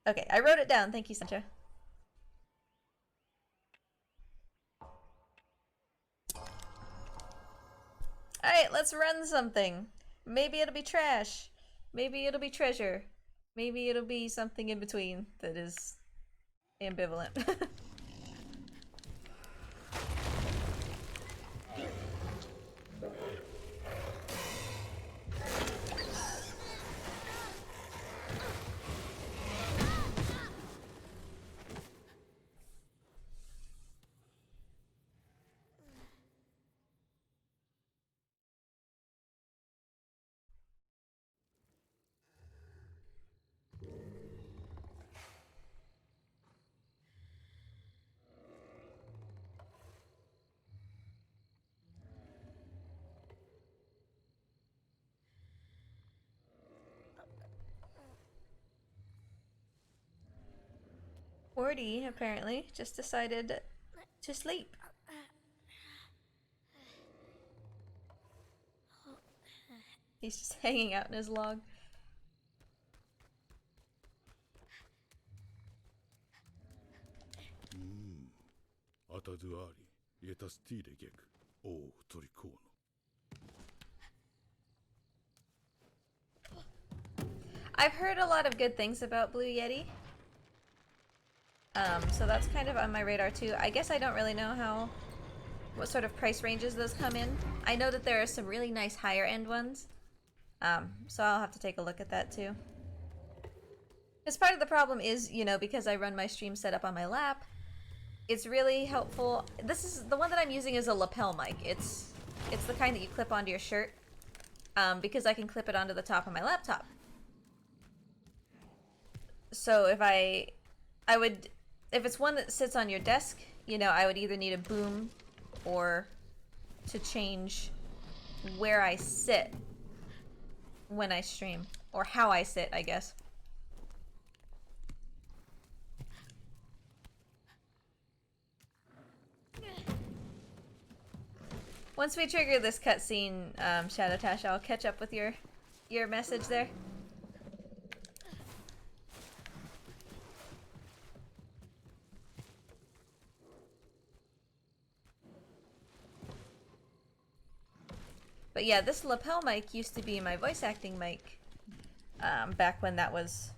Okay, I wrote it down. Thank you, Sancho. Alright, let's run something. Maybe it'll be trash. Maybe it'll be treasure. Maybe it'll be something in between that is ambivalent. Morty, apparently, just decided to sleep. He's just hanging out in his log. I've heard a lot of good things about Blue Yeti. So that's kind of on my radar too. I guess I don't really know what sort of price ranges those come in. I know that there are some really nice higher end ones. So I'll have to take a look at that too. Because part of the problem is, you know, because I run my stream setup on my lap, it's really helpful. This is the one that I'm using is a lapel mic. It's the kind that you clip onto your shirt, because I can clip it onto the top of my laptop. So if if it's one that sits on your desk, you know, I would either need a boom or to change where I sit when I stream, or how I sit, I guess. Once we trigger this cutscene, Shadow Tash, I'll catch up with your message there. But yeah, this lapel mic used to be my voice acting mic, back when that was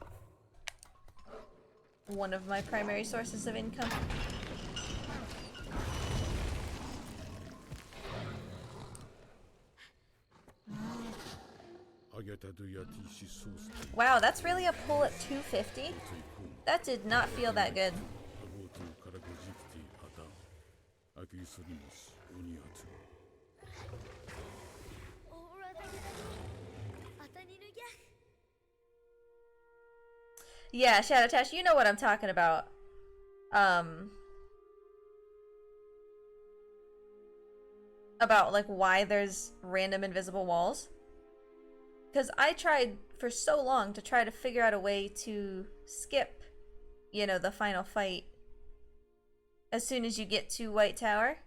one of my primary sources of income. Wow, that's really a pull at 250? That did not feel that good. Yeah, Shadow Tash, you know what I'm talking about. About like why there's random invisible walls. Because I tried for so long to try to figure out a way to skip, you know, the final fight as soon as you get to White Tower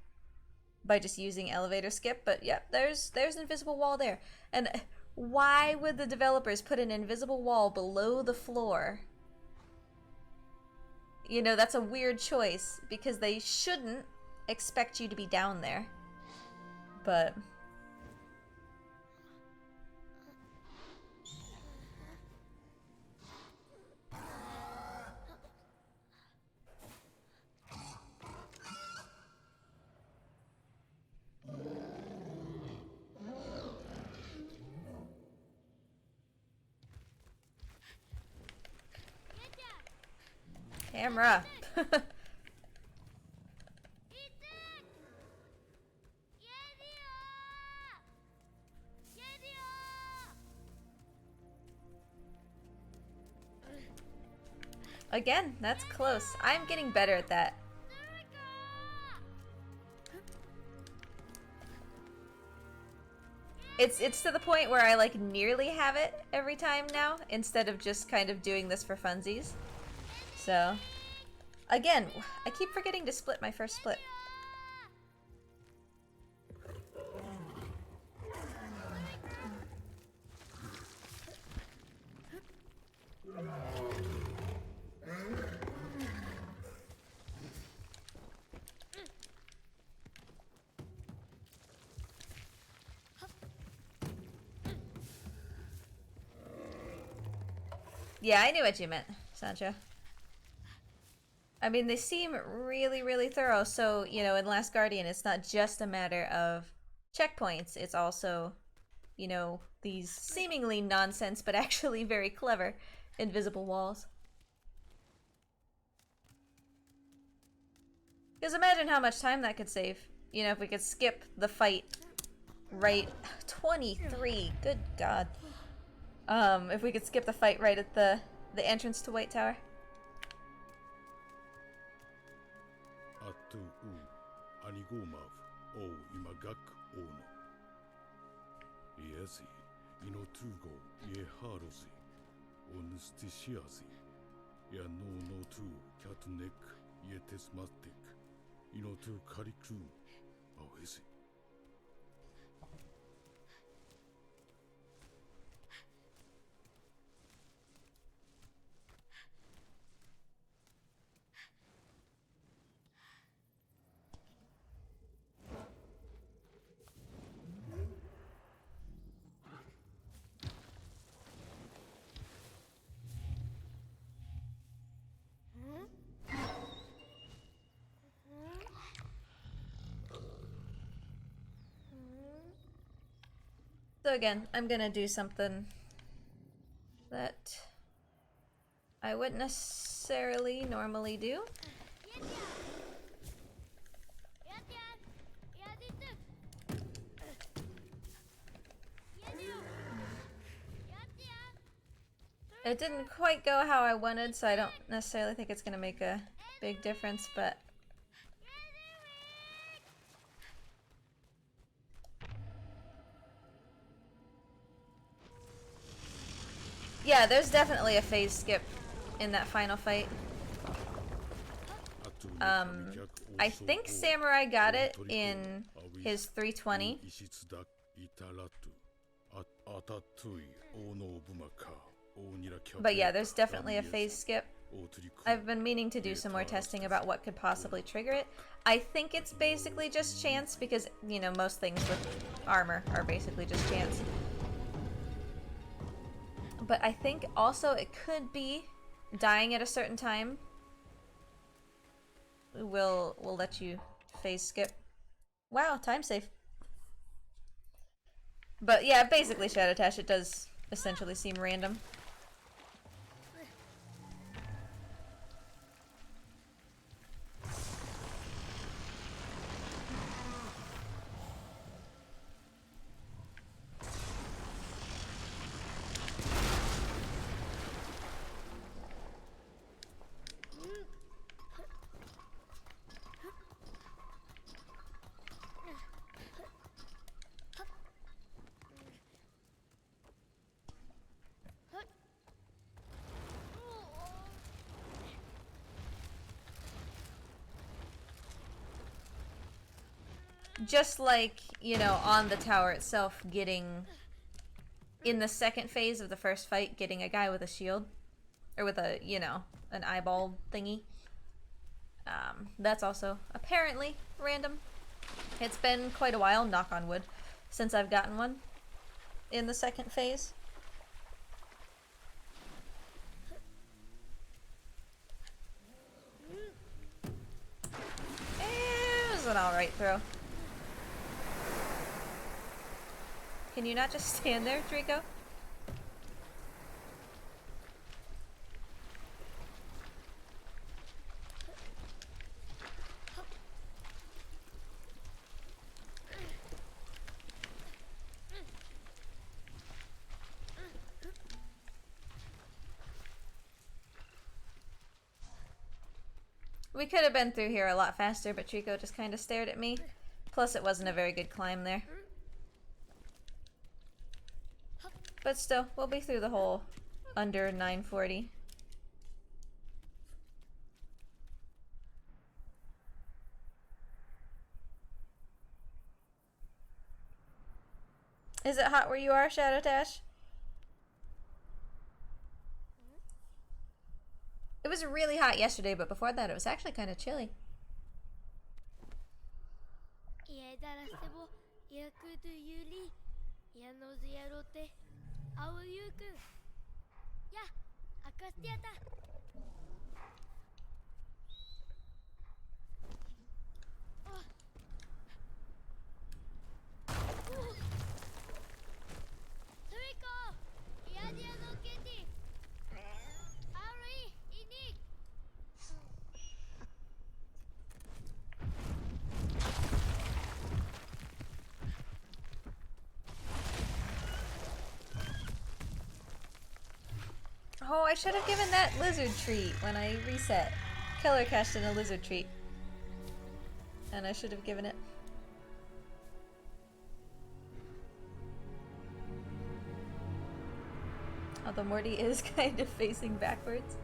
by just using elevator skip, but yeah, there's an invisible wall there. And why would the developers put an invisible wall below the floor? You know, that's a weird choice because they shouldn't expect you to be down there. But camera. Again, that's close. I'm getting better at that. It's to the point where I like nearly have it every time now, instead of just kind of doing this for funsies. So, again, I keep forgetting to split my first split. Yeah, I knew what you meant, Sancho. I mean, they seem really, really thorough. So, you know, in Last Guardian, it's not just a matter of checkpoints. It's also, you know, these seemingly nonsense, but actually very clever invisible walls. Because imagine how much time that could save. You know, if we could skip the fight right... 23, good god. If we could skip the fight right at the entrance to White Tower. So again, I'm gonna do something that I wouldn't necessarily normally do. It didn't quite go how I wanted, so I don't necessarily think it's gonna make a big difference, but... yeah, there's definitely a phase skip in that final fight. I think Samurai got it in his 320. But yeah, there's definitely a phase skip. I've been meaning to do some more testing about what could possibly trigger it. I think it's basically just chance because, you know, most things with armor are basically just chance. But I think also it could be dying at a certain time will let you phase skip. Wow, time save. But yeah, basically Shadow Tash, it does essentially seem random. Just like, you know, on the tower itself, getting... in the second phase of the first fight, getting a guy with a shield. Or with a, you know, an eyeball thingy. That's also apparently random. It's been quite a while, knock on wood, since I've gotten one in the second phase. It was an alright throw. Can you not just stand there, Trico? We could have been through here a lot faster, but Trico just kind of stared at me. Plus, it wasn't a very good climb there. But still, we'll be through the whole under 940. Is it hot where you are, Shadow Tash? It was really hot yesterday, but before that it was actually kind of chilly. Oh, I should have given that lizard treat when I reset. Killer cashed in a lizard treat. And I should have given it. Although Morty is kind of facing backwards.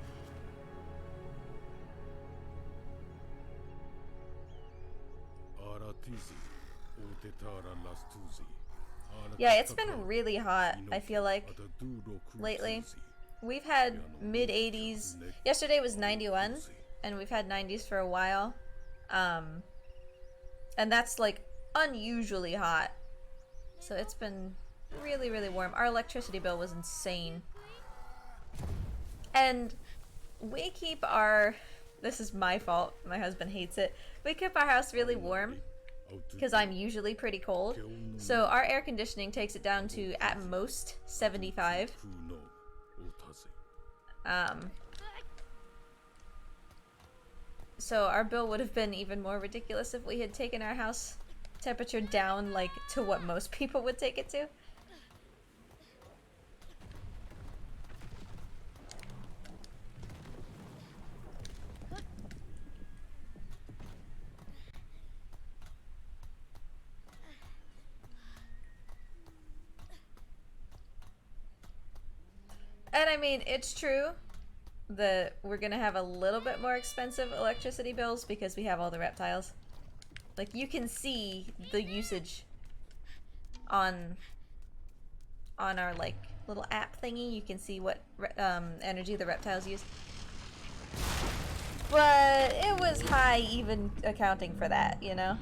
Yeah, it's been really hot, I feel like, lately. We've had mid-80s. Yesterday was 91, and we've had 90s for a while. And that's, like, unusually hot. So it's been really, really warm. Our electricity bill was insane. And we keep our... This is my fault. My husband hates it. We keep our house really warm because I'm usually pretty cold. So our air conditioning takes it down to, at most, 75. So our bill would have been even more ridiculous if we had taken our house temperature down, like, to what most people would take it to. And I mean, it's true that we're gonna have a little bit more expensive electricity bills because we have all the reptiles. Like, you can see the usage on our, like, little app thingy. You can see what energy the reptiles use. But it was high even accounting for that, you know?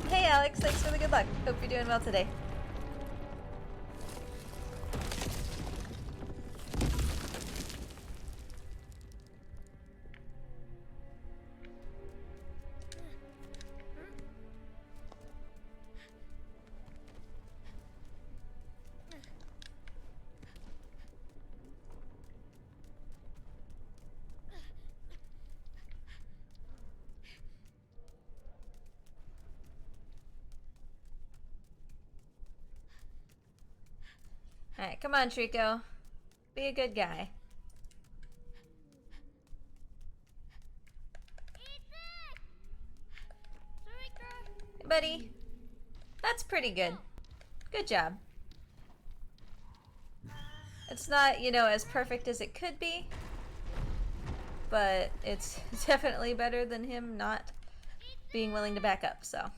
Hey Alex, thanks for the good luck. Hope you're doing well today. Alright, come on, Trico. Be a good guy. Hey, buddy. That's pretty good. Good job. It's not, you know, as perfect as it could be, but it's definitely better than him not being willing to back up, so.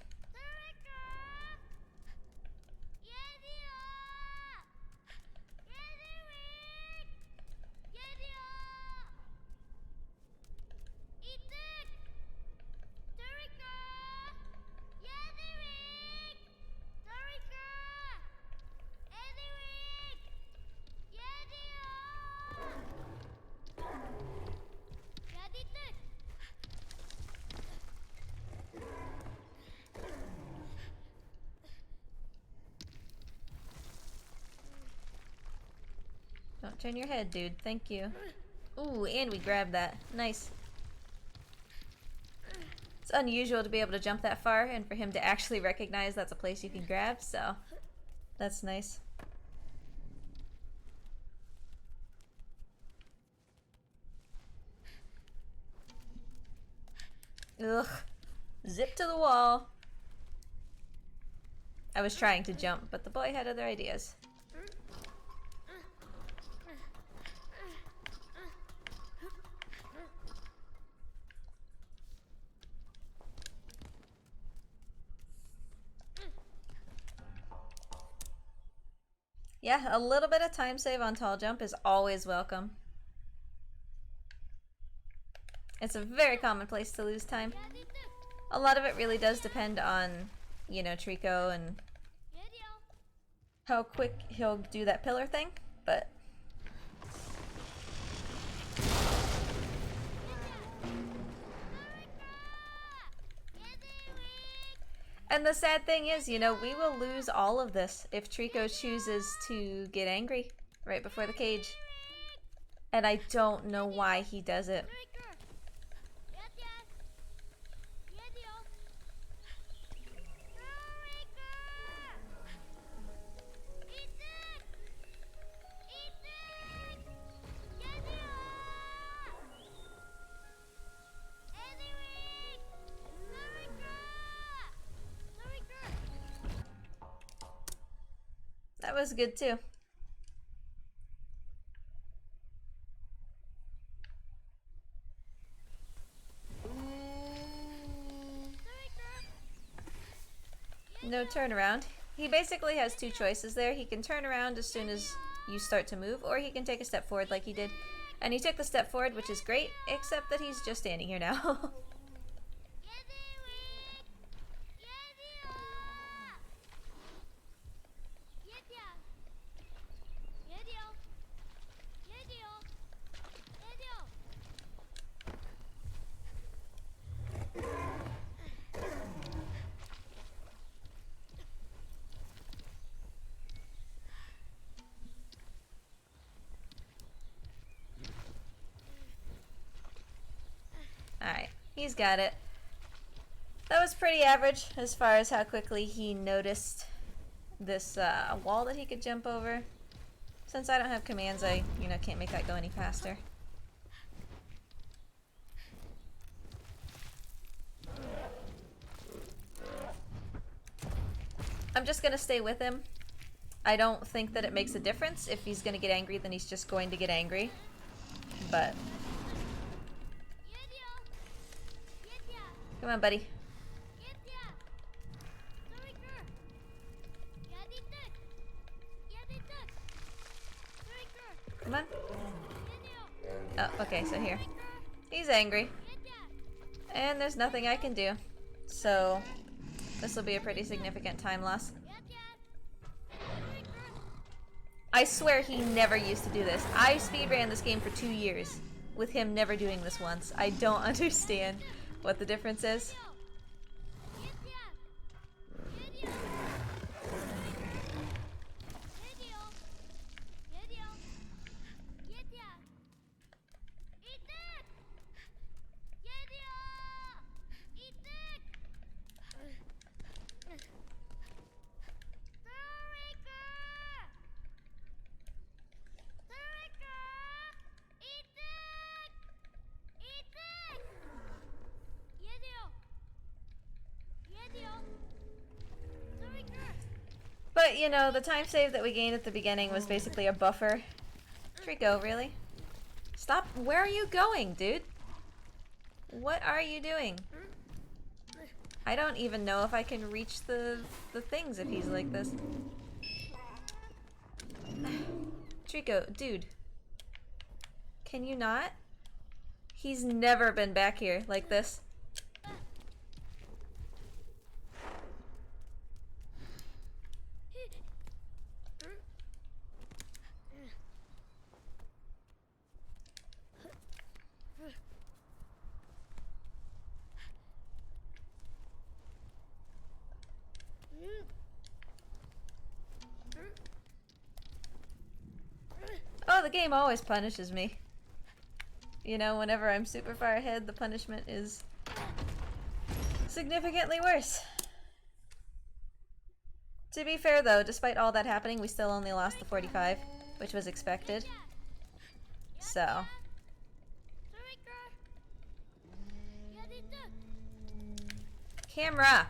Don't turn your head, dude. Thank you. Ooh, and we grabbed that. Nice. It's unusual to be able to jump that far and for him to actually recognize that's a place you can grab, so that's nice. Ugh. Zip to the wall. I was trying to jump, but the boy had other ideas. Yeah, a little bit of time save on tall jump is always welcome. It's a very common place to lose time. A lot of it really does depend on, you know, Trico and how quick he'll do that pillar thing, but And the sad thing is, you know, we will lose all of this if Trico chooses to get angry right before the cage. And I don't know why he does it. That was good too. No turnaround. He basically has two choices there. He can turn around as soon as you start to move, or he can take a step forward like he did. And he took the step forward, which is great, except that he's just standing here now. Alright, he's got it. That was pretty average as far as how quickly he noticed this wall that he could jump over. Since I don't have commands, I, can't make that go any faster. I'm just gonna stay with him. I don't think that it makes a difference. If he's gonna get angry, then he's just going to get angry. But... come on, buddy. Come on. Oh, okay, so here. He's angry. And there's nothing I can do. So, this will be a pretty significant time loss. I swear he never used to do this. I speedran this game for 2 years with him never doing this once. I don't understand what the difference is. But, the time save that we gained at the beginning was basically a buffer. Trico, really? Stop. Where are you going, dude? What are you doing? I don't even know if I can reach the things if he's like this. Trico, dude. Can you not? He's never been back here like this. Oh, the game always punishes me. Whenever I'm super far ahead, the punishment is significantly worse. To be fair though, despite all that happening, we still only lost the 45, which was expected. So. Camera!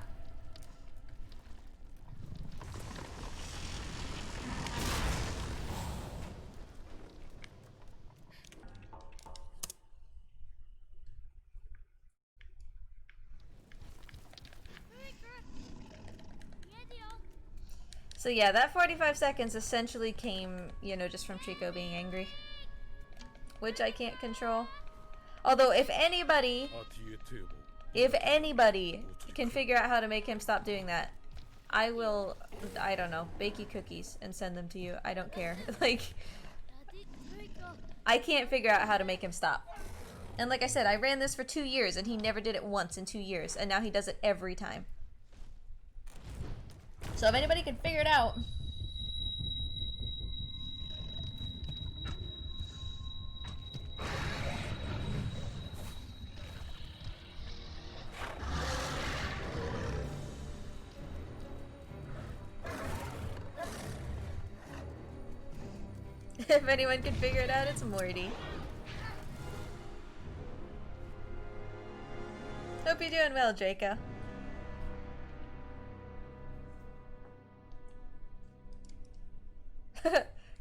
So yeah, that 45 seconds essentially came, just from Trico being angry. Which I can't control. Although if anybody can figure out how to make him stop doing that, I will, I don't know, bake you cookies and send them to you. I don't care. I can't figure out how to make him stop. And like I said, I ran this for 2 years and he never did it once in 2 years, and now he does it every time. So if anybody can figure it out. If anyone can figure it out, it's Morty. Hope you're doing well, Draco.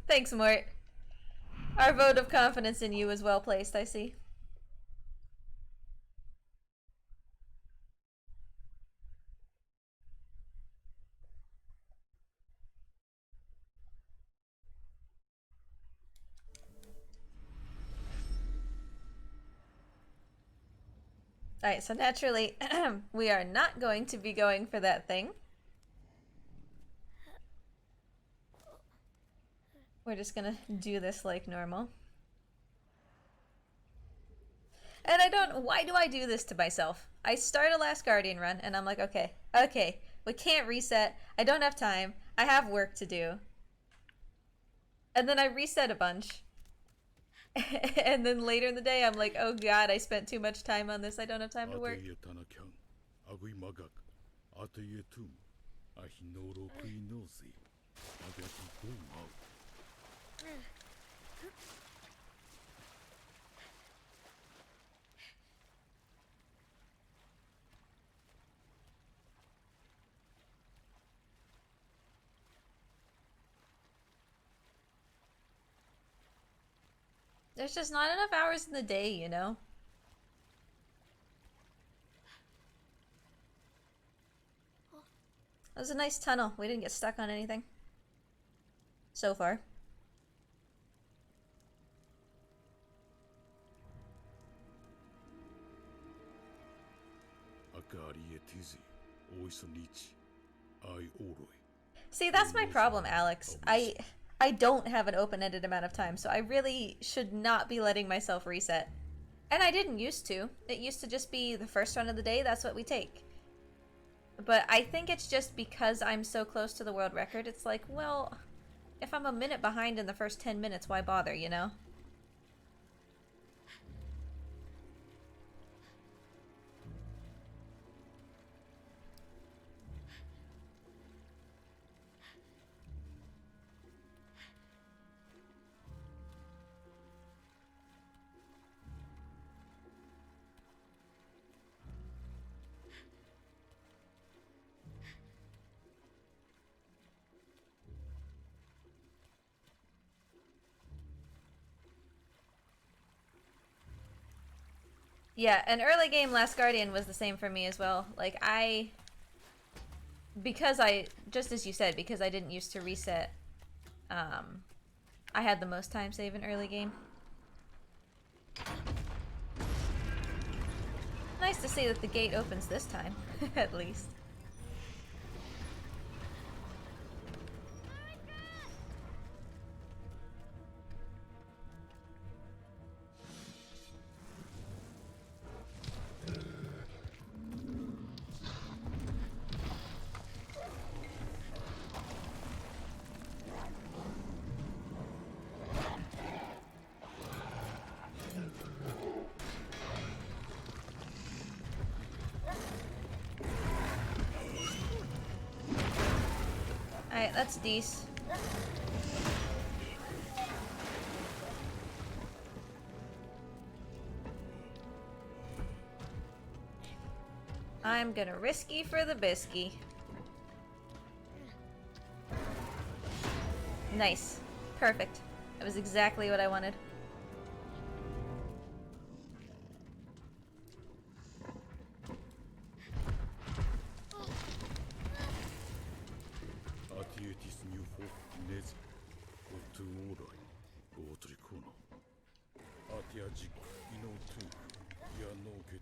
Thanks, Mort. Our vote of confidence in you is well placed, I see. Alright, so naturally, we are not going to be going for that thing. We're just gonna do this like normal. And I don't... Why do I do this to myself? I start a Last Guardian run, and I'm like, okay, we can't reset. I don't have time. I have work to do. And then I reset a bunch. And then later in the day, I'm like, oh god, I spent too much time on this. I don't have time to work. There's just not enough hours in the day, you know? That was a nice tunnel. We didn't get stuck on anything. So far. See, that's my problem, Alex. I don't have an open-ended amount of time, so I really should not be letting myself reset. And I didn't used to. It used to just be the first run of the day, that's what we take. But I think it's just because I'm so close to the world record, it's like, well, if I'm a minute behind in the first 10 minutes, why bother, you know? Yeah, an early game Last Guardian was the same for me as well. Like, because I, just as you said, because I didn't used to reset, I had the most time save in early game. Nice to see that the gate opens this time, at least. Alright, that's decent. I'm gonna risky for the bisky. Nice. Perfect. That was exactly what I wanted.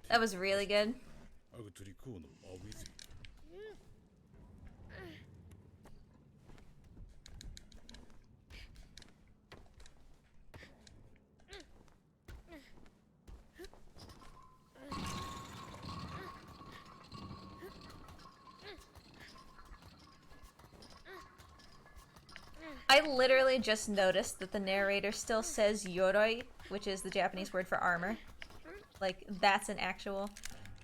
That was really good. I literally just noticed that the narrator still says yoroi, which is the Japanese word for armor. Like, that's an actual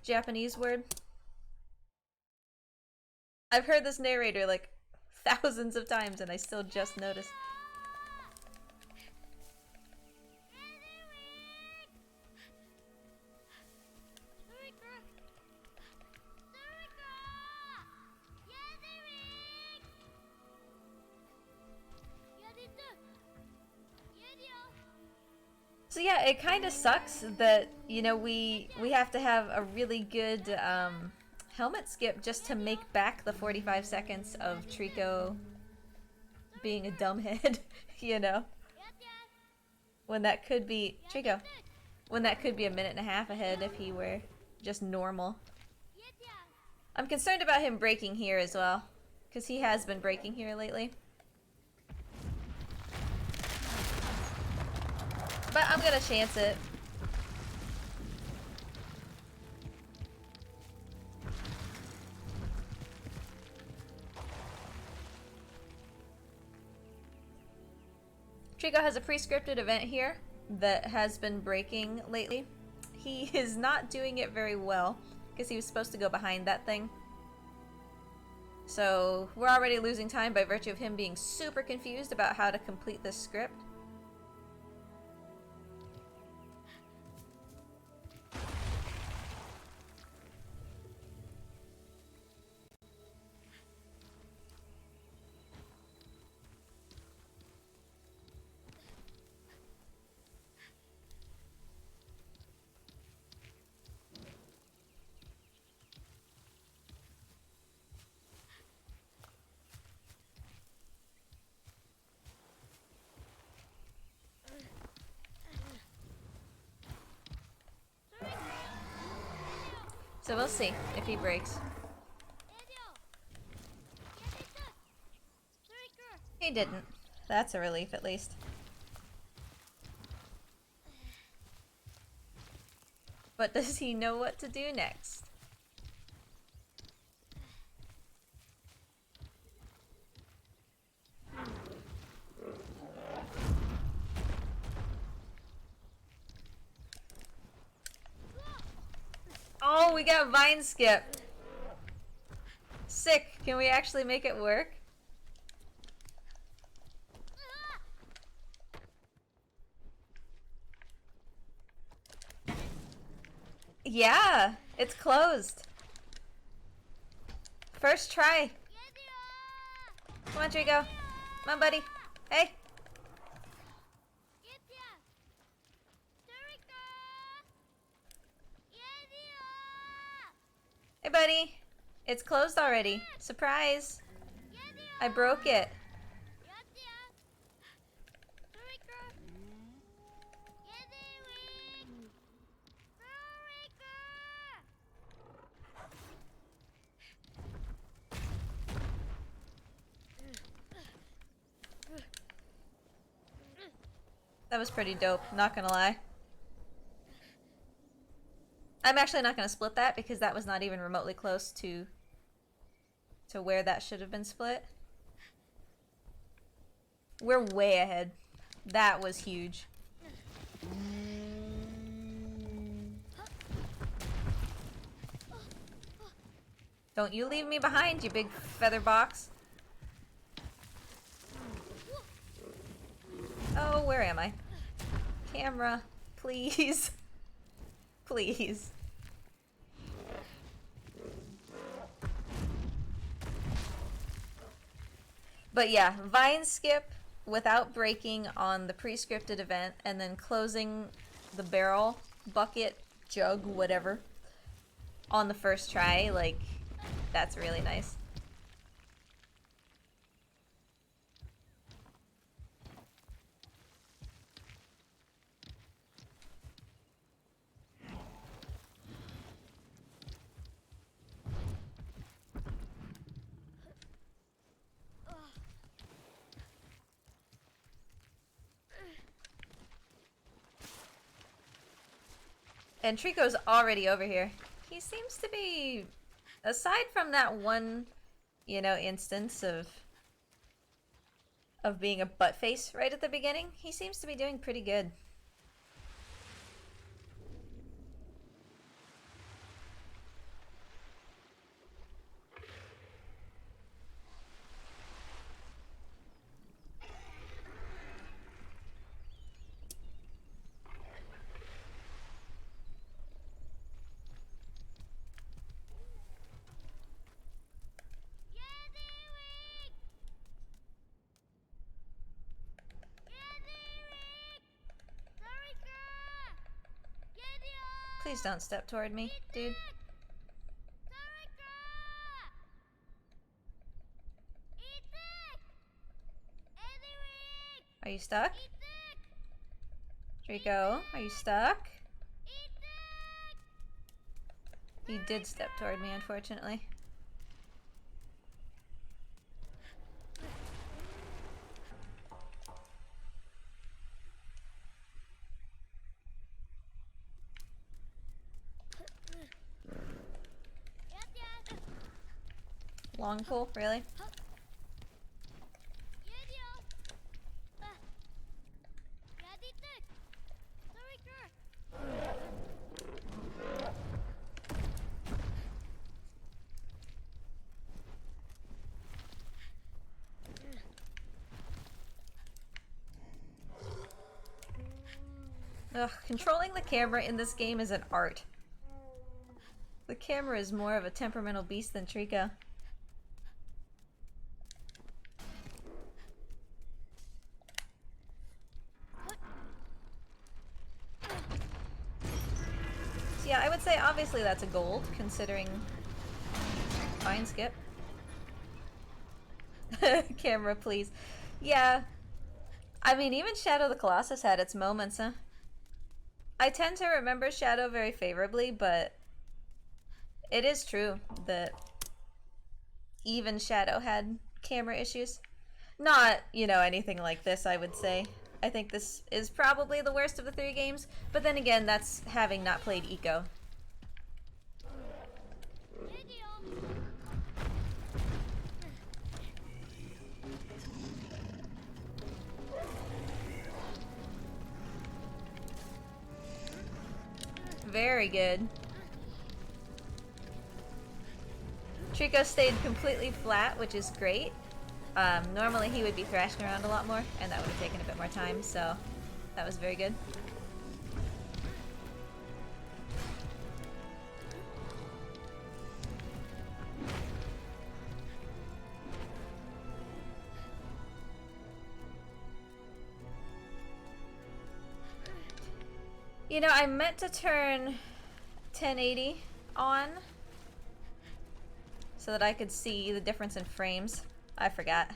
Japanese word. I've heard this narrator like thousands of times and I still just noticed. So yeah, it kind of sucks that, you know, we have to have a really good helmet skip just to make back the 45 seconds of Trico being a dumbhead, you know? When that could be... Trico. When that could be a minute and a half ahead if he were just normal. I'm concerned about him breaking here as well, because he has been breaking here lately. But I'm gonna chance it. Trico has a pre-scripted event here that has been breaking lately. He is not doing it very well because he was supposed to go behind that thing. So we're already losing time by virtue of him being super confused about how to complete this script. So we'll see if he breaks. He didn't. That's a relief at least. But does he know what to do next? Oh, we got vine skip. Sick. Can we actually make it work? Yeah, it's closed. First try. Come on, Trico. Come on, buddy. Hey. Hey, buddy. It's closed already. Surprise. I broke it. That was pretty dope, not gonna lie. I'm actually not gonna split that because that was not even remotely close to where that should have been split. We're way ahead. That was huge. Don't you leave me behind, you big feather box. Oh, where am I? Camera, please. Please. But yeah, vine skip without breaking on the pre-scripted event and then closing the barrel, bucket, jug, whatever, on the first try, like, that's really nice. And Trico's already over here. He seems to be, aside from that one, you know, instance of of being a butt face right at the beginning, he seems to be doing pretty good. Please don't step toward me, dude. Are you stuck? Trico, are you stuck? He did step toward me, unfortunately. Long pull, really? Ugh, controlling the camera in this game is an art. The camera is more of a temperamental beast than Trico. So yeah, I would say obviously that's a gold, considering... Fine, skip. Camera, please. Yeah. I mean, even Shadow the Colossus had its moments, huh? I tend to remember Shadow very favorably, but it is true that even Shadow had camera issues. Not, you know, anything like this, I would say. I think this is probably the worst of the 3 games, but then again, that's having not played Eco. Very good. Trico stayed completely flat, which is great. Normally he would be thrashing around a lot more, and that would have taken a bit more time, so that was very good. You know, I meant to turn 1080 on so that I could see the difference in frames. I forgot.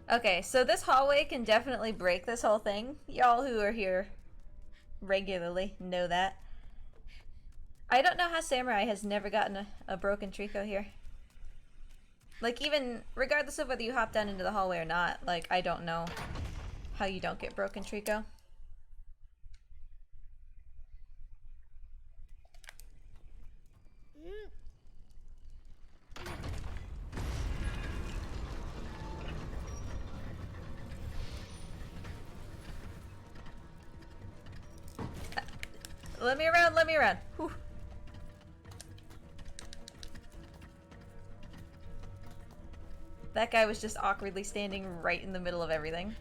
Okay, so this hallway can definitely break this whole thing. Y'all who are here regularly know that. I don't know how Samurai has never gotten a broken Trico here. Like, even regardless of whether you hop down into the hallway or not, like, I don't know how you don't get broken Trico. Let me around, let me around. Whew. That guy was just awkwardly standing right in the middle of everything.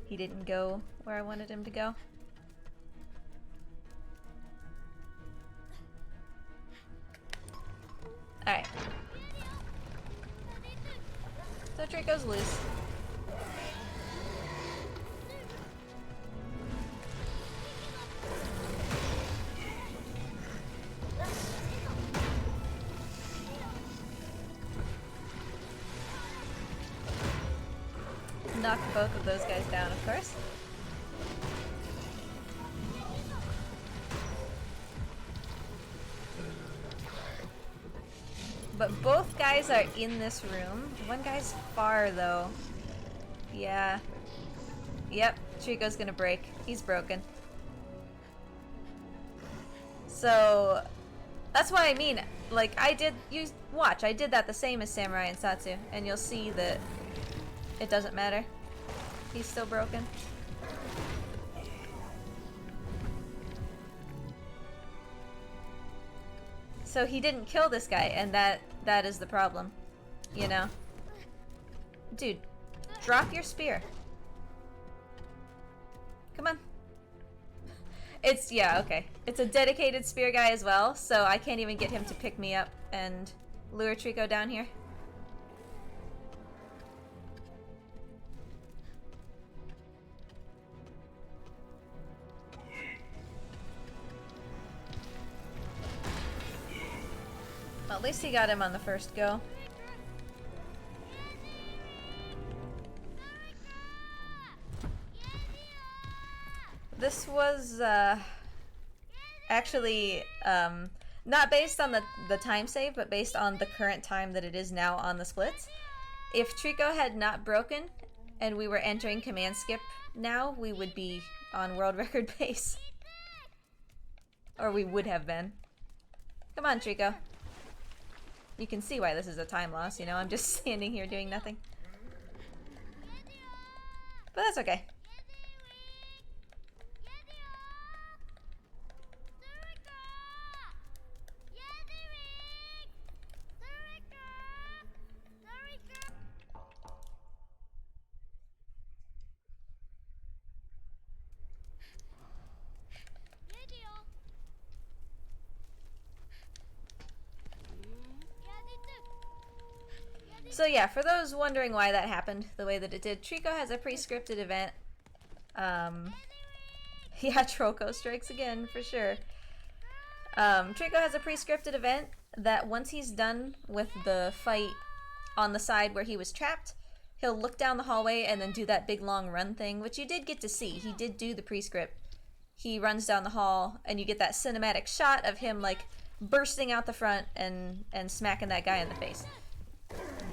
He didn't go where I wanted him to go. Alright. So Trico's loose. Knock both of those guys down, of course. But both guys are in this room. One guy's far, though. Yeah. Yep. Trico's gonna break. He's broken. So that's why I mean, like, watch, I did that the same as Samurai and Satsu, and you'll see that it doesn't matter. He's still broken. So he didn't kill this guy, and that is the problem. You know? Dude, drop your spear. Come on. Yeah, okay. It's a dedicated spear guy as well, so I can't even get him to pick me up and lure Trico down here. Well, at least he got him on the first go. This was actually not based on the time save, but based on the current time that it is now on the splits. If Trico had not broken and we were entering command skip now, we would be on world record pace. Or we would have been. Come on, Trico. You can see why this is a time loss, you know? I'm just standing here doing nothing. But that's okay. So yeah, for those wondering why that happened the way that it did, Trico has a pre-scripted event. Yeah, Trico strikes again, for sure. Trico has a pre-scripted event that once he's done with the fight on the side where he was trapped, he'll look down the hallway and then do that big long run thing, which you did get to see. He did do the pre-script. He runs down the hall, and you get that cinematic shot of him, like, bursting out the front and smacking that guy in the face.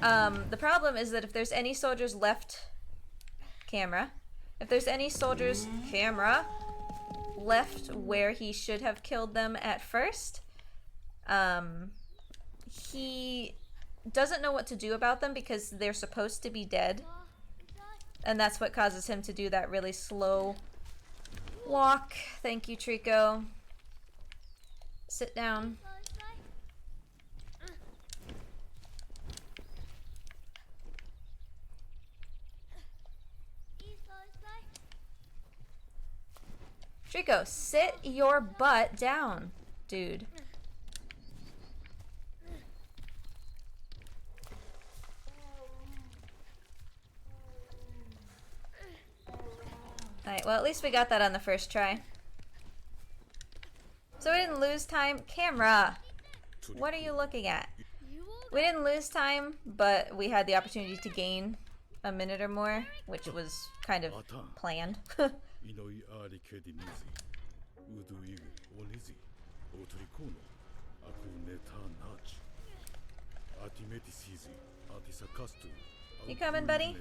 The problem is that if there's any soldiers left... If there's any soldiers... left where he should have killed them at first, he doesn't know what to do about them because they're supposed to be dead. And that's what causes him to do that really slow walk. Thank you, Trico. Sit down. Trico, sit your butt down, dude. Alright, well at least we got that on the first try. So we didn't lose time. Camera! What are you looking at? We didn't lose time, but we had the opportunity to gain a minute or more, which was kind of planned. You coming, buddy?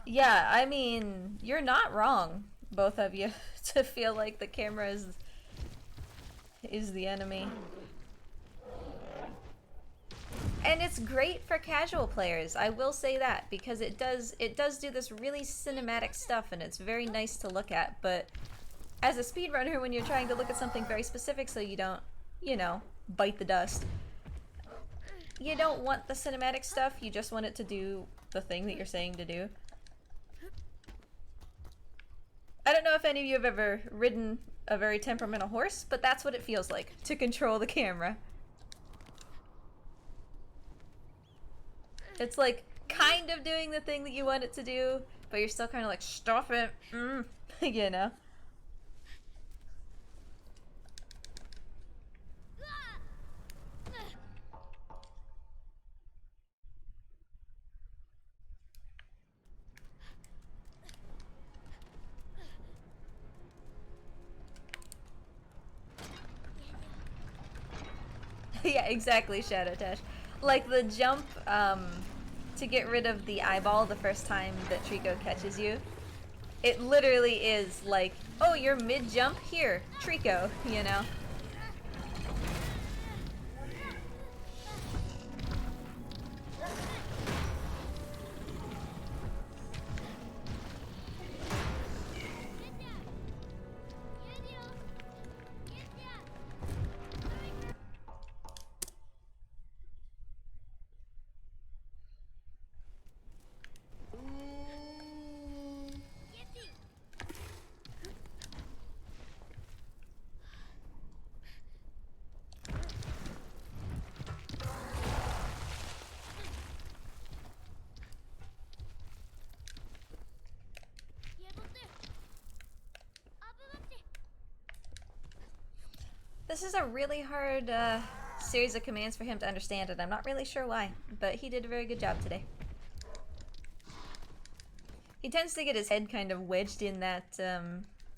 Yeah, I mean, you're not wrong, both of you, to feel like the camera is the enemy. And it's great for casual players, I will say that, because it does do this really cinematic stuff and it's very nice to look at, but as a speedrunner, when you're trying to look at something very specific so you don't, you know, bite the dust, you don't want the cinematic stuff, you just want it to do the thing that you're saying to do. I don't know if any of you have ever ridden a very temperamental horse, but that's what it feels like to control the camera. It's like kind of doing the thing that you want it to do, but you're still kind of like, stop it, you know? Yeah, exactly, Shadow Dash. Like the jump, to get rid of the eyeball the first time that Trico catches you. It literally is like, oh, you're mid-jump? Here, Trico, you know? This is a really hard series of commands for him to understand, and I'm not really sure why, but he did a very good job today. He tends to get his head kind of wedged in that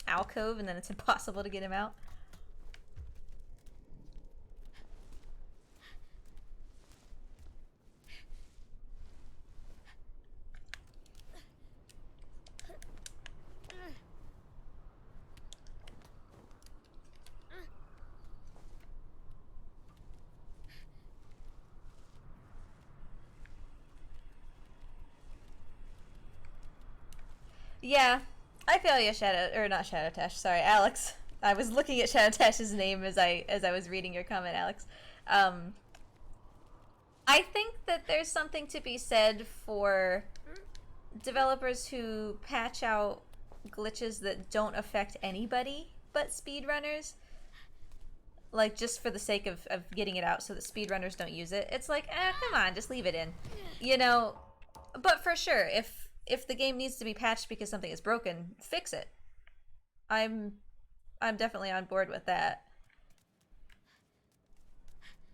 alcove, and then it's impossible to get him out. Yeah, I feel you, not Shadow Tash. Sorry, Alex. I was looking at Shadow Tash's name as I was reading your comment, Alex. I think that there's something to be said for developers who patch out glitches that don't affect anybody but speedrunners. Like, just for the sake of getting it out so that speedrunners don't use it. It's like, come on, just leave it in. You know, but for sure, if the game needs to be patched because something is broken, fix it. I'm definitely on board with that.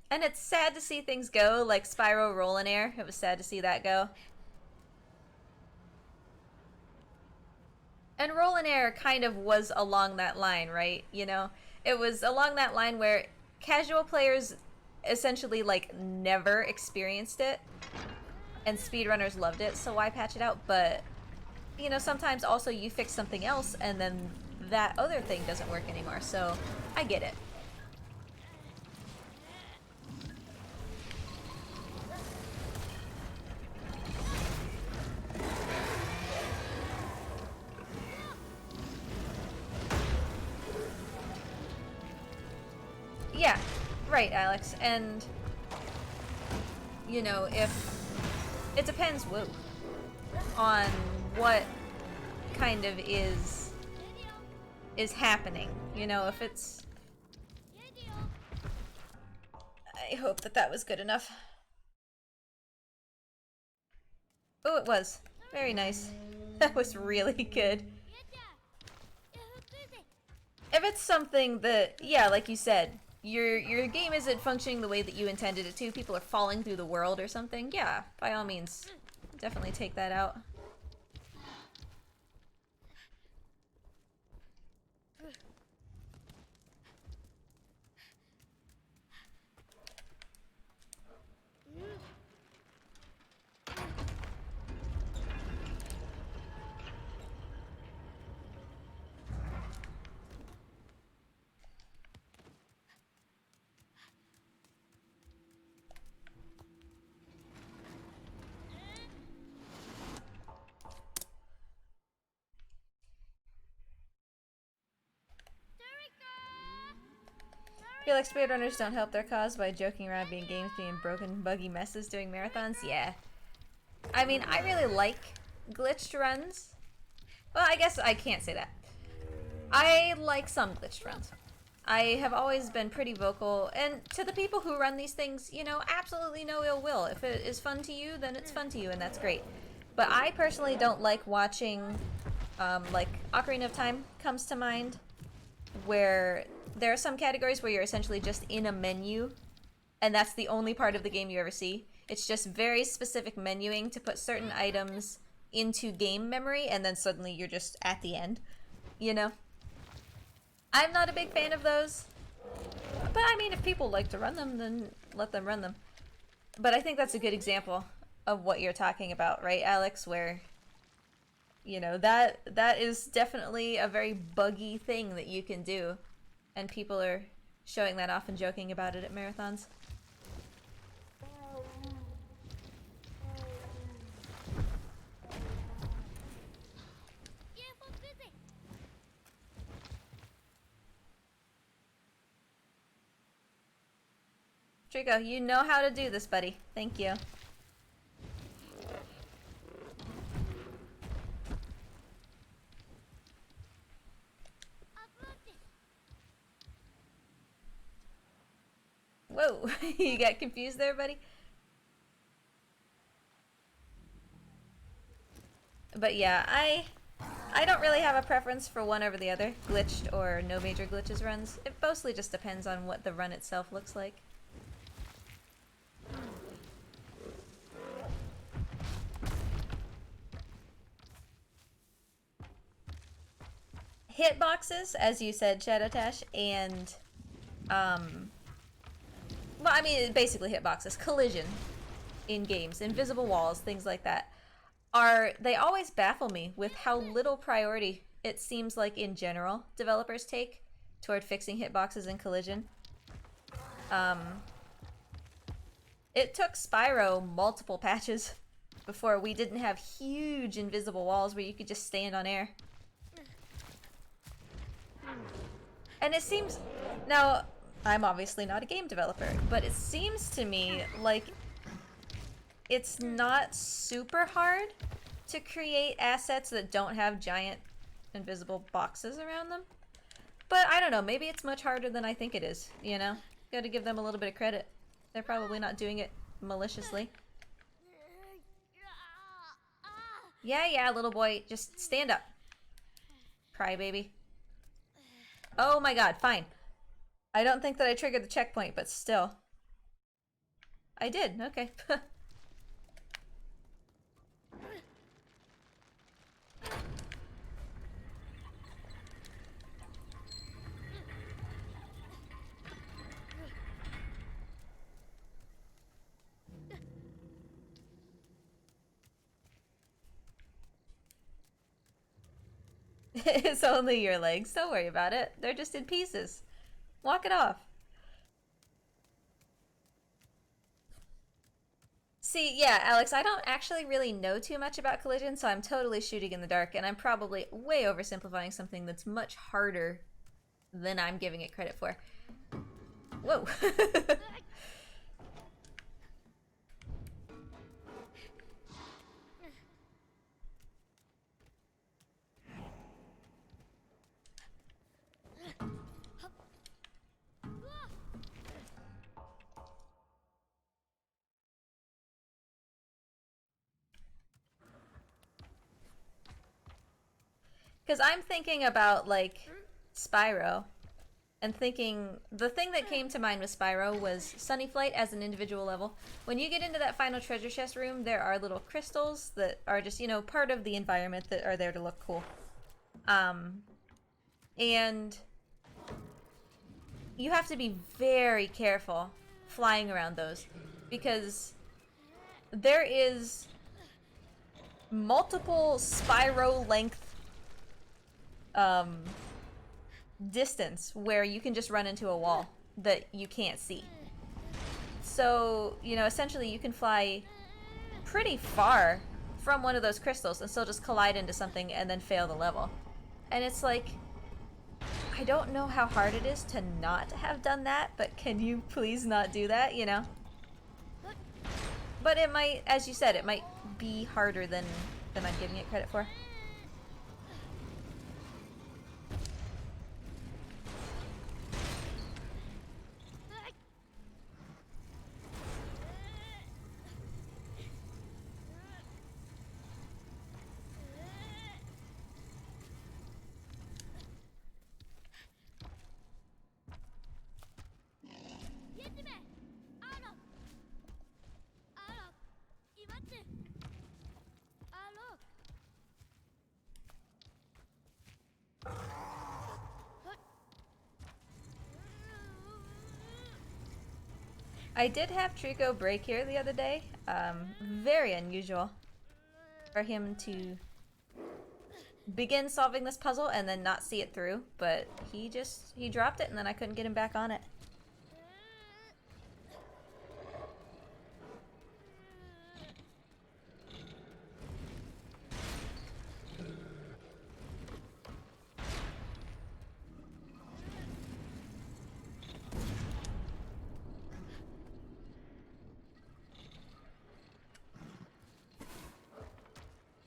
And it's sad to see things go, like Spyro Roll in Air. It was sad to see that go. And Roll in Air kind of was along that line, right? You know? It was along that line where casual players essentially, like, never experienced it. And speedrunners loved it, so why patch it out? But, you know, sometimes also you fix something else and then that other thing doesn't work anymore, so I get it. Yeah, right, Alex. And, you know, if... It depends, on what kind of is happening. You know, if it's... I hope that that was good enough. Oh, it was. Very nice. That was really good. If it's something that, yeah, like you said, your game isn't functioning the way that you intended it to, people are falling through the world or something, yeah, by all means, definitely take that out. I feel like speedrunners don't help their cause by joking around being games being broken, buggy messes doing marathons. Yeah. I mean, I really like glitched runs. Well, I guess I can't say that. I like some glitched runs. I have always been pretty vocal, and to the people who run these things, you know, absolutely no ill will. If it is fun to you, then it's fun to you, and that's great. But I personally don't like watching, like, Ocarina of Time comes to mind, where there are some categories where you're essentially just in a menu, and that's the only part of the game you ever see. It's just very specific menuing to put certain items into game memory, and then suddenly you're just at the end, you know? I'm not a big fan of those, but I mean, if people like to run them, then let them run them. But I think that's a good example of what you're talking about, right, Alex? Where, you know, that is definitely a very buggy thing that you can do, and people are showing that off and joking about it at marathons. Trico, you know how to do this, buddy. Thank you. Whoa, you got confused there, buddy? But yeah, I don't really have a preference for one over the other, glitched or no major glitches runs. It mostly just depends on what the run itself looks like. Hitboxes, as you said, Shadowtash, and well, I mean, basically hitboxes, collision in games, invisible walls, things like that, they always baffle me with how little priority it seems like in general developers take toward fixing hitboxes and collision. It took Spyro multiple patches before we didn't have huge invisible walls where you could just stand on air. And it seems... Now, I'm obviously not a game developer, but it seems to me like it's not super hard to create assets that don't have giant invisible boxes around them. But I don't know, maybe it's much harder than I think it is, you know? Gotta give them a little bit of credit. They're probably not doing it maliciously. Yeah, little boy, just stand up. Crybaby. Oh my god, fine. I don't think that I triggered the checkpoint, but still. I did, okay. It's only your legs, don't worry about it. They're just in pieces. Walk it off. See, yeah, Alex, I don't actually really know too much about collision, so I'm totally shooting in the dark, and I'm probably way oversimplifying something that's much harder than I'm giving it credit for. Whoa. Because I'm thinking about, like, Spyro, and thinking the thing that came to mind with Spyro was Sunny Flight as an individual level. When you get into that final treasure chest room, there are little crystals that are just, you know, part of the environment that are there to look cool. And you have to be very careful flying around those, because there is multiple Spyro length distance where you can just run into a wall that you can't see. So, you know, essentially you can fly pretty far from one of those crystals and still just collide into something and then fail the level. And it's like, I don't know how hard it is to not have done that, but can you please not do that, you know? But it might, as you said, it might be harder than I'm giving it credit for. I did have Trico break here the other day. Very unusual for him to begin solving this puzzle and then not see it through, but he dropped it and then I couldn't get him back on it.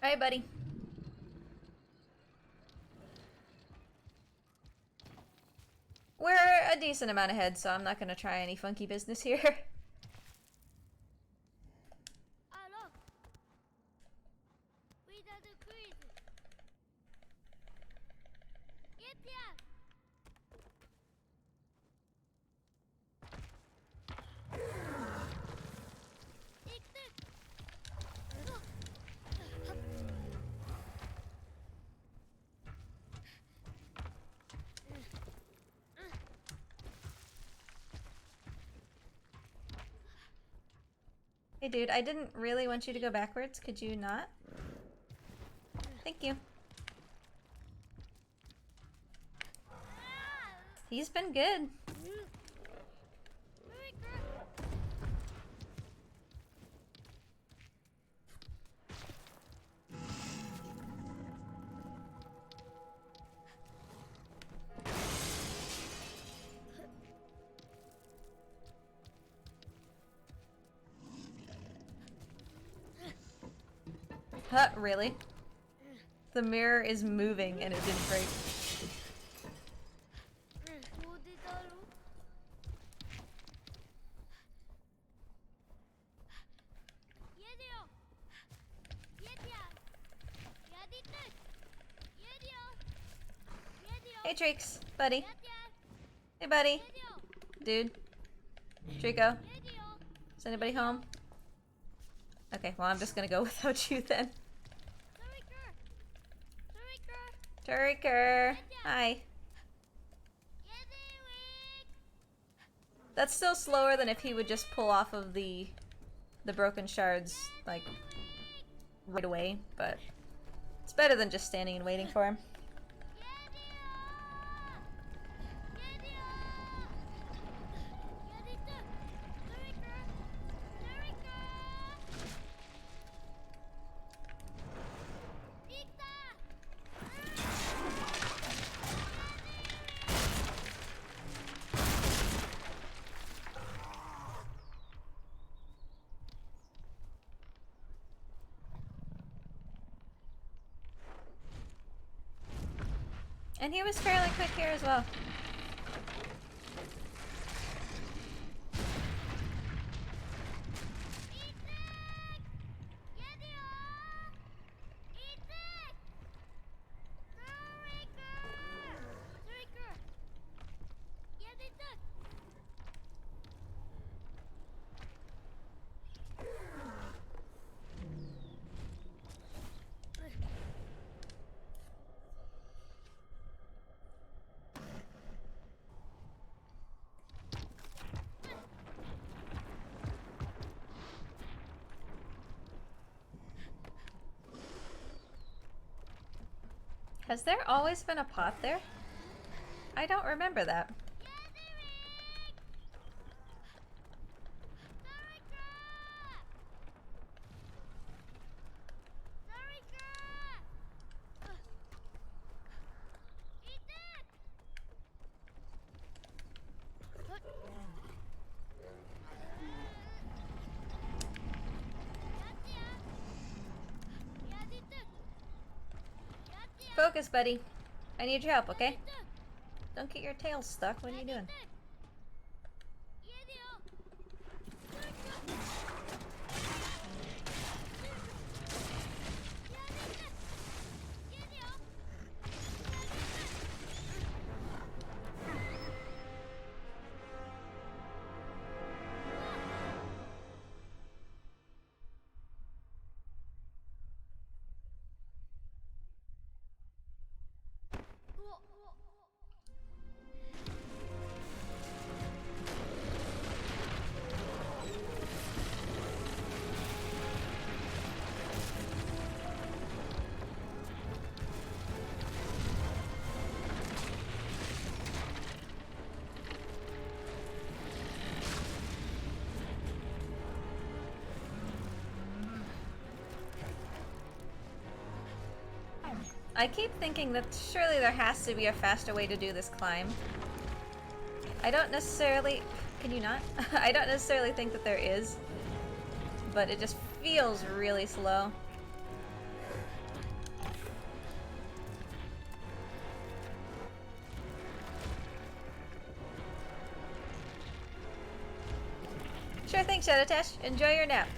Alright, buddy. We're a decent amount ahead, so I'm not gonna try any funky business here. Hey dude, I didn't really want you to go backwards. Could you not? Thank you. He's been good. Huh, really? The mirror is moving and it didn't break. Hey Trix, buddy. Hey buddy. Dude. Trico. Is anybody home? Okay, well I'm just gonna go without you then. Trico. Hi. That's still slower than if he would just pull off of the broken shards, like, right away, but it's better than just standing and waiting for him. And he was fairly quick here as well. Has there always been a pot there? I don't remember that. Focus, buddy. I need your help, okay? Don't get your tail stuck. What are you doing? I keep thinking that surely there has to be a faster way to do this climb. I don't necessarily... Can you not? I don't necessarily think that there is, but it just feels really slow. Sure thing, Shadowtash. Enjoy your nap.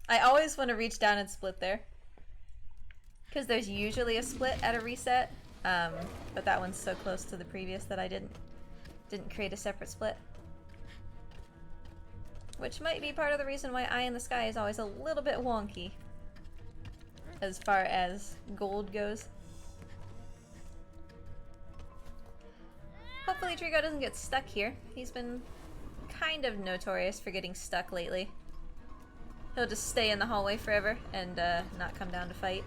I always want to reach down and split there. Because there's usually a split at a reset. But that one's so close to the previous that I didn't create a separate split. Which might be part of the reason why Eye in the Sky is always a little bit wonky. As far as gold goes. Hopefully Trico doesn't get stuck here. He's been kind of notorious for getting stuck lately. He'll just stay in the hallway forever and not come down to fight.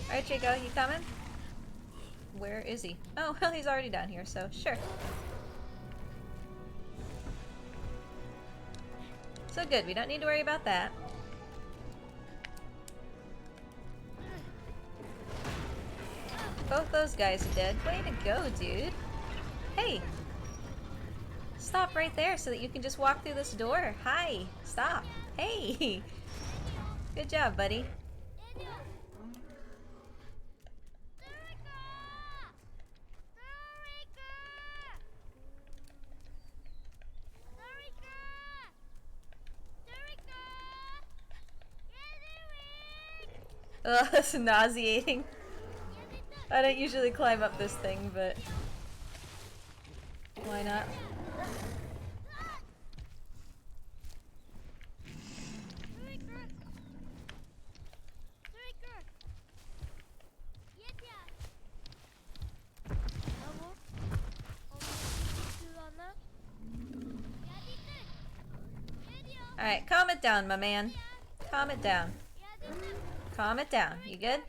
Alright, Trico, you coming? Where is he? Oh, well, he's already down here, so sure. So good, we don't need to worry about that. Both those guys are dead. Way to go, dude. Hey! Stop right there so that you can just walk through this door. Hi! Stop! Hey! Good job, buddy. Ugh, that's nauseating. I don't usually climb up this thing, but why not? Alright, calm it down, my man. Calm it down. Calm it down. You good?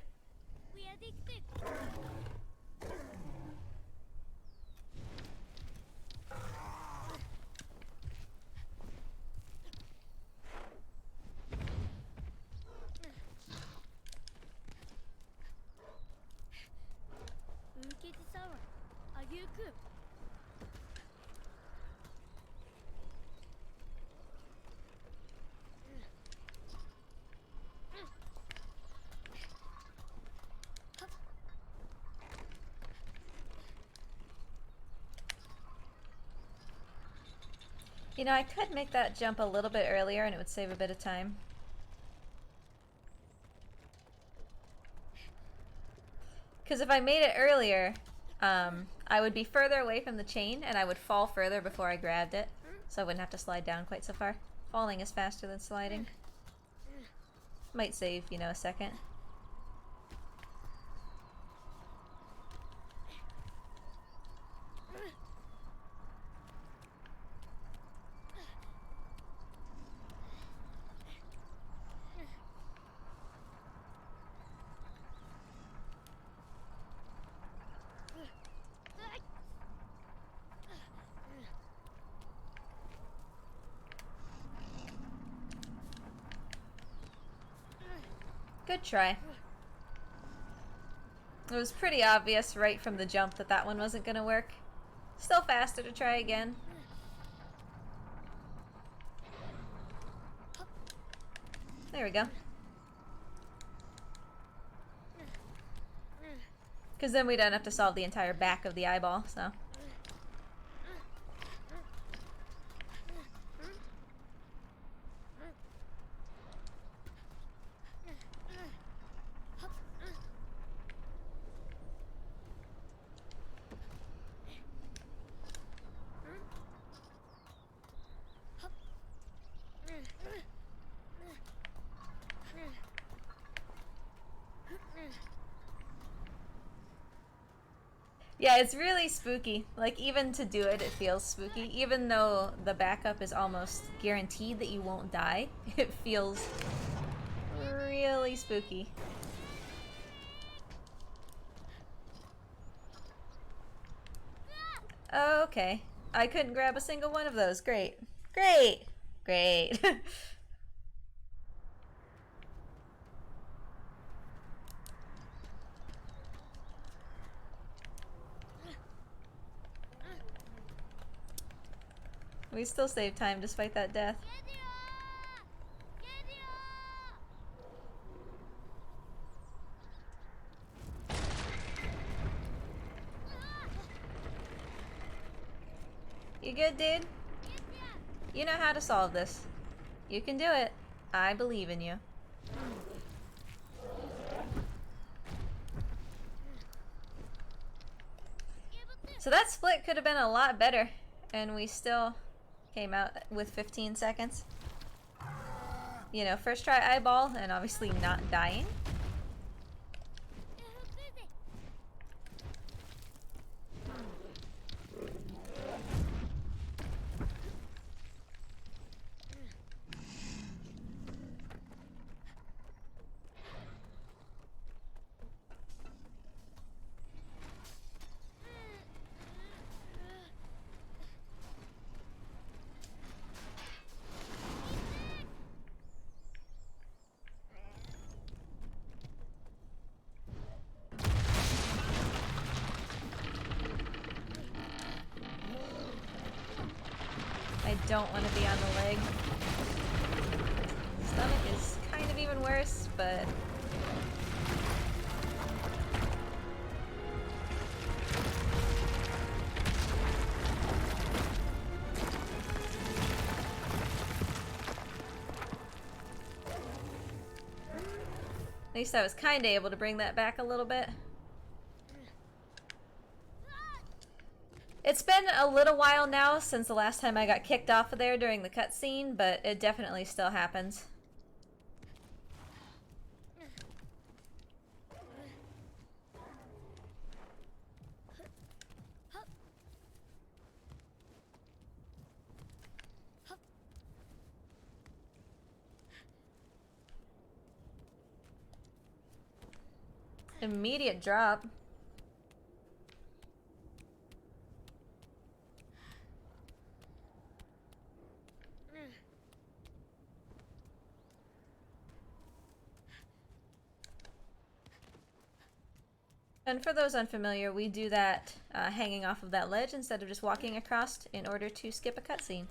You know, I could make that jump a little bit earlier and it would save a bit of time. Because if I made it earlier, I would be further away from the chain and I would fall further before I grabbed it. So I wouldn't have to slide down quite so far. Falling is faster than sliding. Might save, you know, a second. Good try. It was pretty obvious right from the jump that that one wasn't gonna work. Still faster to try again. There we go. Because then we don't have to solve the entire back of the eyeball, so. Yeah, it's really spooky. Like, even to do it, it feels spooky. Even though the backup is almost guaranteed that you won't die, it feels really spooky. Okay. I couldn't grab a single one of those. Great. Great. Great. We still save time despite that death. You good, dude? You know how to solve this. You can do it. I believe in you. So that split could have been a lot better, and we still came out with 15 seconds. You know, first try eyeball, and obviously not dying. I don't want to be on the leg. Stomach is kind of even worse, but... At least I was kind of able to bring that back a little bit. It's been a little while now since the last time I got kicked off of there during the cutscene, but it definitely still happens. Immediate drop. And for those unfamiliar, we do that hanging off of that ledge instead of just walking across in order to skip a cutscene.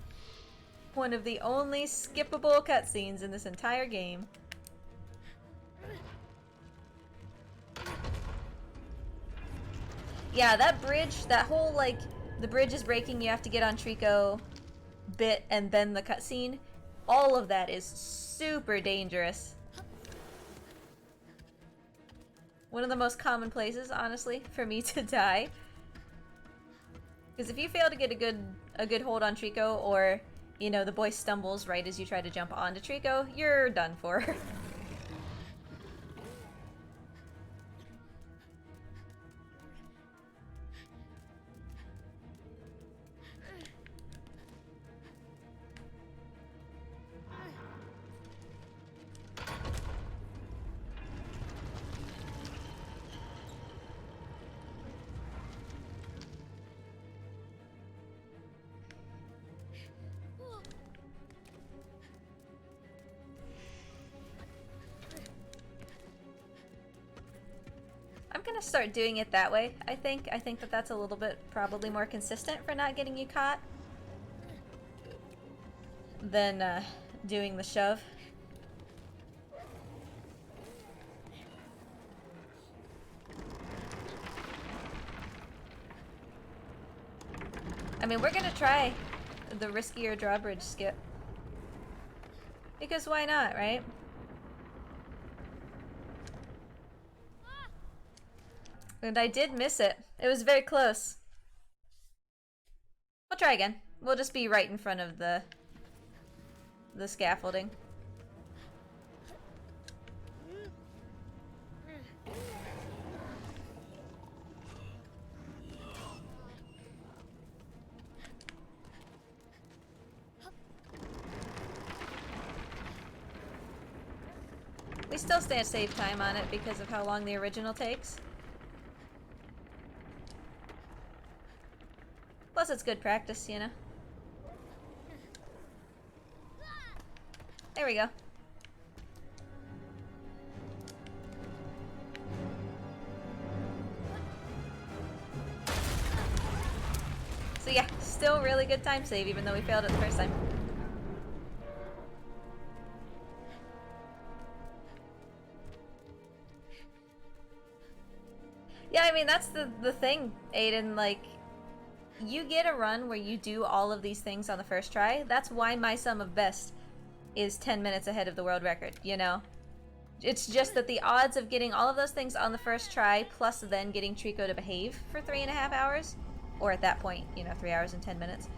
One of the only skippable cutscenes in this entire game. Yeah, that bridge, that whole, like, the bridge is breaking, you have to get on Trico bit, and then the cutscene. All of that is super dangerous. One of the most common places, honestly, for me to die. Because if you fail to get a good hold on Trico, or, you know, the boy stumbles right as you try to jump onto Trico, you're done for. I'm gonna start doing it that way, I think. I think that that's a little bit probably more consistent for not getting you caught than doing the shove. I mean, we're gonna try the riskier drawbridge skip. Because why not, right? And I did miss it. It was very close. We'll try again. We'll just be right in front of the scaffolding. We still stand save time on it because of how long the original takes. Plus it's good practice, you know? There we go. So yeah, still really good time save even though we failed it the first time. Yeah, I mean, that's the thing, Aiden, like, you get a run where you do all of these things on the first try. That's why my sum of best is 10 minutes ahead of the world record, you know? It's just that the odds of getting all of those things on the first try, plus then getting Trico to behave for 3.5 hours, or at that point, you know, 3 hours and 10 minutes,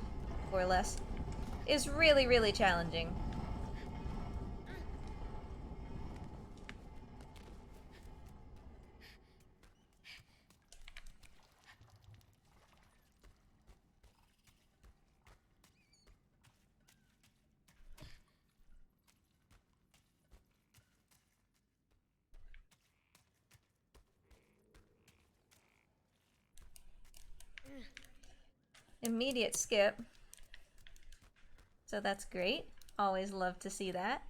or less, is really, really challenging. Immediate skip. So that's great. Always love to see that.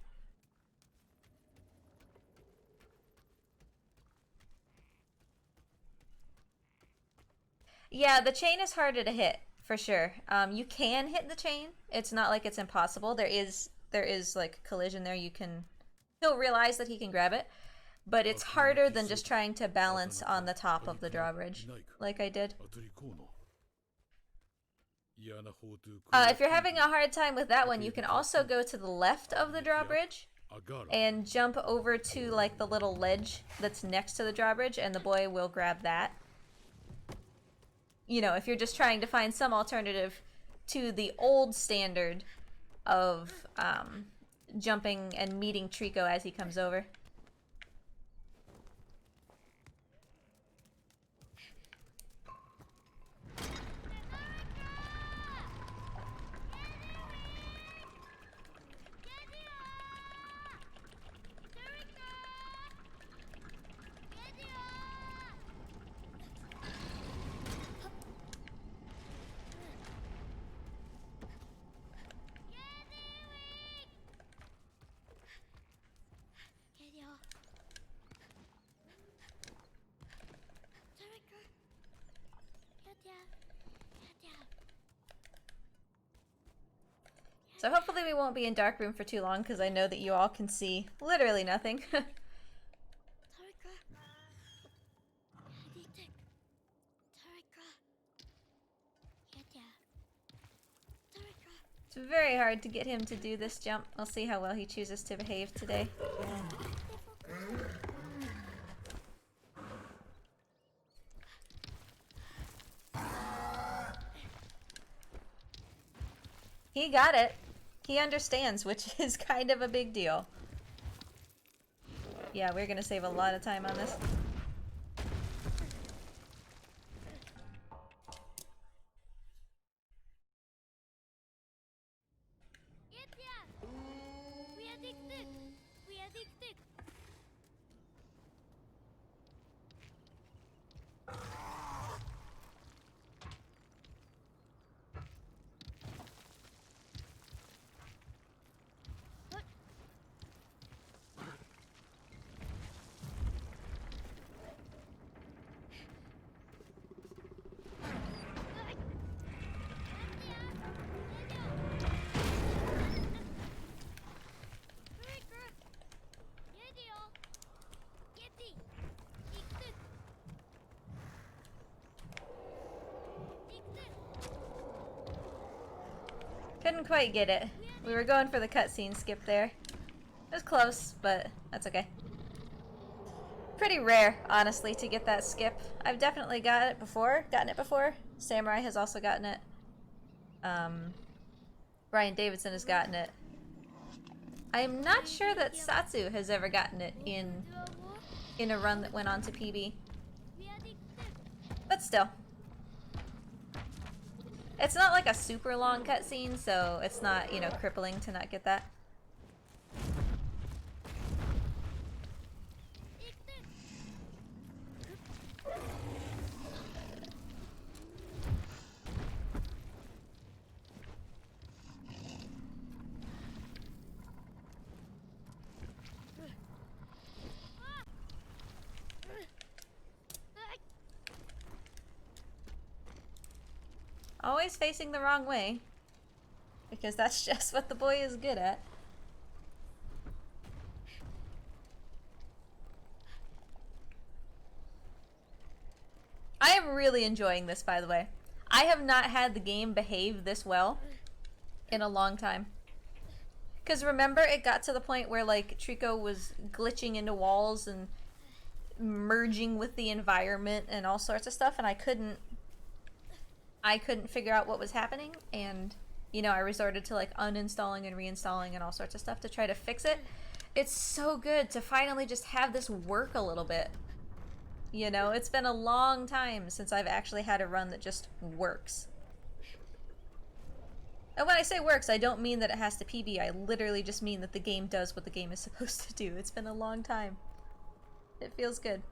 Yeah, the chain is harder to hit, for sure. You can hit the chain. It's not like it's impossible. There is like collision there. He'll realize that he can grab it, but it's harder than just trying to balance on the top of the drawbridge, like I did. If you're having a hard time with that one, you can also go to the left of the drawbridge and jump over to like the little ledge that's next to the drawbridge, and the boy will grab that. You know, if you're just trying to find some alternative to the old standard of jumping and meeting Trico as he comes over. So hopefully we won't be in dark room for too long, because I know that you all can see literally nothing. It's very hard to get him to do this jump. I'll see how well he chooses to behave today. He got it. He understands, which is kind of a big deal. Yeah, we're gonna save a lot of time on this. Couldn't quite get it. We were going for the cutscene skip there. It was close, but that's okay. Pretty rare, honestly, to get that skip. I've definitely gotten it before. Samurai has also gotten it. Brian Davidson has gotten it. I'm not sure that Satsu has ever gotten it in a run that went on to PB. But still. It's not like a super long cutscene, so it's not, you know, crippling to not get that. Always facing the wrong way. Because that's just what the boy is good at. I am really enjoying this, by the way. I have not had the game behave this well in a long time. Because remember, it got to the point where, like, Trico was glitching into walls and merging with the environment and all sorts of stuff, and I couldn't figure out what was happening, and, you know, I resorted to, like, uninstalling and reinstalling and all sorts of stuff to try to fix it. It's so good to finally just have this work a little bit. You know, it's been a long time since I've actually had a run that just works. And when I say works, I don't mean that it has to PB. I literally just mean that the game does what the game is supposed to do. It's been a long time. It feels good.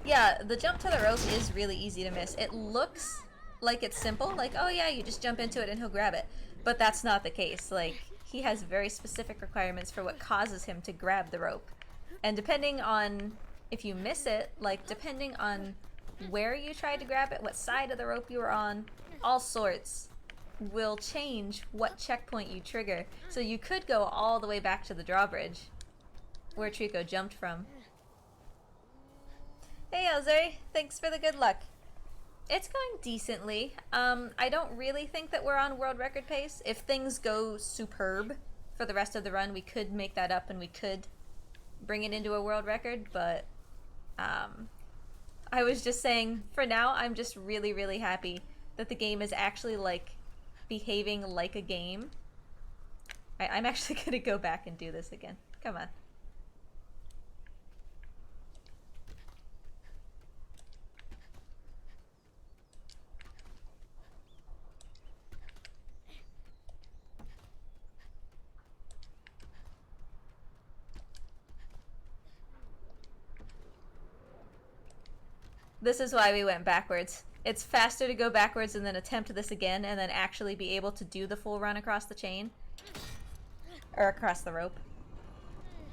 Yeah, the jump to the rope is really easy to miss. It looks like it's simple, like, oh yeah, you just jump into it and he'll grab it. But that's not the case. Like, he has very specific requirements for what causes him to grab the rope. And depending on if you miss it, like, depending on where you tried to grab it, what side of the rope you were on, all sorts will change what checkpoint you trigger. So you could go all the way back to the drawbridge where Trico jumped from. Hey Elzeri, thanks for the good luck. It's going decently. I don't really think that we're on world record pace. If things go superb for the rest of the run, we could make that up and we could bring it into a world record, but I was just saying, for now, I'm just really, really happy that the game is actually, like, behaving like a game. I'm actually gonna go back and do this again. Come on. This is why we went backwards. It's faster to go backwards and then attempt this again and then actually be able to do the full run across the chain. Or across the rope.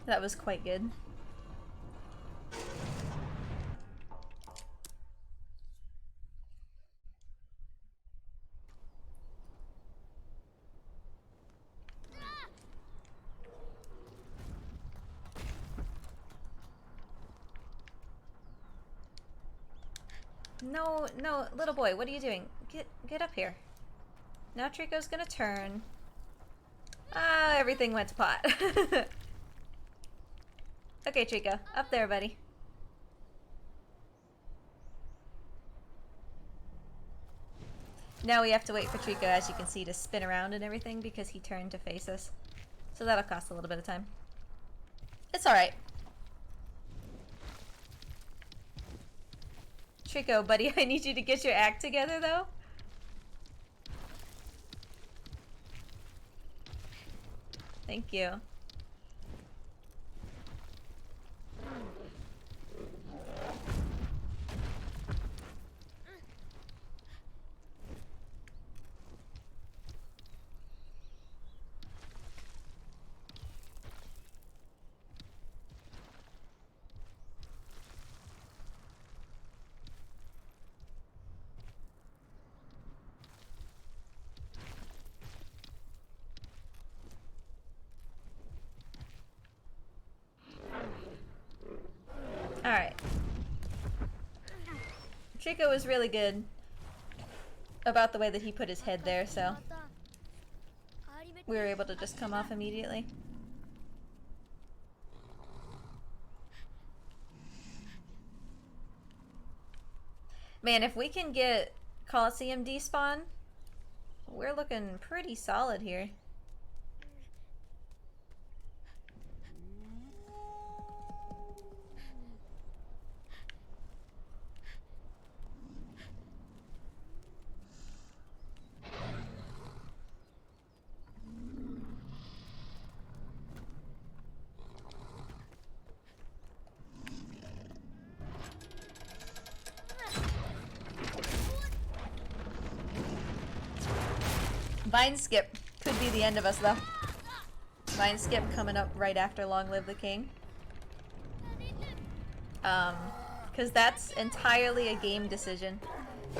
That was quite good. No, no, little boy, what are you doing? Get up here. Now Trico's gonna turn. Ah, everything went to pot. Okay, Trico, up there, buddy. Now we have to wait for Trico, as you can see, to spin around and everything because he turned to face us. So that'll cost a little bit of time. It's alright. Trico, buddy, I need you to get your act together, though. Thank you. Alright. Trico was really good about the way that he put his head there, so we were able to just come off immediately. Man, if we can get Coliseum despawn, we're looking pretty solid here. Vine skip could be the end of us, though. Vine skip coming up right after Long Live the King. because that's entirely a game decision.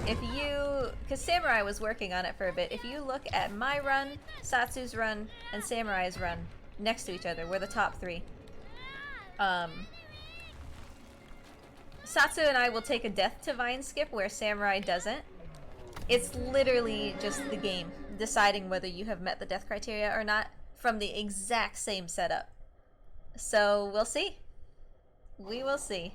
If you, because Samurai was working on it for a bit, if you look at my run, Satsu's run, and Samurai's run next to each other, we're the top three. Satsu and I will take a death to vine skip where Samurai doesn't. It's literally just the game deciding whether you have met the death criteria or not from the exact same setup. So we'll see. We will see.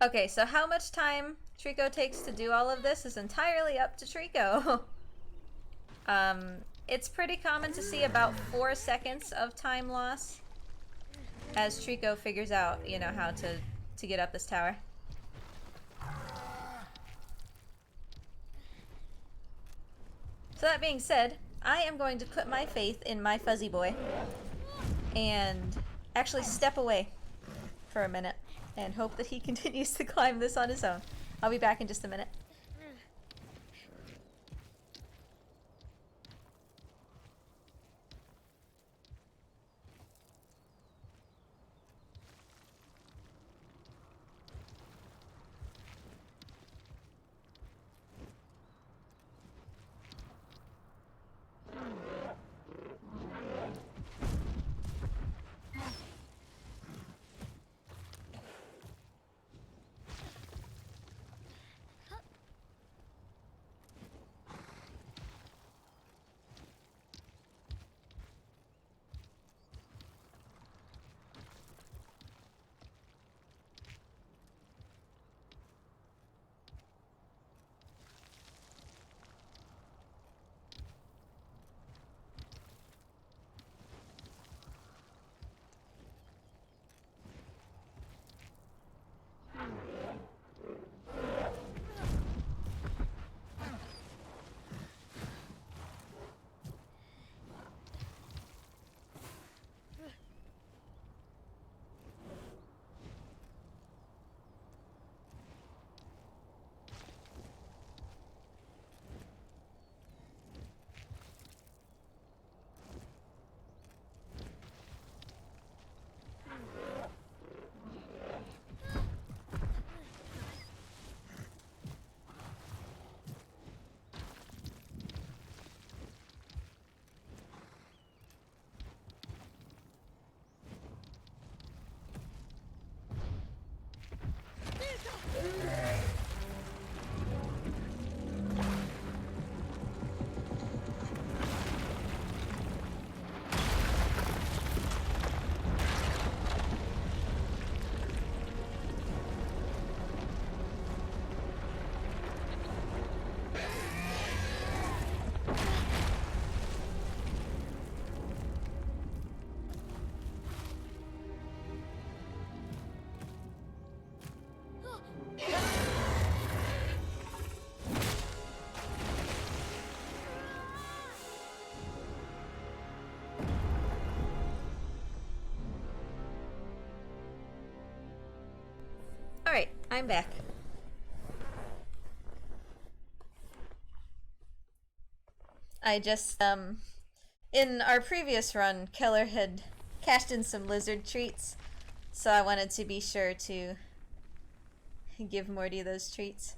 Okay, so how much time Trico takes to do all of this is entirely up to Trico. It's pretty common to see about 4 seconds of time loss as Trico figures out, you know, how to get up this tower. So that being said, I am going to put my faith in my fuzzy boy and actually step away for a minute and hope that he continues to climb this on his own. I'll be back in just a minute. Alright, I'm back. I just, in our previous run, Keller had cashed in some lizard treats, so I wanted to be sure to give Morty those treats.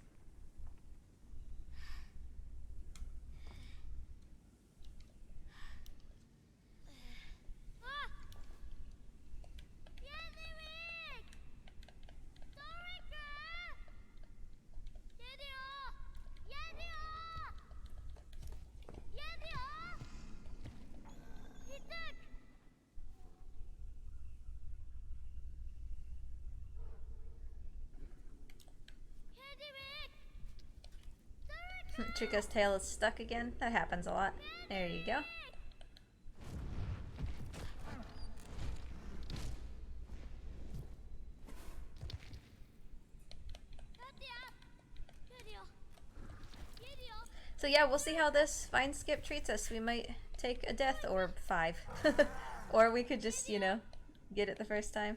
Trico's tail is stuck again. That happens a lot. There you go. So yeah, we'll see how this vine skip treats us. We might take a death or 5. Or we could just, you know, get it the first time.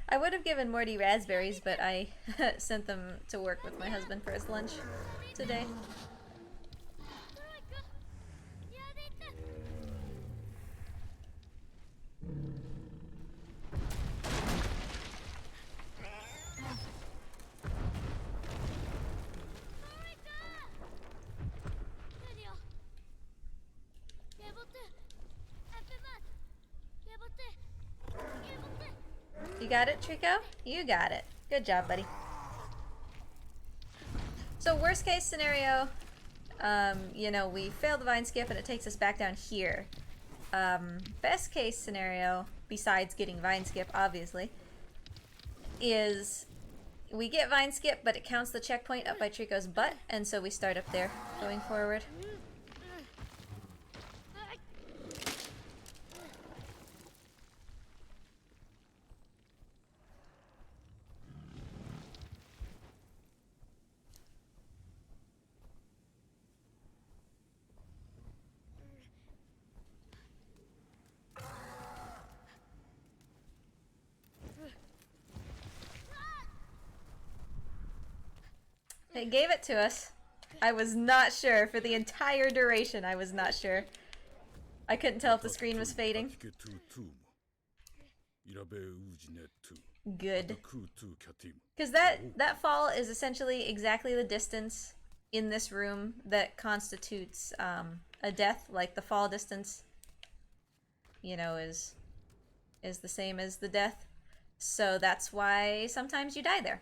I would have given Morty raspberries, but I sent them to work with my husband for his lunch today. You got it, Trico? You got it. Good job, buddy. So worst case scenario, you know, we fail the vine skip and it takes us back down here. Best case scenario, besides getting vine skip, obviously, is we get vine skip, but it counts the checkpoint up by Trico's butt, and so we start up there going forward. It gave it to us. I was not sure for the entire duration. I was not sure. I couldn't tell if the screen was fading. Good. Because that fall is essentially exactly the distance in this room that constitutes a death. Like the fall distance, you know, is the same as the death. So that's why sometimes you die there.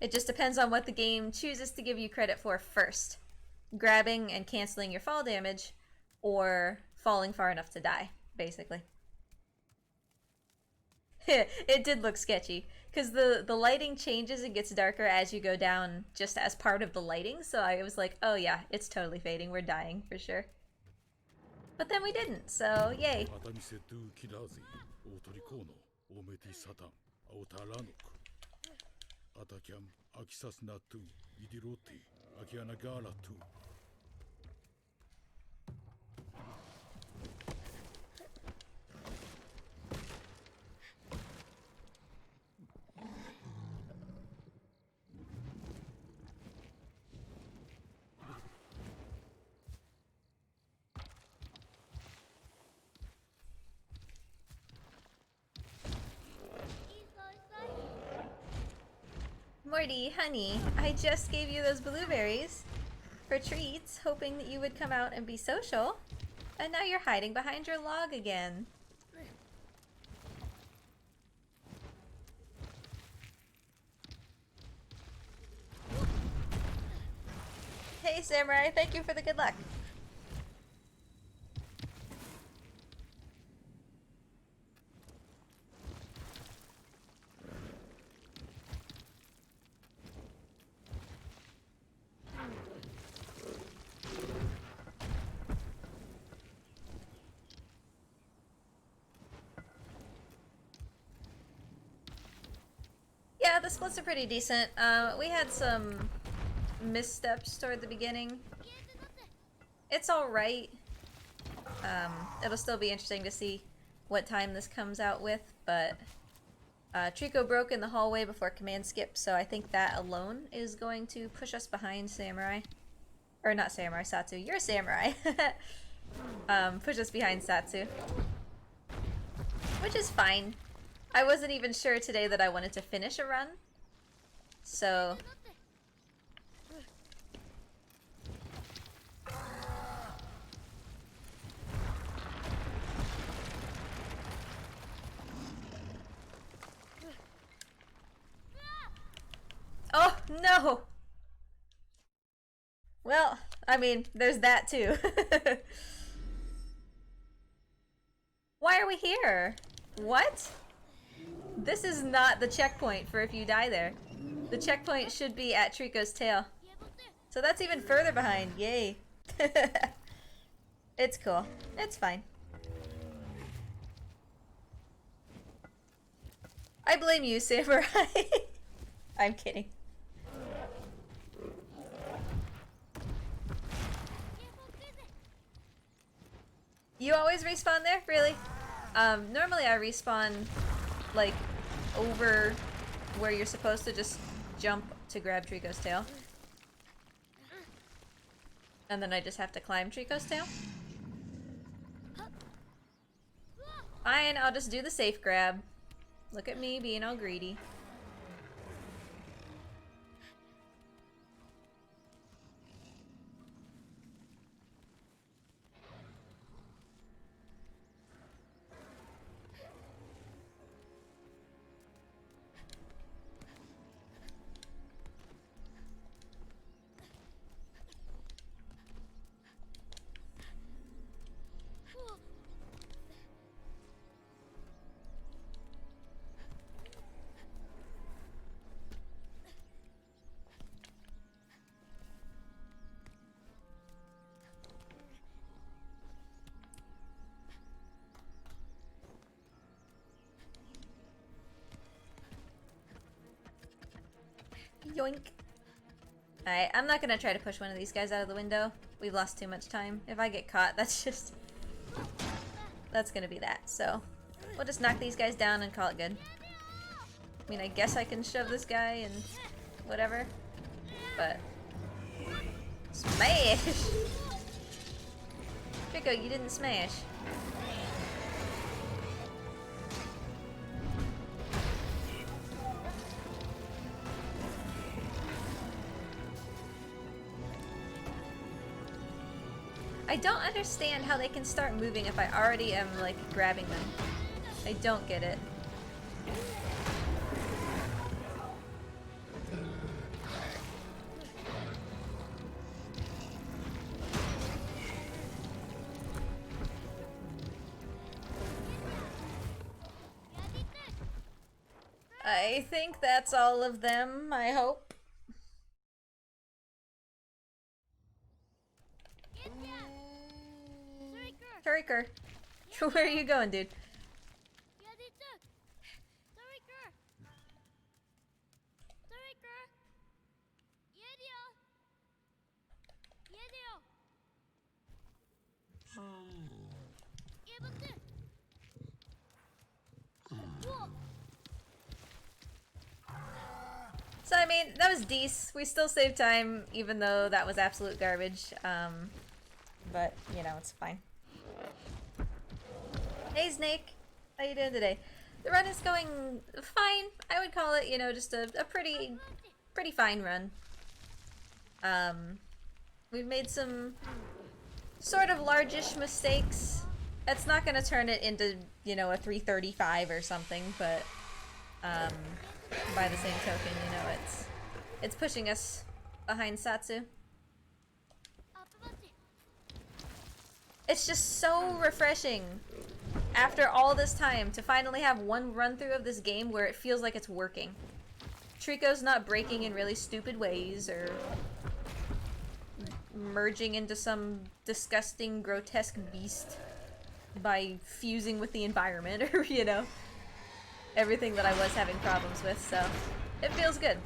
It just depends on what the game chooses to give you credit for first. Grabbing and canceling your fall damage, or falling far enough to die, basically. It did look sketchy, because the lighting changes and gets darker as you go down just as part of the lighting, so I was like, oh yeah, it's totally fading, we're dying for sure. But then we didn't, so yay. Atakiam akisas natu idirote akianagala tu. Morty, honey, I just gave you those blueberries for treats, hoping that you would come out and be social. And now you're hiding behind your log again. Hey, Samurai, thank you for the good luck. Yeah, the splits are pretty decent. We had some missteps toward the beginning. It's alright. It'll still be interesting to see what time this comes out with, but Trico broke in the hallway before command skip, so I think that alone is going to push us behind Samurai. Or not Samurai, Satsu. You're Samurai. Push us behind Satsu. Which is fine. I wasn't even sure today that I wanted to finish a run, so... Oh, no! Well, I mean, there's that too. Why are we here? What? This is not the checkpoint for if you die there. The checkpoint should be at Trico's tail. So that's even further behind. Yay. It's cool. It's fine. I blame you, Samurai. I'm kidding. You always respawn there? Really? Normally I respawn, like, over where you're supposed to just jump to grab Trico's tail. And then I just have to climb Trico's tail. Fine, I'll just do the safe grab. Look at me being all greedy. Yoink. Alright, I'm not gonna try to push one of these guys out of the window. We've lost too much time. If I get caught, that's just... that's gonna be that. So, we'll just knock these guys down and call it good. I mean, I guess I can shove this guy and whatever. But... smash! Trico, you didn't smash. I don't understand how they can start moving if I already am, like, grabbing them. I don't get it. I think that's all of them, I hope. Trico, where are you going, dude? So, I mean, that was decent. We still saved time, even though that was absolute garbage. But, you know, it's fine. Hey, Snake. How you doing today? The run is going fine. I would call it, you know, just a pretty fine run. We've made some sort of largish mistakes. That's not going to turn it into, you know, a 335 or something, but by the same token, you know, it's pushing us behind Satsu. It's just so refreshing after all this time to finally have one run through of this game where it feels like it's working. Trico's not breaking in really stupid ways or merging into some disgusting, grotesque beast by fusing with the environment or, you know, everything that I was having problems with, so it feels good.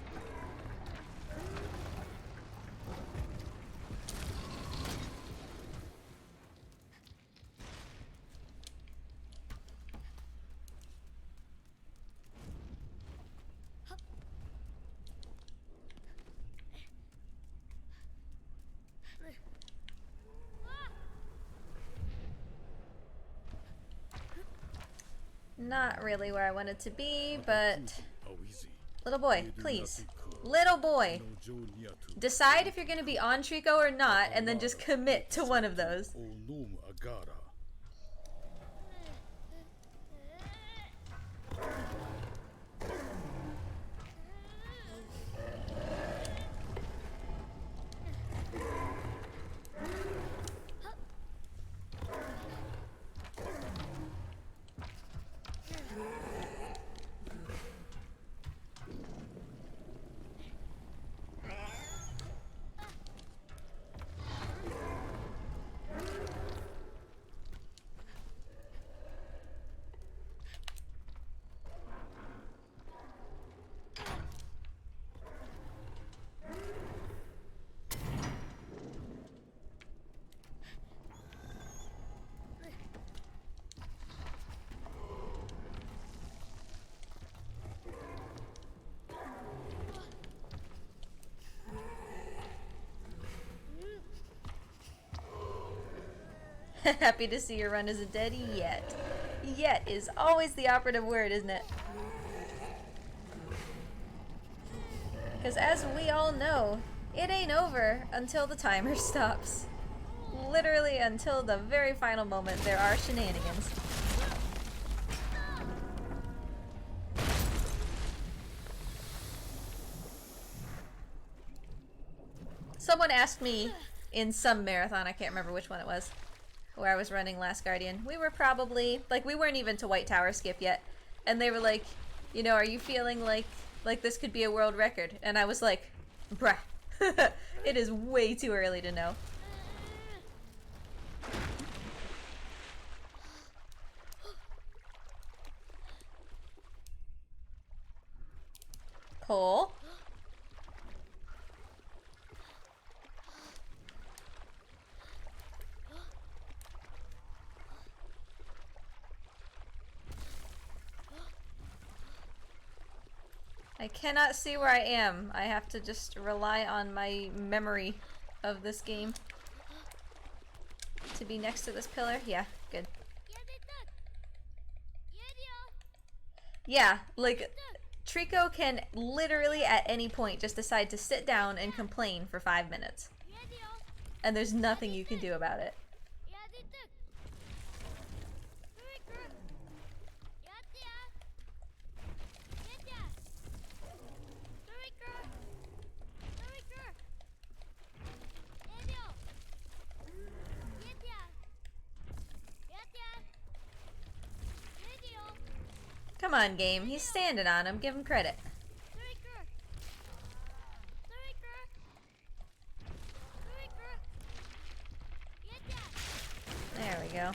Not really where I wanted to be, but... Little boy, please. Little boy. Decide if you're going to be on Trico or not, and then just commit to one of those. Happy to see your run isn't dead yet. Yet is always the operative word, isn't it? Because as we all know, it ain't over until the timer stops. Literally until the very final moment, there are shenanigans. Someone asked me in some marathon, I can't remember which one it was, where I was running Last Guardian. We were probably, like, we weren't even to White Tower skip yet. And they were like, you know, are you feeling like this could be a world record? And I was like, bruh, it is way too early to know. Cole? I cannot see where I am. I have to just rely on my memory of this game to be next to this pillar. Yeah, good. Yeah, like, Trico can literally at any point just decide to sit down and complain for 5 minutes. And there's nothing you can do about it. Come on, game. He's standing on him. Give him credit. There we go.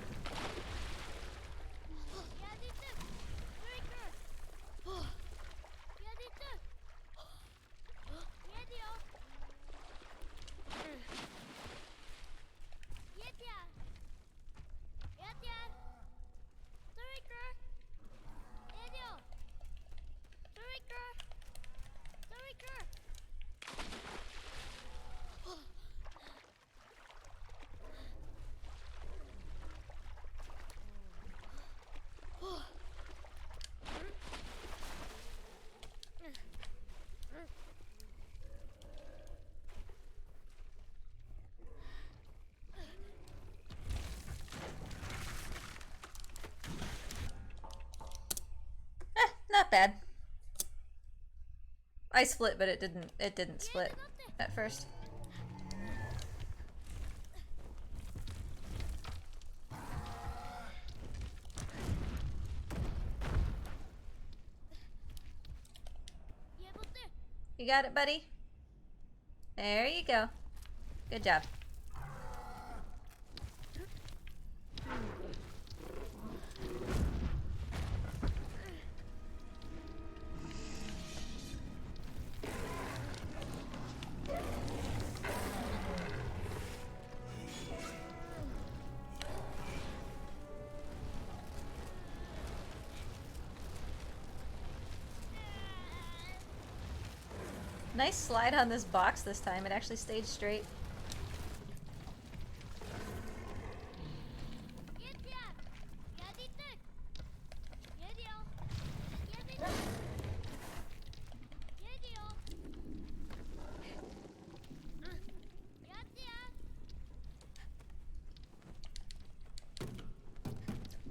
Not bad. I split, but it didn't split at first. You got it, buddy? There you go. Good job. Nice slide on this box this time. It actually stayed straight.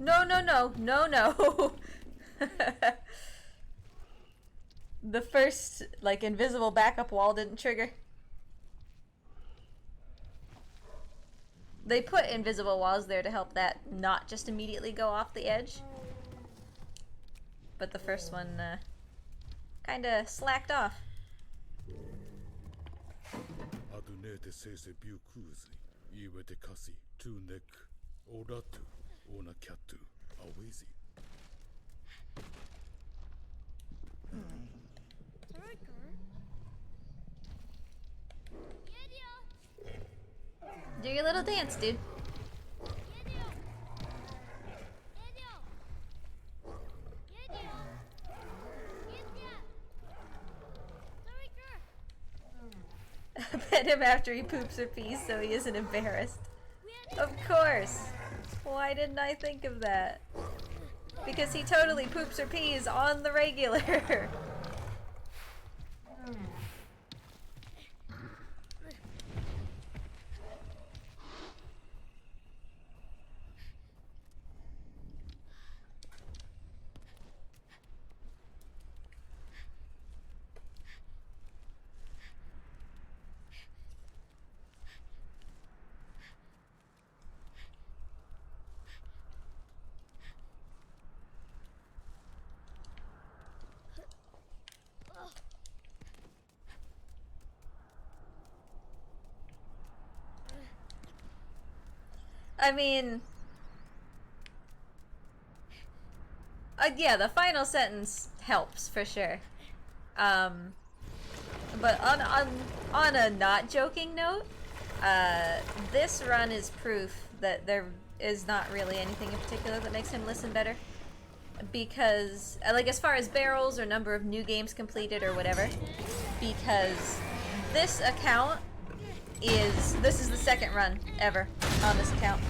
No, no, no, no, no. The first, like, invisible backup wall didn't trigger. They put invisible walls there to help that not just immediately go off the edge. But the first one, kinda slacked off. Do your little dance, dude. Pet him after he poops or pees so he isn't embarrassed. Of course. Why didn't I think of that? Because he totally poops or pees on the regular. I mean, yeah, the final sentence helps for sure. But on a not joking note, this run is proof that there is not really anything in particular that makes him listen better. Because, like, as far as barrels or number of new games completed or whatever, because this account this is the second run ever on this account.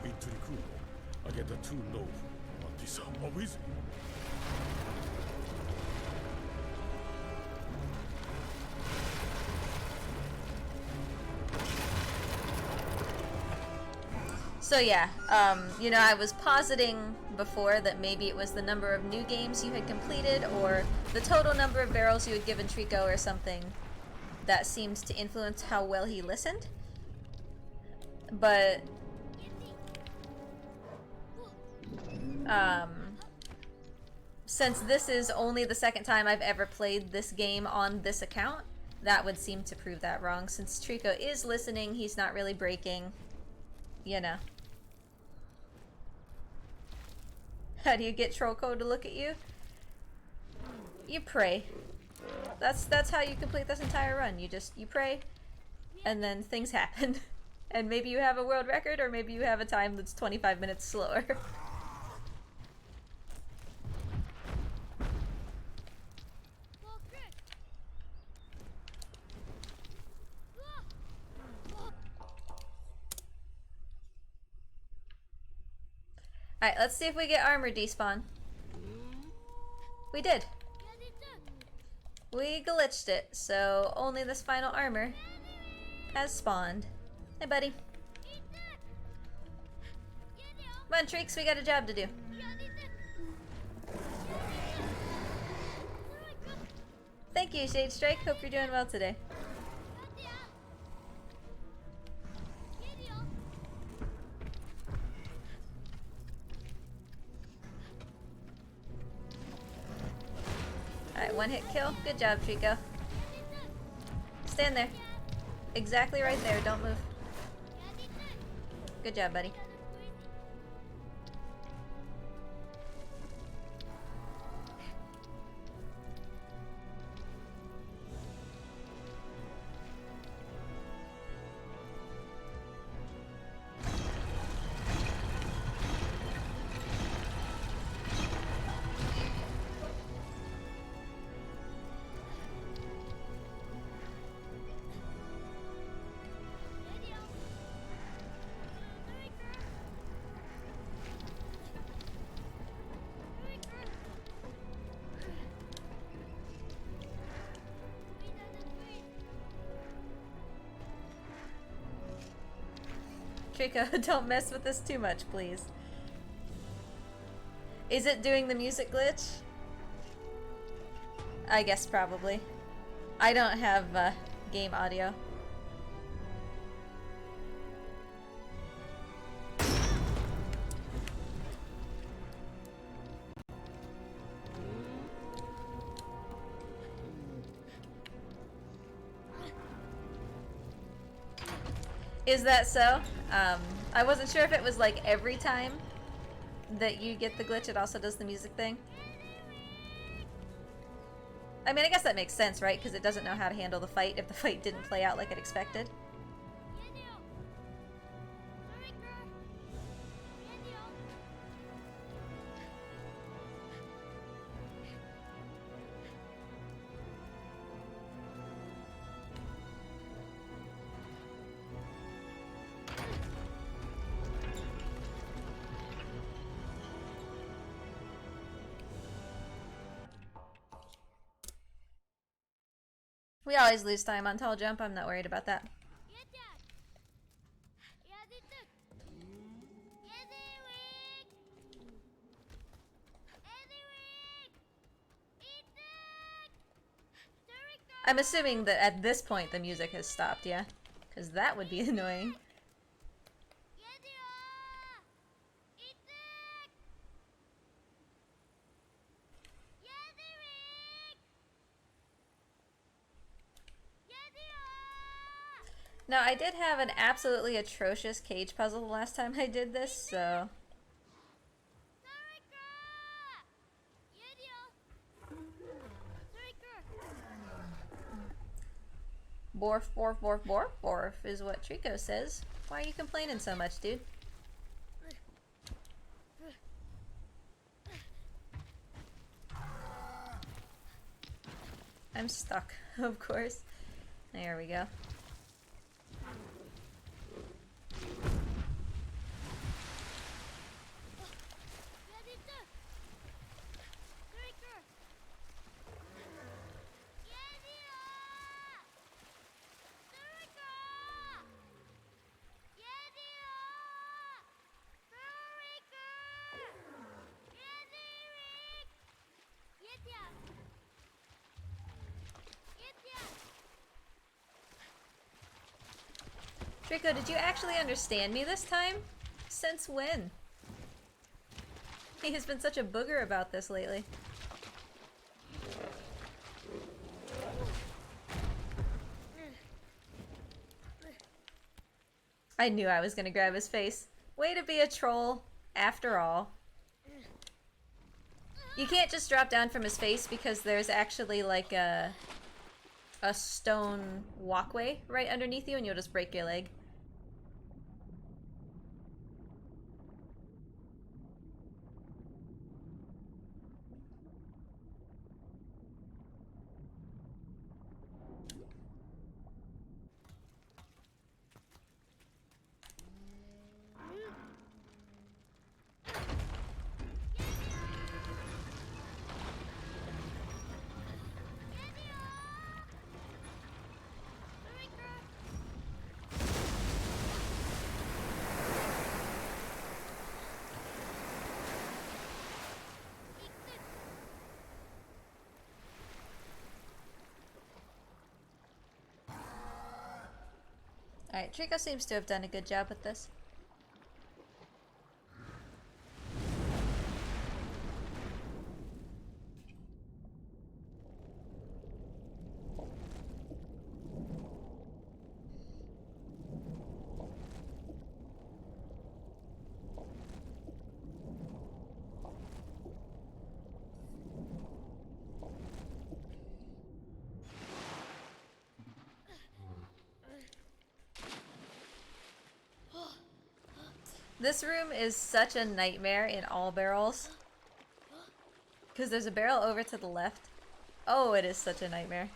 In Trico, I get a two no. But this always. So yeah, you know, I was positing before that maybe it was the number of new games you had completed or the total number of barrels you had given Trico or something that seems to influence how well he listened. But since this is only the second time I've ever played this game on this account, that would seem to prove that wrong. Since Trico is listening, he's not really breaking, you know. How do you get Trico to look at you? You pray. That's how you complete this entire run. You pray, and then things happen. And maybe you have a world record, or maybe you have a time that's 25 minutes slower. Alright, let's see if we get armor despawn. We did. We glitched it, so only this final armor has spawned. Hey, buddy. Come on, Treeks, we got a job to do. Thank you, Shade Strike. Hope you're doing well today. Alright, one hit kill. Good job, Trico. Stand there. Exactly right there. Don't move. Good job, buddy. Trico, don't mess with this too much, please. Is it doing the music glitch? I guess probably. I don't have game audio. Is that so? I wasn't sure if it was like every time that you get the glitch, it also does the music thing. I mean, I guess that makes sense, right? Because it doesn't know how to handle the fight if the fight didn't play out like it expected. We always lose time on tall jump. I'm not worried about that. I'm assuming that at this point the music has stopped, yeah? Because that would be annoying. Now, I did have an absolutely atrocious cage puzzle the last time I did this, so... Borf, borf, borf, borf, borf is what Trico says. Why are you complaining so much, dude? I'm stuck, of course. There we go. Trico, did you actually understand me this time? Since when? He has been such a booger about this lately. I knew I was gonna grab his face. Way to be a troll, after all. You can't just drop down from his face because there's actually like a stone walkway right underneath you and you'll just break your leg. Alright, Trico seems to have done a good job with this. This room is such a nightmare in all barrels. Because there's a barrel over to the left. Oh, it is such a nightmare.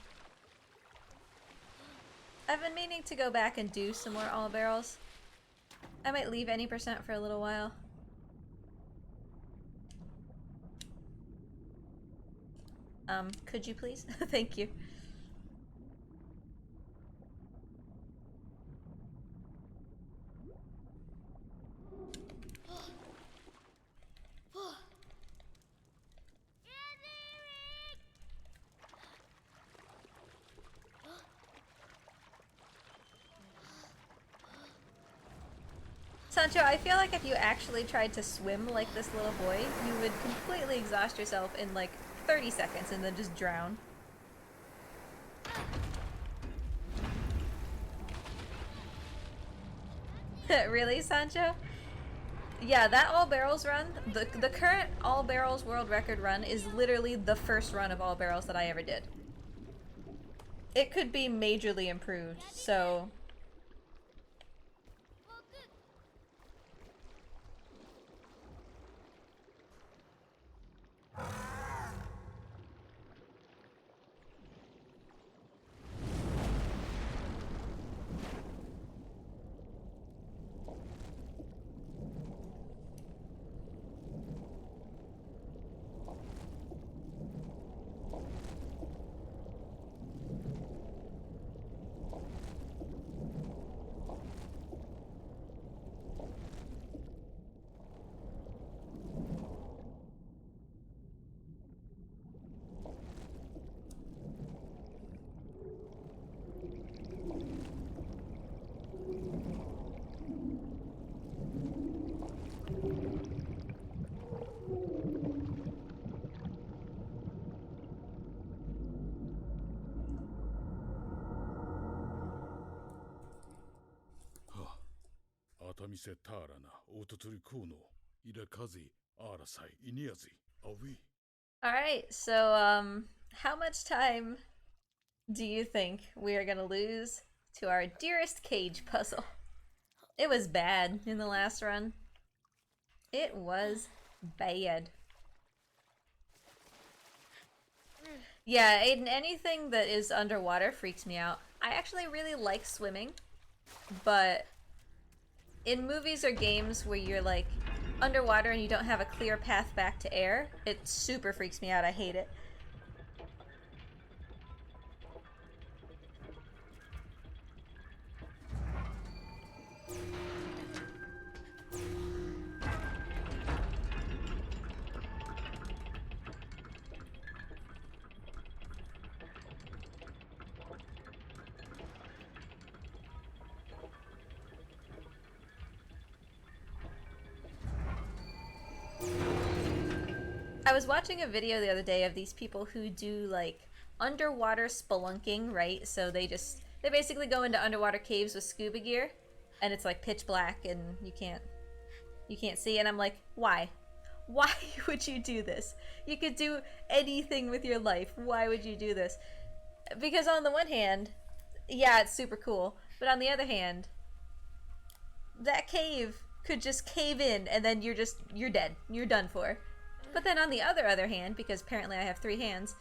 I've been meaning to go back and do some more all barrels. I might leave any percent for a little while. Could you please? Thank you. Sancho, I feel like if you actually tried to swim like this little boy, you would completely exhaust yourself in like 30 seconds and then just drown. Really, Sancho? Yeah, that all barrels run, the current all barrels world record run is literally the first run of all barrels that I ever did. It could be majorly improved, so... se tarana autoturikuno irakazi arasai iniazi awi. Alright, so, how much time do you think we are gonna lose to our dearest cage puzzle? It was bad in the last run. It was bad. Yeah, Aiden, anything that is underwater freaks me out. I actually really like swimming, but in movies or games where you're like underwater and you don't have a clear path back to air, it super freaks me out. I hate it. I was watching a video the other day of these people who do like underwater spelunking, right? So they basically go into underwater caves with scuba gear and it's like pitch black and you can't see, and I'm like, why? Why would you do this? You could do anything with your life. Why would you do this? Because on the one hand, yeah, it's super cool, but on the other hand, that cave could just cave in and then you're dead. You're done for. But then on the other hand, because apparently I have 3 hands,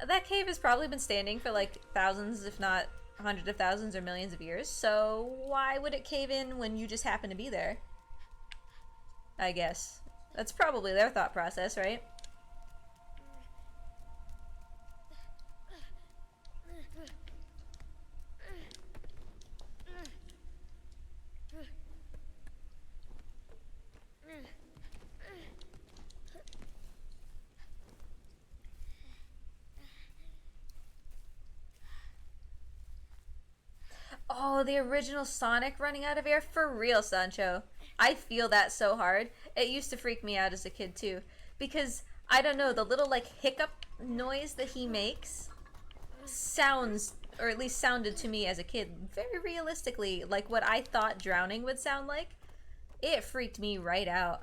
that cave has probably been standing for like thousands, if not hundreds of thousands or millions of years, so why would it cave in when you just happen to be there? I guess. That's probably their thought process, right? Oh, the original Sonic running out of air? For real, Sancho. I feel that so hard. It used to freak me out as a kid, too. Because, I don't know, the little, like, hiccup noise that he makes sounds, or at least sounded to me as a kid, very realistically, like what I thought drowning would sound like. It freaked me right out.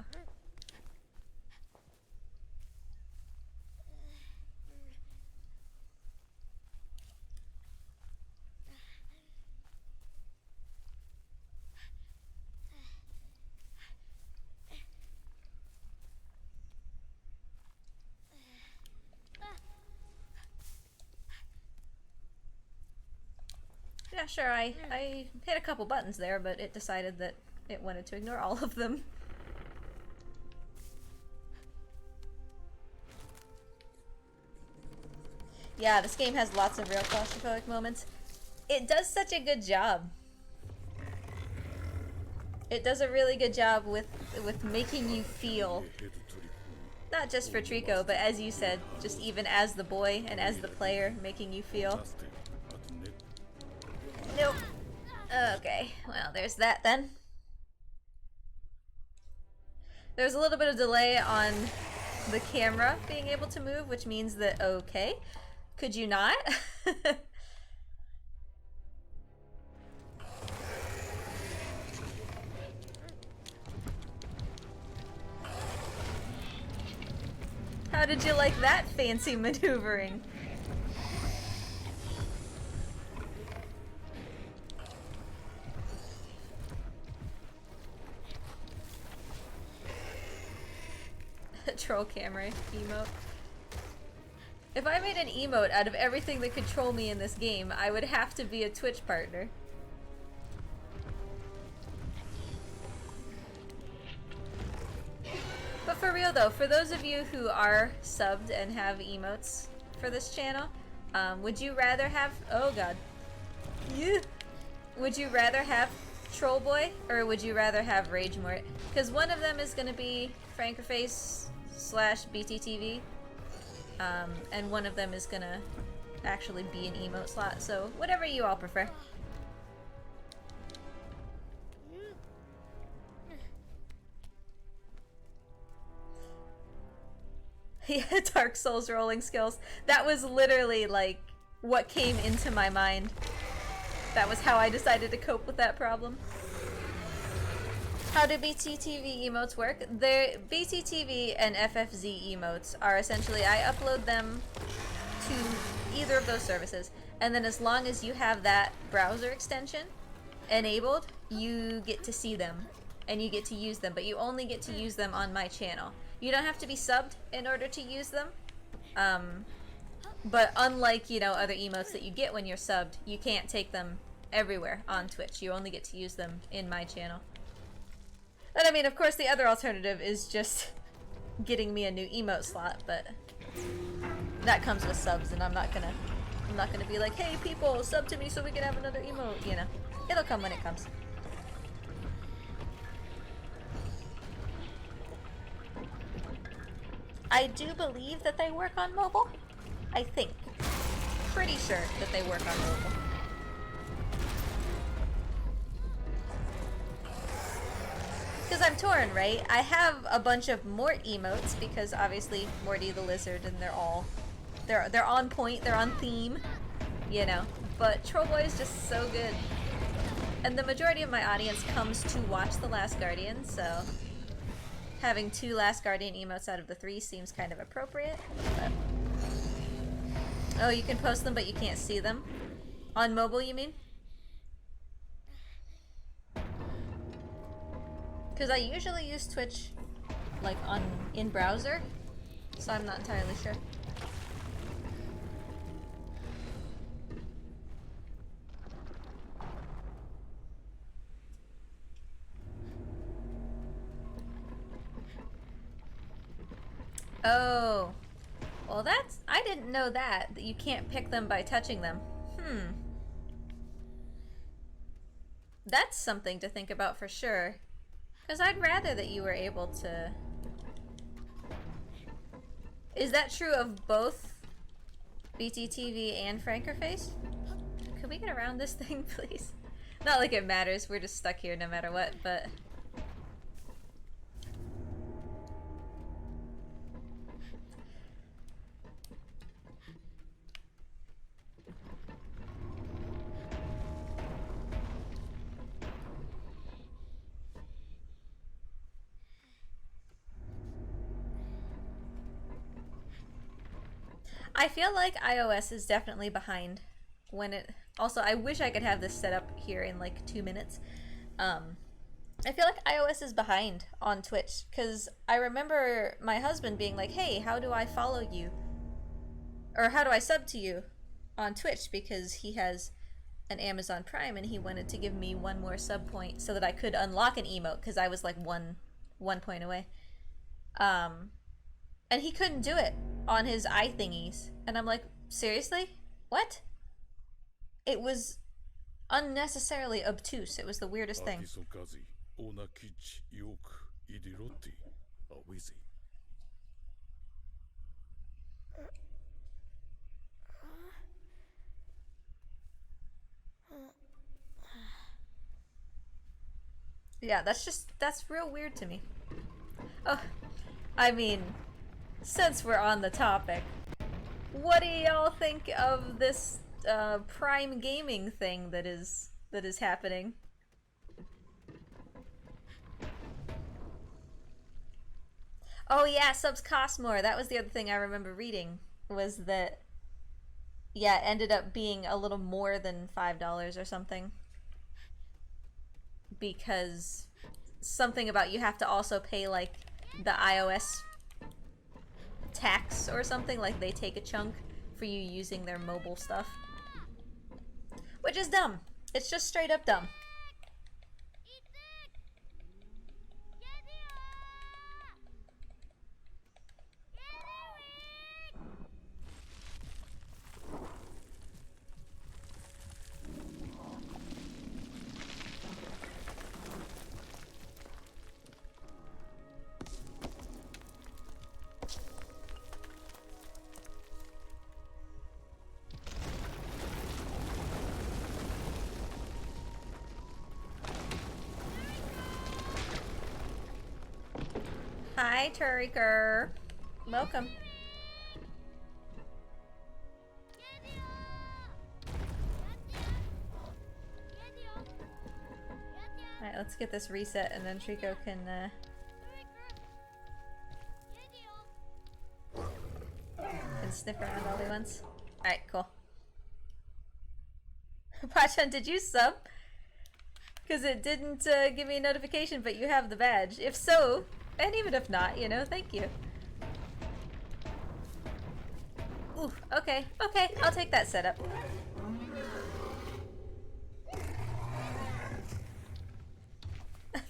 Yeah, sure, I hit a couple buttons there, but it decided that it wanted to ignore all of them. Yeah, this game has lots of real claustrophobic moments. It does such a good job. It does a really good job with making you feel, not just for Trico, but as you said, just even as the boy and as the player, making you feel. Nope. Okay, well, there's that then. There's a little bit of delay on the camera being able to move, which means that, okay, could you not? How did you like that fancy maneuvering? Troll camera emote. If I made an emote out of everything that could troll me in this game, I would have to be a Twitch partner. But for real though, for those of you who are subbed and have emotes for this channel, would you rather have, oh god, yeah. Would you rather have Troll Boy or would you rather have Rage Mort? Because one of them is going to be Frankerface / BTTV, and one of them is going to actually be an emote slot, so whatever you all prefer. Yeah, Dark Souls rolling skills. That was literally like what came into my mind. That was how I decided to cope with that problem. How do BTTV emotes work? The BTTV and FFZ emotes are essentially, I upload them to either of those services, and then as long as you have that browser extension enabled, you get to see them, and you get to use them, but you only get to use them on my channel. You don't have to be subbed in order to use them, but unlike, you know, other emotes that you get when you're subbed, you can't take them everywhere on Twitch. You only get to use them in my channel. And I mean, of course, the other alternative is just getting me a new emote slot, but that comes with subs, and I'm not gonna be like, hey people, sub to me so we can have another emote, you know. It'll come when it comes. I do believe that they work on mobile. I think. Pretty sure that they work on mobile. Because I'm torn, right? I have a bunch of Mort emotes because obviously Morty the Lizard, and they're on point, they're on theme, you know. But Trollboy is just so good. And the majority of my audience comes to watch The Last Guardian, so having 2 Last Guardian emotes out of the 3 seems kind of appropriate. But... oh, you can post them but you can't see them? On mobile, you mean? Because I usually use Twitch, like, in browser, so I'm not entirely sure. Oh. Well, I didn't know that you can't pick them by touching them. That's something to think about for sure. Because I'd rather that you were able to... Is that true of both BTTV and Frankerface? Could we get around this thing, please? Not like it matters, we're just stuck here no matter what, but... I feel like iOS is definitely behind when it... Also, I wish I could have this set up here in like 2 minutes. I feel like iOS is behind on Twitch, because I remember my husband being like, hey, how do I follow you? Or how do I sub to you on Twitch? Because he has an Amazon Prime and he wanted to give me 1 more sub point so that I could unlock an emote, because I was like one point away. And he couldn't do it on his iThingies. And I'm like, seriously? What? It was unnecessarily obtuse. It was the weirdest thing. Yeah, that's real weird to me. Oh, I mean, since we're on the topic, what do y'all think of this Prime Gaming thing that is happening? Oh yeah, subs cost more. That was the other thing I remember reading, was that, yeah, it ended up being a little more than $5 or something. Because something about you have to also pay like the iOS tax or something, like they take a chunk for you using their mobile stuff. Which is dumb. It's just straight up dumb. Hi, Trico. Welcome. Alright, let's get this reset and then Trico can sniff around all he wants. Alright, cool. Pachan, did you sub? Because it didn't give me a notification, but you have the badge. If so, and even if not, you know, thank you. Ooh, okay, okay, I'll take that setup.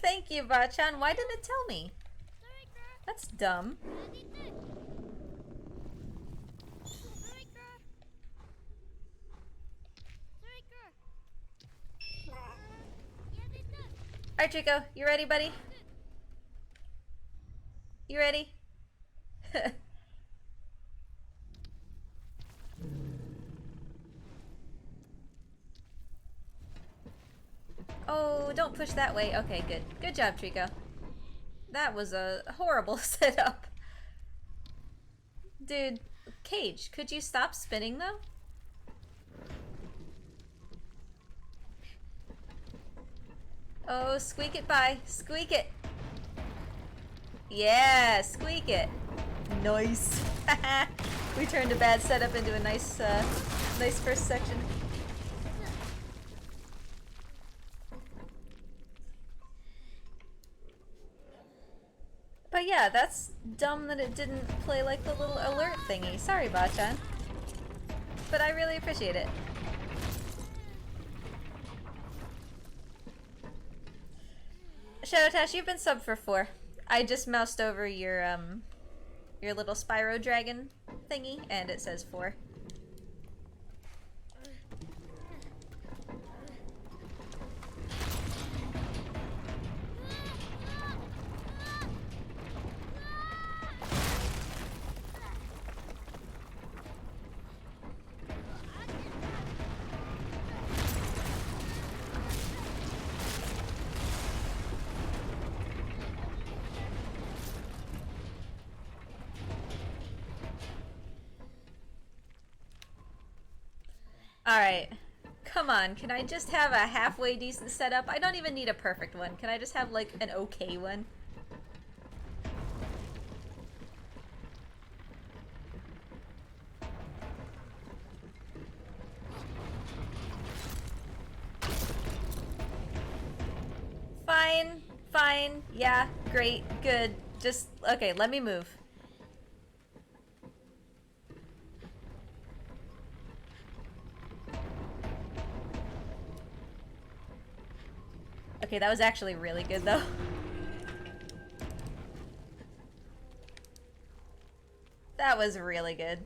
Thank you, Bachan. Why didn't it tell me? That's dumb. Alright, Trico, you ready, buddy? You ready? Oh, don't push that way. Okay, good. Good job, Trico. That was a horrible setup. Dude, Cage, could you stop spinning though? Oh, squeak it by. Squeak it. Yeah, squeak it. Nice. We turned a bad setup into a nice, nice first section. But yeah, that's dumb that it didn't play like the little alert thingy. Sorry, Bachan. But I really appreciate it. Shadowtash, you've been subbed for 4. I just moused over your little Spyro Dragon thingy, and it says 4. Alright. Come on, can I just have a halfway decent setup? I don't even need a perfect one. Can I just have, like, an okay one? Fine. Fine. Yeah. Great. Good. Just, okay, let me move. Okay, that was actually really good, though. That was really good.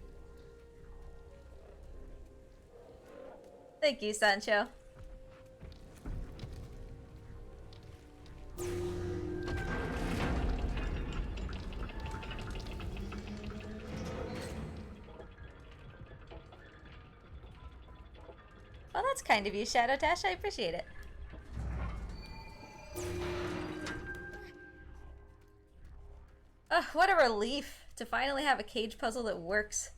Thank you, Sancho. Well, that's kind of you, Shadow Dash. I appreciate it. Ugh, what a relief to finally have a cage puzzle that works.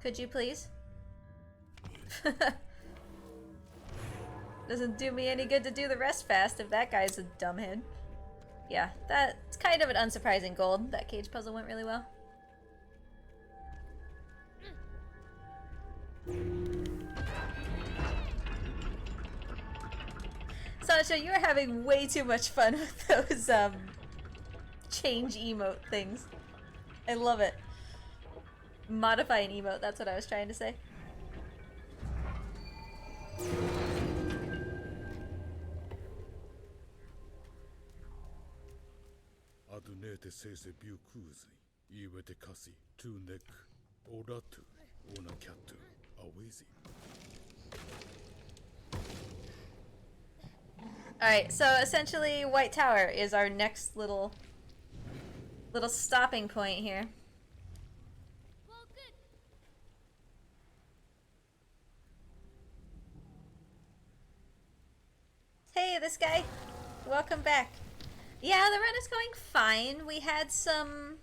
Could you please? Doesn't do me any good to do the rest fast if that guy's a dumbhead. Yeah, that's kind of an unsurprising gold. That cage puzzle went really well. Sancho, you are having way too much fun with those, change emote things. I love it. Modify an emote, that's what I was trying to say. Adunete sese biu kuzi, iwete kasi, tu nek, oratu, ona katu, awezi. Alright, so essentially White Tower is our next little stopping point here. Hey, this guy! Welcome back. Yeah, the run is going fine. We had some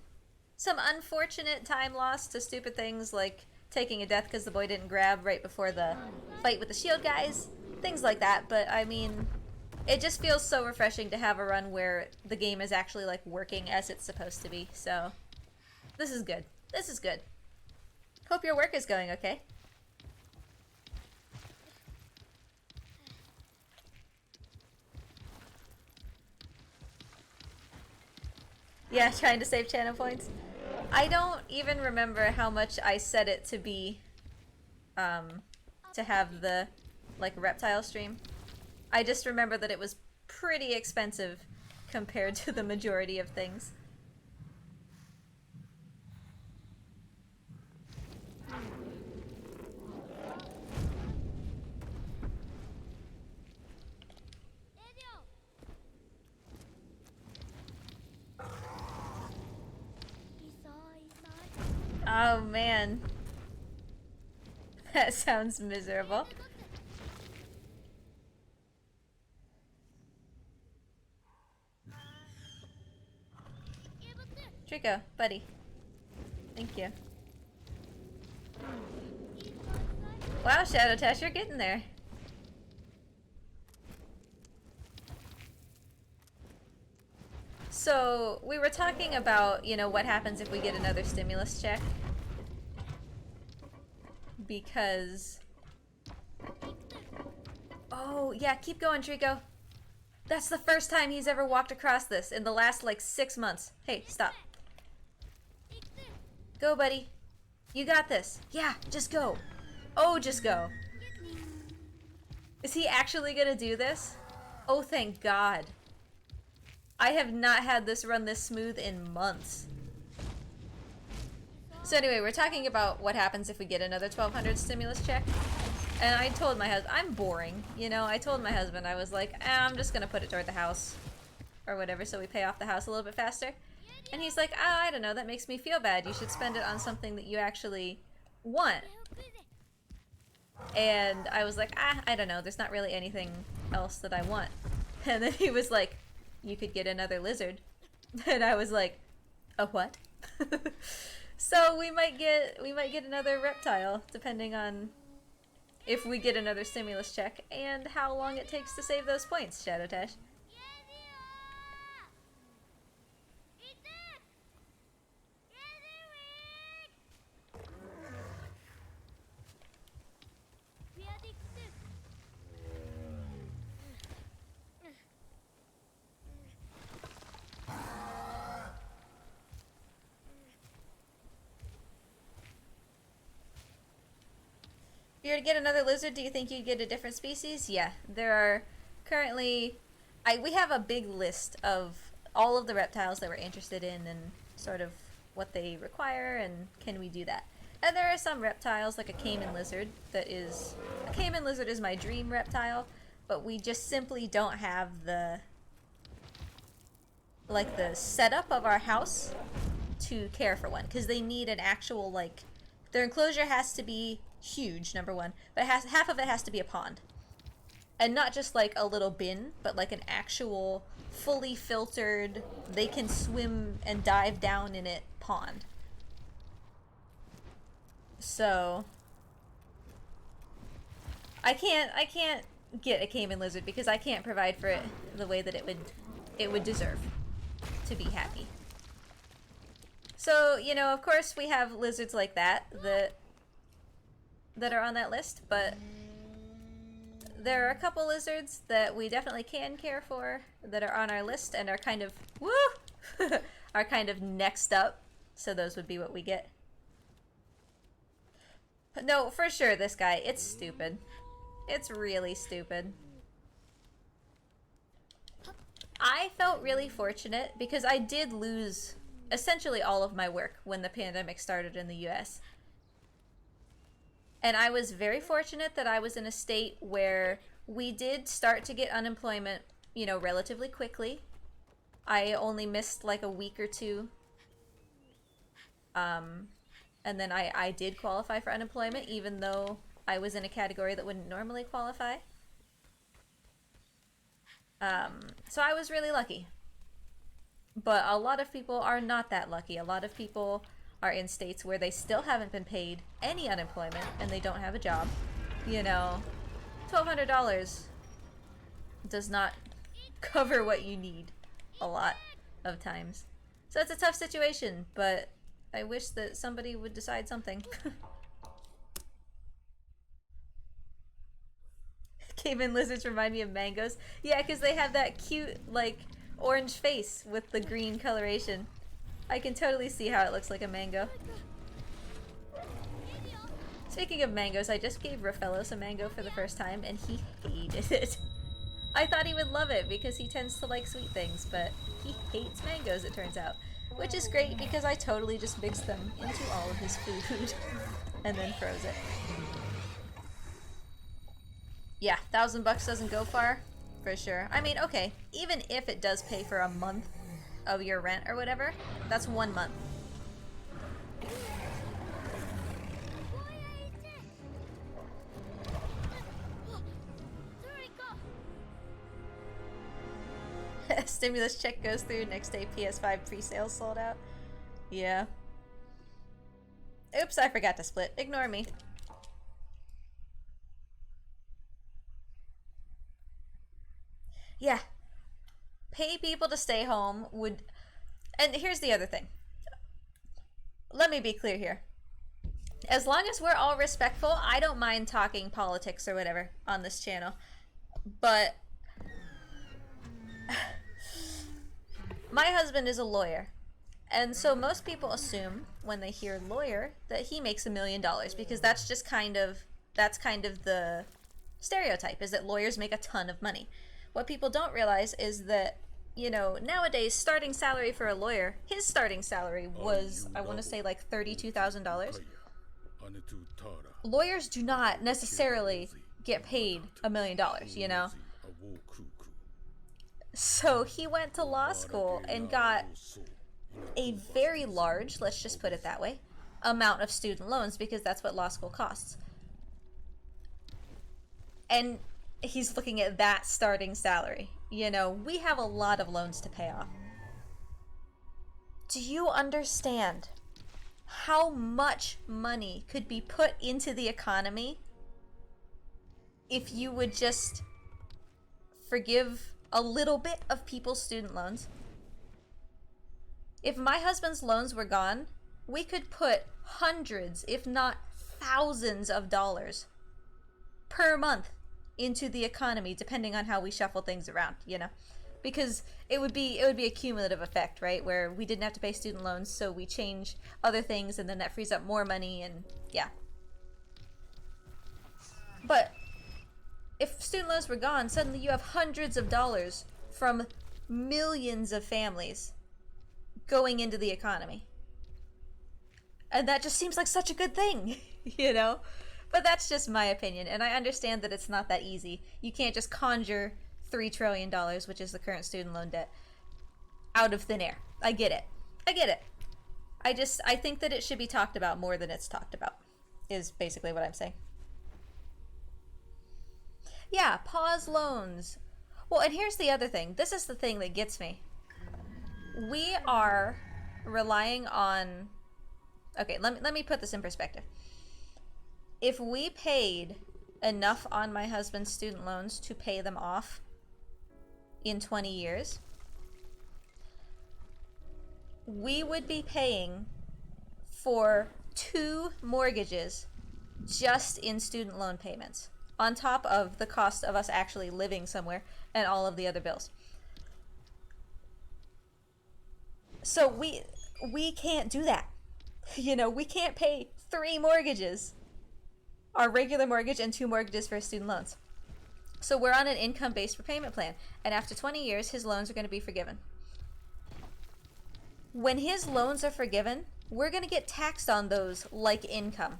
unfortunate time loss to stupid things like taking a death because the boy didn't grab right before the fight with the shield guys. Things like that, but I mean, it just feels so refreshing to have a run where the game is actually like working as it's supposed to be. So, this is good. This is good. Hope your work is going okay. Yeah, trying to save channel points. I don't even remember how much I set it to be, to have the, like, reptile stream. I just remember that it was pretty expensive compared to the majority of things. Oh man. That sounds miserable. Trico, buddy. Thank you. Wow, Shadow Tash, you're getting there. So, we were talking about, you know, what happens if we get another stimulus check. Because... Oh, yeah, keep going, Trico. That's the first time he's ever walked across this in the last, like, 6 months. Hey, stop. Go, buddy. You got this. Yeah, just go. Oh, just go. Is he actually gonna do this? Oh, thank God. I have not had this run this smooth in months. So anyway, we're talking about what happens if we get another 1200 stimulus check. And I told my husband, I'm boring. You know, I told my husband, I was like, I'm just gonna put it toward the house. Or whatever, so we pay off the house a little bit faster. And he's like, oh, I don't know, that makes me feel bad. You should spend it on something that you actually want. And I was like, I don't know, there's not really anything else that I want. And then he was like, you could get another lizard. And I was like, a what? So we might get another reptile, depending on if we get another stimulus check and how long it takes to save those points, Shadow Tash. If you were to get another lizard, do you think you'd get a different species? Yeah, there are currently... we have a big list of all of the reptiles that we're interested in and sort of what they require and can we do that. And there are some reptiles, like a caiman lizard, that is... A caiman lizard is my dream reptile, but we just simply don't have the... like, the setup of our house to care for one, because they need an actual, like... Their enclosure has to be huge, number one, but half of it has to be a pond. And not just like a little bin, but like an actual fully filtered, they can swim and dive down in it pond. So I can't get a caiman lizard because I can't provide for it the way that it would deserve to be happy. So, you know, of course we have lizards like that that are on that list, but there are a couple lizards that we definitely can care for that are on our list and are kind of, woo! Are kind of next up, so those would be what we get. But no, for sure, this guy, it's stupid. It's really stupid. I felt really fortunate because I did lose essentially all of my work when the pandemic started in the US. And I was very fortunate that I was in a state where we did start to get unemployment, you know, relatively quickly. I only missed like a week or two. And then I did qualify for unemployment, even though I was in a category that wouldn't normally qualify. So I was really lucky. But a lot of people are not that lucky. A lot of people are in states where they still haven't been paid any unemployment and they don't have a job. You know, $1,200 does not cover what you need a lot of times. So it's a tough situation, but I wish that somebody would decide something. Cave-in lizards remind me of mangoes. Yeah, because they have that cute, like, orange face with the green coloration. I can totally see how it looks like a mango. Speaking of mangoes, I just gave Rafellos a mango for the first time, and he hated it. I thought he would love it because he tends to like sweet things, but he hates mangoes, it turns out. Which is great because I totally just mixed them into all of his food and then froze it. Yeah, $1,000 doesn't go far, for sure. I mean, okay, even if it does pay for a month of your rent or whatever, that's 1 month. Stimulus check goes through, next day PS5 pre-sales sold out. Yeah. Oops, I forgot to split. Ignore me. Yeah. Pay people to stay home would... And here's the other thing. Let me be clear here. As long as we're all respectful, I don't mind talking politics or whatever on this channel. But... my husband is a lawyer. And so most people assume when they hear lawyer that he makes $1 million because that's just kind of the stereotype, is that lawyers make a ton of money. What people don't realize is that, you know, nowadays starting salary for a lawyer, his starting salary was, I want to say, like $32,000. Lawyers do not necessarily get paid $1 million, you know? So he went to law school and got a very large, let's just put it that way, amount of student loans because that's what law school costs. And he's looking at that starting salary. You know, we have a lot of loans to pay off. Do you understand how much money could be put into the economy if you would just forgive a little bit of people's student loans? If my husband's loans were gone, we could put hundreds, if not thousands of dollars per month into the economy, depending on how we shuffle things around, you know? Because it would be a cumulative effect, right? Where we didn't have to pay student loans, so we change other things, and then that frees up more money, and yeah. But if student loans were gone, suddenly you have hundreds of dollars from millions of families going into the economy. And that just seems like such a good thing, you know? But that's just my opinion, and I understand that it's not that easy. You can't just conjure $3 trillion, which is the current student loan debt, out of thin air. I get it. I get it. I think that it should be talked about more than it's talked about, is basically what I'm saying. Yeah, pause loans. Well, and here's the other thing. This is the thing that gets me. We are relying on... Okay, let me put this in perspective. If we paid enough on my husband's student loans to pay them off in 20 years, we would be paying for 2 mortgages just in student loan payments, on top of the cost of us actually living somewhere and all of the other bills. So we can't do that. You know, we can't pay 3 mortgages, our regular mortgage and 2 mortgages for student loans. So we're on an income-based repayment plan, and after 20 years, his loans are going to be forgiven. When his loans are forgiven, we're going to get taxed on those like income.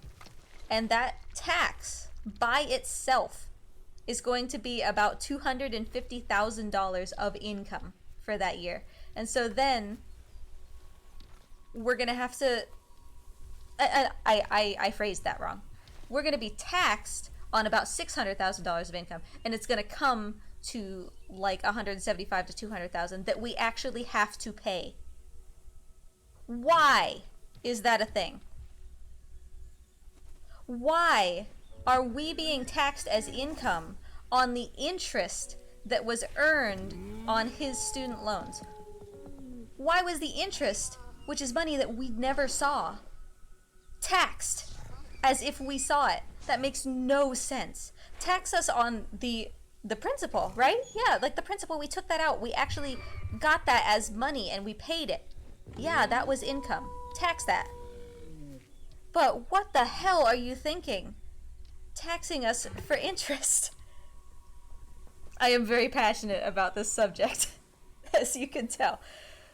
And that tax by itself is going to be about $250,000 of income for that year. And so then we're going to have to... I phrased that wrong. We're going to be taxed on about $600,000 of income, and it's going to come to like 175 to 200,000 that we actually have to pay. Why is that a thing? Why are we being taxed as income on the interest that was earned on his student loans? Why was the interest, which is money that we never saw, taxed as if we saw it? That makes no sense. Tax us on the principal, right? Yeah, like the principal, we took that out. We actually got that as money and we paid it. Yeah, that was income. Tax that. But what the hell are you thinking? Taxing us for interest. I am very passionate about this subject, as you can tell.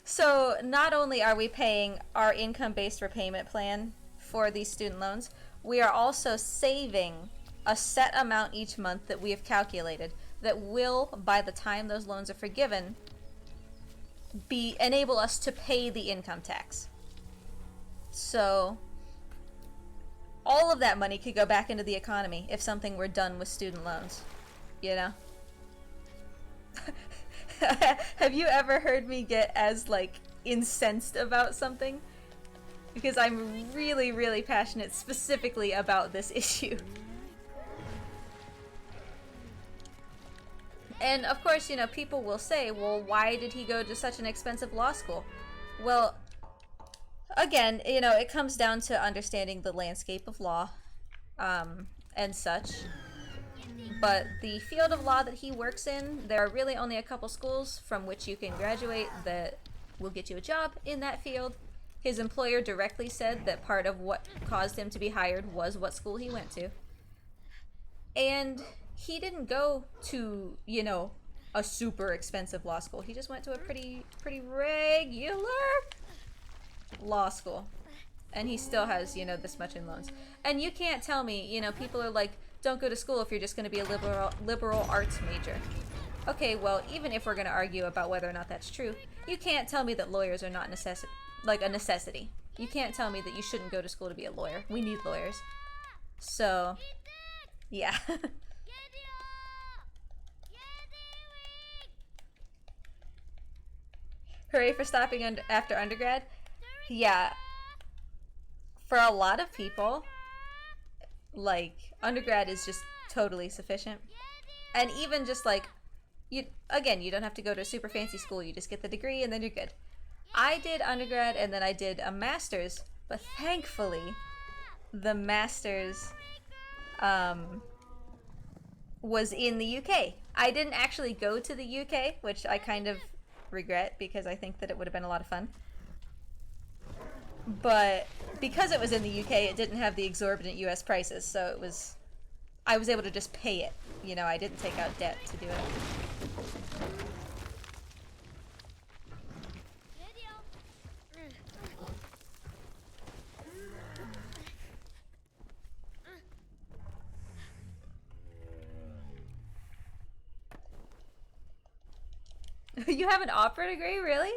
So not only are we paying our income-based repayment plan for these student loans, we are also saving a set amount each month that we have calculated that will, by the time those loans are forgiven, enable us to pay the income tax. So all of that money could go back into the economy if something were done with student loans, you know? Have you ever heard me get as, like, incensed about something? Because I'm really, really passionate specifically about this issue. And of course, you know, people will say, well, why did he go to such an expensive law school? Well, again, you know, it comes down to understanding the landscape of law, and such. But the field of law that he works in, there are really only a couple schools from which you can graduate that will get you a job in that field. His employer directly said that part of what caused him to be hired was what school he went to. And he didn't go to, you know, a super expensive law school. He just went to a pretty regular law school. And he still has, you know, this much in loans. And you can't tell me, you know, people are like, don't go to school if you're just going to be a liberal arts major. Okay, well, even if we're going to argue about whether or not that's true, you can't tell me that lawyers are not a necessity. You can't tell me that you shouldn't go to school to be a lawyer. We need lawyers. So, yeah. Hooray for stopping after undergrad? Yeah. For a lot of people, like, undergrad is just totally sufficient. And even just like, you don't have to go to a super fancy school. You just get the degree and then you're good. I did undergrad and then I did a master's, but thankfully the master's was in the UK. I didn't actually go to the UK, which I kind of regret because I think that it would have been a lot of fun. But because it was in the UK, it didn't have the exorbitant US prices, so I was able to just pay it. You know, I didn't take out debt to do it. You have an opera degree, really?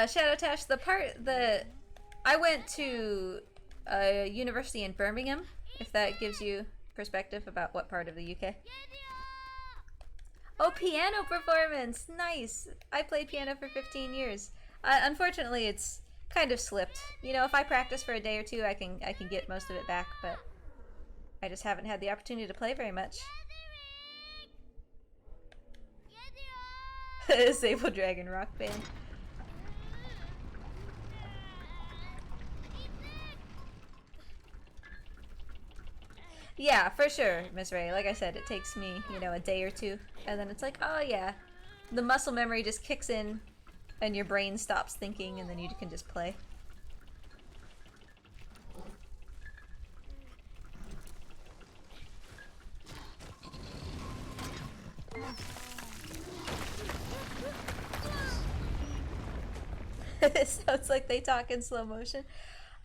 Shadow Tash, the part that I went to a university in Birmingham, if that gives you perspective about what part of the UK. Oh, piano performance! Nice! I played piano for 15 years. Unfortunately, it's kind of slipped. You know, if I practice for a day or two, I can get most of it back, but I just haven't had the opportunity to play very much. Sabledragonrook band. Yeah, for sure, Miss Ray. Like I said, it takes me, you know, a day or two, and then it's like, oh yeah, the muscle memory just kicks in, and your brain stops thinking, and then you can just play. It sounds like they talk in slow motion.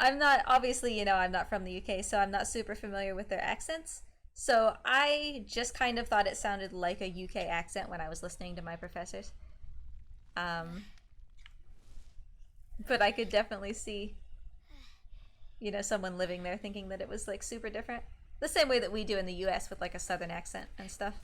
I'm not, obviously, you know, I'm not from the UK, so I'm not super familiar with their accents. So I just kind of thought it sounded like a UK accent when I was listening to my professors. But I could definitely see, you know, someone living there thinking that it was like super different. The same way that we do in the US with like a southern accent and stuff.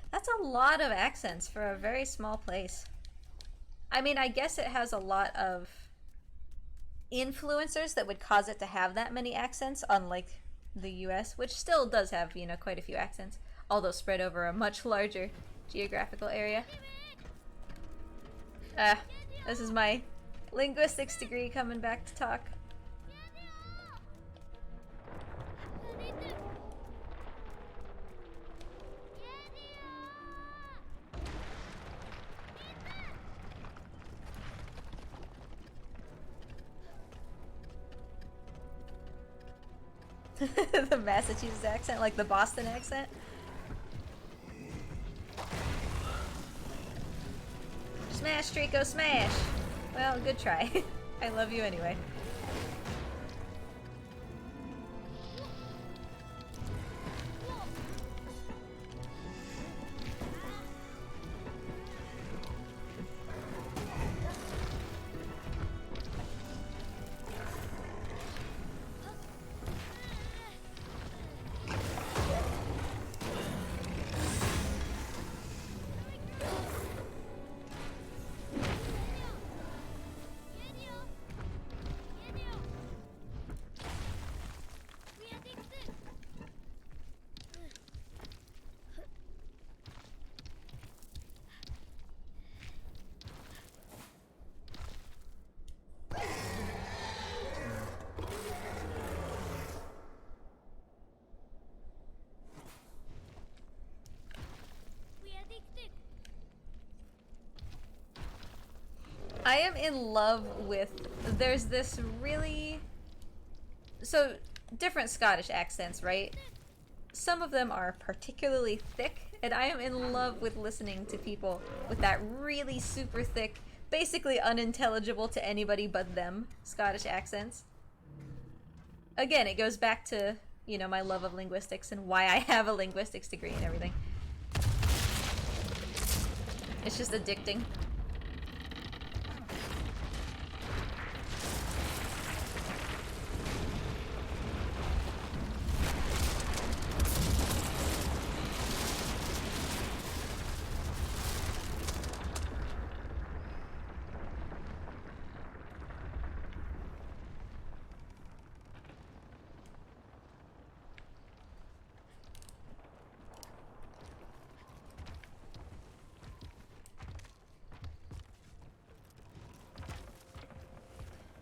That's a lot of accents for a very small place. I mean, I guess it has a lot of influencers that would cause it to have that many accents, unlike the US, which still does have, you know, quite a few accents, although spread over a much larger geographical area. This is my linguistics degree coming back to talk. The Massachusetts accent, like the Boston accent. Smash, Trico, smash! Well, good try. I love you anyway. I am in love with, there's this really, so different Scottish accents, right? Some of them are particularly thick, and I am in love with listening to people with that really super thick, basically unintelligible to anybody but them Scottish accents. Again, it goes back to, you know, my love of linguistics and why I have a linguistics degree and everything. It's just addicting.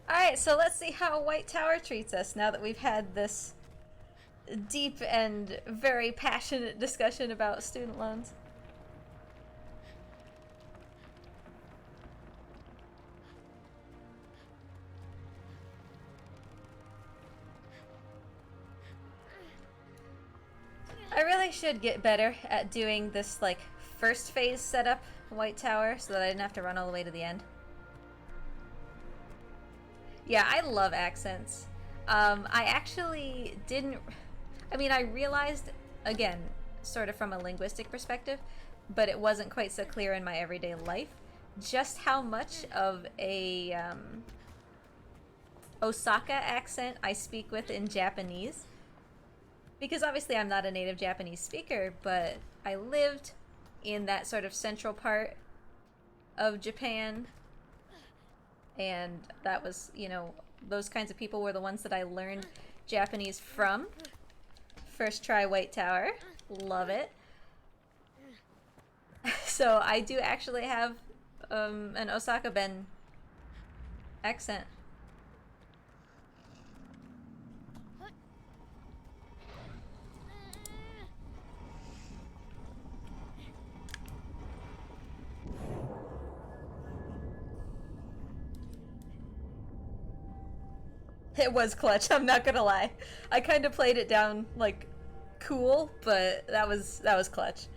Alright, so let's see how White Tower treats us now that we've had this deep and very passionate discussion about student loans. I really should get better at doing this, like, first phase setup White Tower so that I didn't have to run all the way to the end. Yeah, I love accents. I actually didn't... I mean, I realized, again, sort of from a linguistic perspective, but it wasn't quite so clear in my everyday life, just how much of a Osaka accent I speak with in Japanese. Because obviously I'm not a native Japanese speaker, but I lived in that sort of central part of Japan, and that was, you know, those kinds of people were the ones that I learned Japanese from. First try White Tower. Love it. So I do actually have an Osaka Ben accent. It was clutch, I'm not gonna lie. I kind of played it down, like, cool, but that was clutch.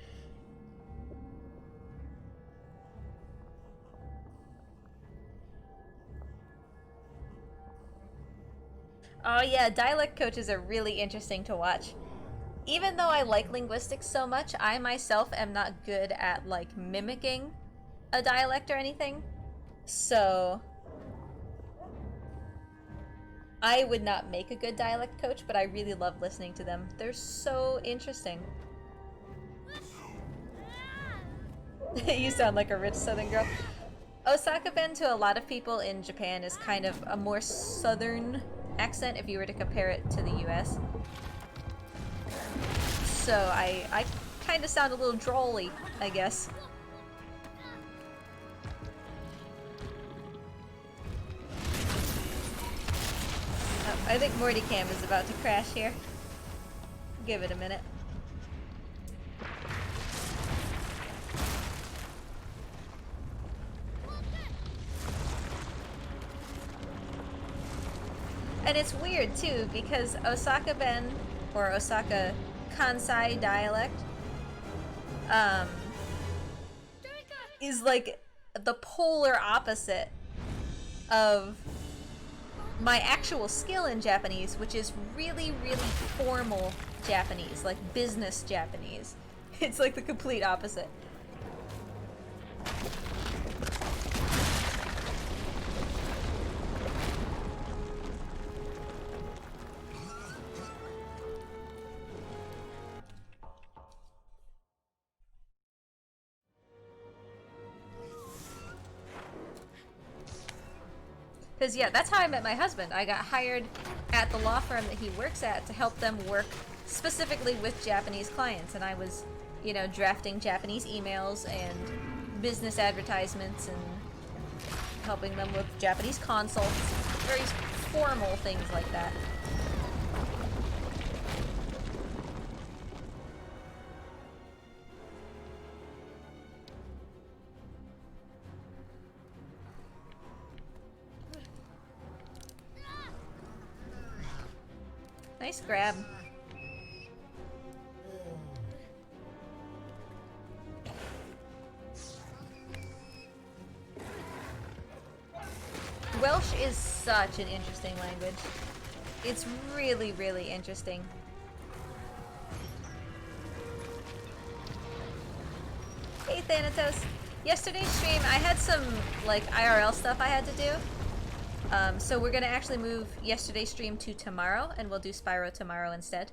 Oh yeah, dialect coaches are really interesting to watch. Even though I like linguistics so much, I myself am not good at like mimicking a dialect or anything. So I would not make a good dialect coach, but I really love listening to them. They're so interesting. You sound like a rich southern girl. Osaka Ben to a lot of people in Japan is kind of a more southern accent if you were to compare it to the US. So I kind of sound a little drolly, I guess. Oh, I think Morty Cam is about to crash here. Give it a minute. And it's weird too, because Osaka Ben, or Osaka Kansai dialect, is like the polar opposite of my actual skill in Japanese, which is really, really formal Japanese, like business Japanese. It's like the complete opposite. Because, yeah, that's how I met my husband. I got hired at the law firm that he works at to help them work specifically with Japanese clients. And I was, you know, drafting Japanese emails and business advertisements and helping them with Japanese consults. Very formal things like that. Nice grab. Welsh is such an interesting language. It's really, really interesting. Hey Thanatos! Yesterday's stream, I had some, like, IRL stuff I had to do. So we're gonna actually move yesterday's stream to tomorrow, and we'll do Spyro tomorrow instead.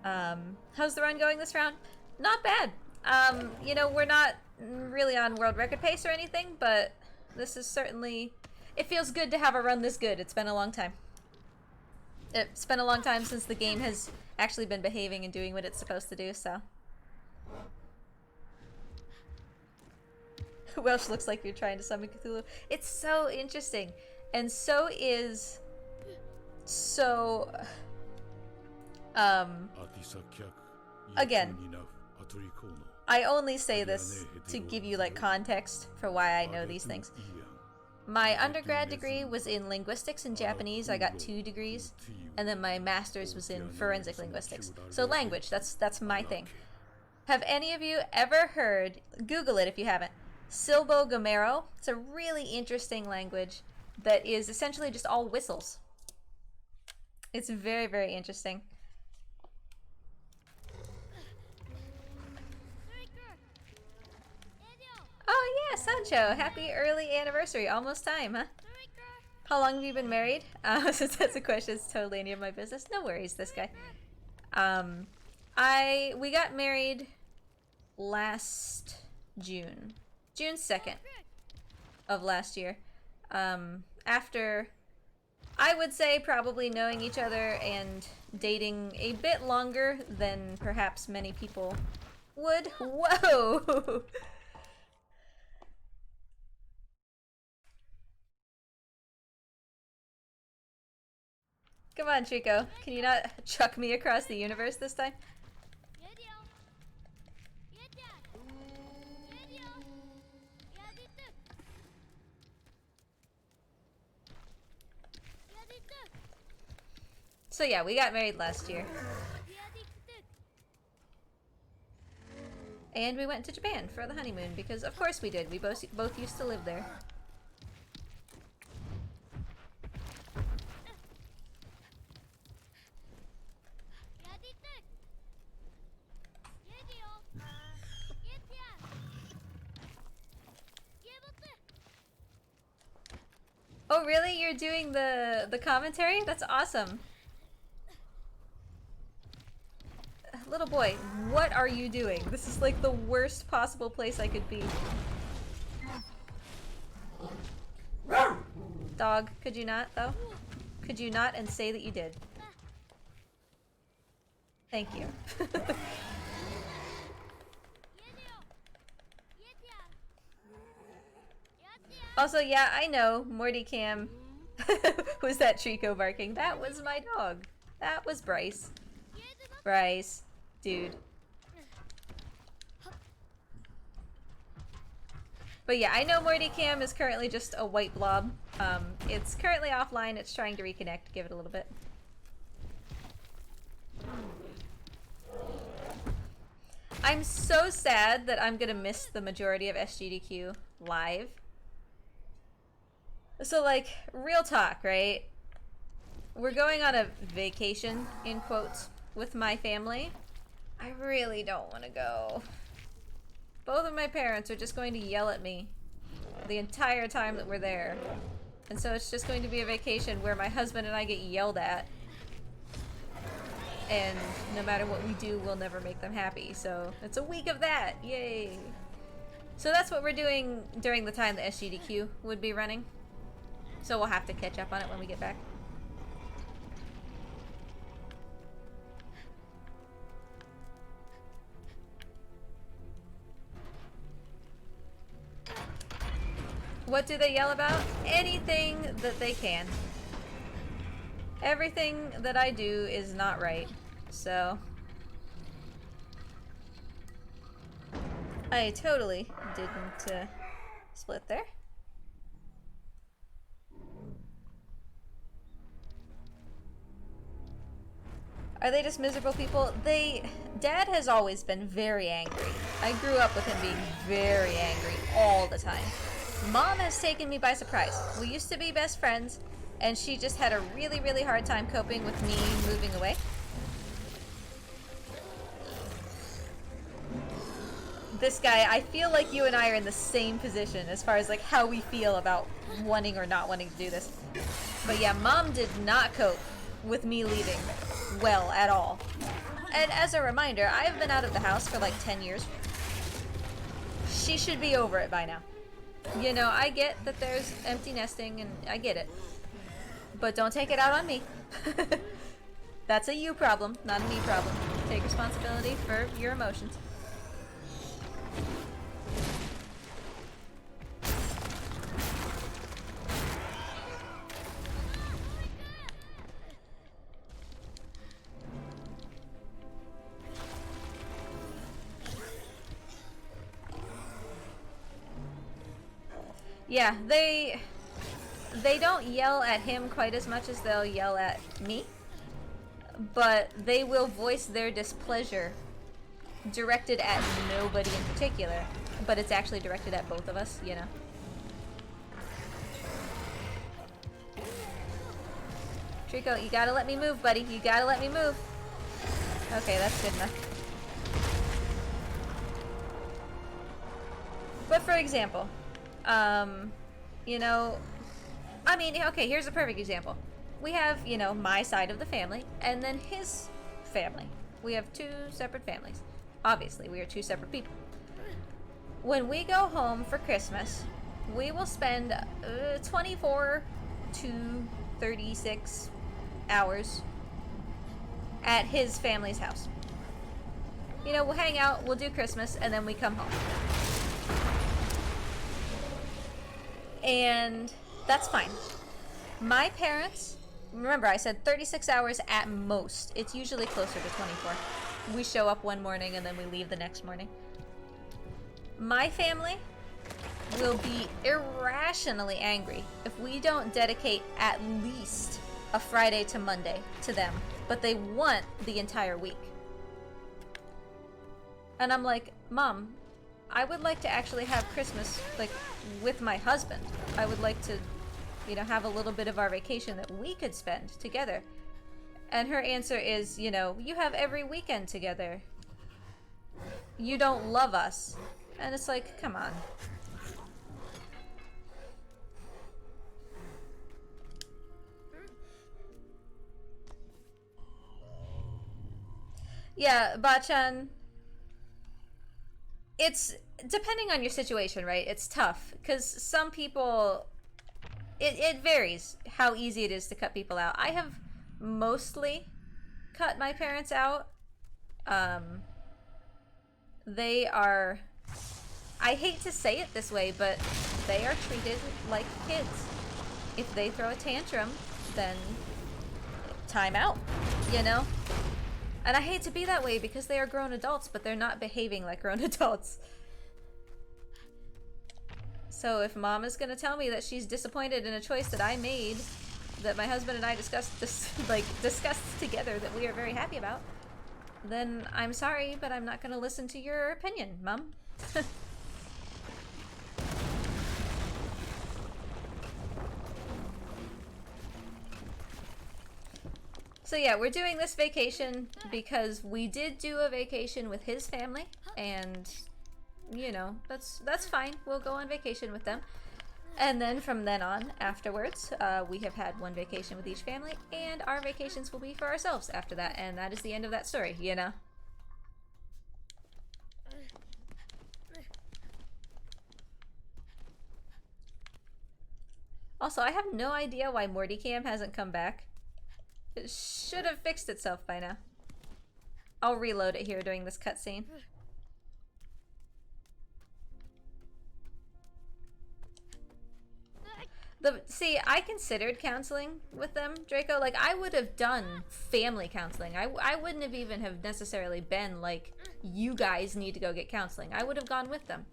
How's the run going this round? Not bad. You know, we're not really on world record pace or anything, but this is certainly... It feels good to have a run this good. It's been a long time. It's been a long time since the game has actually been behaving and doing what it's supposed to do, so... Welsh looks like you're trying to summon Cthulhu. It's so interesting. And so is... So... Again, I only say this to give you, like, context for why I know these things. My undergrad degree was in linguistics and Japanese. I got 2 degrees. And then my master's was in forensic linguistics. So language, that's my thing. Have any of you ever heard, Google it if you haven't, Silbo Gomero? It's a really interesting language that is essentially just all whistles. It's very, very interesting. Oh yeah, Sancho! Happy early anniversary. Almost time, huh? How long have you been married? Since that's a question, it's totally any of my business. No worries, this guy. We got married last June. June 2nd of last year. After, I would say, probably knowing each other and dating a bit longer than perhaps many people would. Whoa! Come on, Trico. Can you not chuck me across the universe this time? So yeah, we got married last year. And we went to Japan for the honeymoon because of course we did. We both used to live there. Oh really? You're doing the commentary? That's awesome. Little boy, what are you doing? This is like the worst possible place I could be. Dog, could you not though? Could you not and say that you did? Thank you. Also, yeah, I know, Morty Cam. Was that Trico barking? That was my dog. That was Bryce. Bryce. Dude. But yeah, I know Morty Cam is currently just a white blob. It's currently offline. It's trying to reconnect. Give it a little bit. I'm so sad that I'm gonna miss the majority of SGDQ live. So like, real talk, right? We're going on a vacation, in quotes, with my family. I really don't want to go. Both of my parents are just going to yell at me the entire time that we're there. And so it's just going to be a vacation where my husband and I get yelled at. And no matter what we do, we'll never make them happy. So it's a week of that. Yay. So that's what we're doing during the time the SGDQ would be running. So we'll have to catch up on it when we get back. What do they yell about? Anything that they can. Everything that I do is not right, so I totally didn't split there. Are they just miserable people? Dad has always been very angry. I grew up with him being very angry all the time. Mom has taken me by surprise. We used to be best friends, and she just had a really, really hard time coping with me moving away. This guy, I feel like you and I are in the same position as far as like how we feel about wanting or not wanting to do this. But yeah, Mom did not cope with me leaving well at all. And as a reminder, I've been out of the house for like 10 years. She should be over it by now. You know, I get that there's empty nesting and I get it. But don't take it out on me. That's a you problem, not a me problem. Take responsibility for your emotions. Yeah, they don't yell at him quite as much as they'll yell at me, but they will voice their displeasure directed at nobody in particular, but it's actually directed at both of us, you know. Trico, you gotta let me move, buddy. You gotta let me move. Okay, that's good enough. But for example, you know, I mean, okay, here's a perfect example. We have, you know, my side of the family, and then his family. We have two separate families. Obviously, we are two separate people. When we go home for Christmas, we will spend 24 to 36 hours at his family's house. You know, we'll hang out, we'll do Christmas, and then we come home. And that's fine. My parents, remember I said 36 hours at most. It's usually closer to 24. We show up one morning and then we leave the next morning. My family will be irrationally angry if we don't dedicate at least a Friday to Monday to them, but they want the entire week. And I'm like, Mom, I would like to actually have Christmas, like, with my husband. I would like to, you know, have a little bit of our vacation that we could spend together. And her answer is, you know, you have every weekend together. You don't love us. And it's like, come on. Yeah, Bachan, it's depending on your situation, right? It's tough because some people, it varies how easy it is to cut people out. I have mostly cut my parents out. They are, I hate to say it this way, but they are treated like kids. If they throw a tantrum, then time out, you know? And I hate to be that way because they are grown adults, but they're not behaving like grown adults. So if Mom is gonna tell me that she's disappointed in a choice that I made, that my husband and I discussed together, that we are very happy about, then I'm sorry, but I'm not gonna listen to your opinion, Mom. So yeah, we're doing this vacation because we did do a vacation with his family, and you know, that's fine. We'll go on vacation with them. And then from then on, afterwards, we have had one vacation with each family, and our vacations will be for ourselves after that, and that is the end of that story, you know? Also, I have no idea why Mortycam hasn't come back. It should have fixed itself by now. I'll reload it here during this cutscene. See, I considered counseling with them, Draco. Like, I would have done family counseling. I wouldn't have even have necessarily been like, you guys need to go get counseling. I would have gone with them.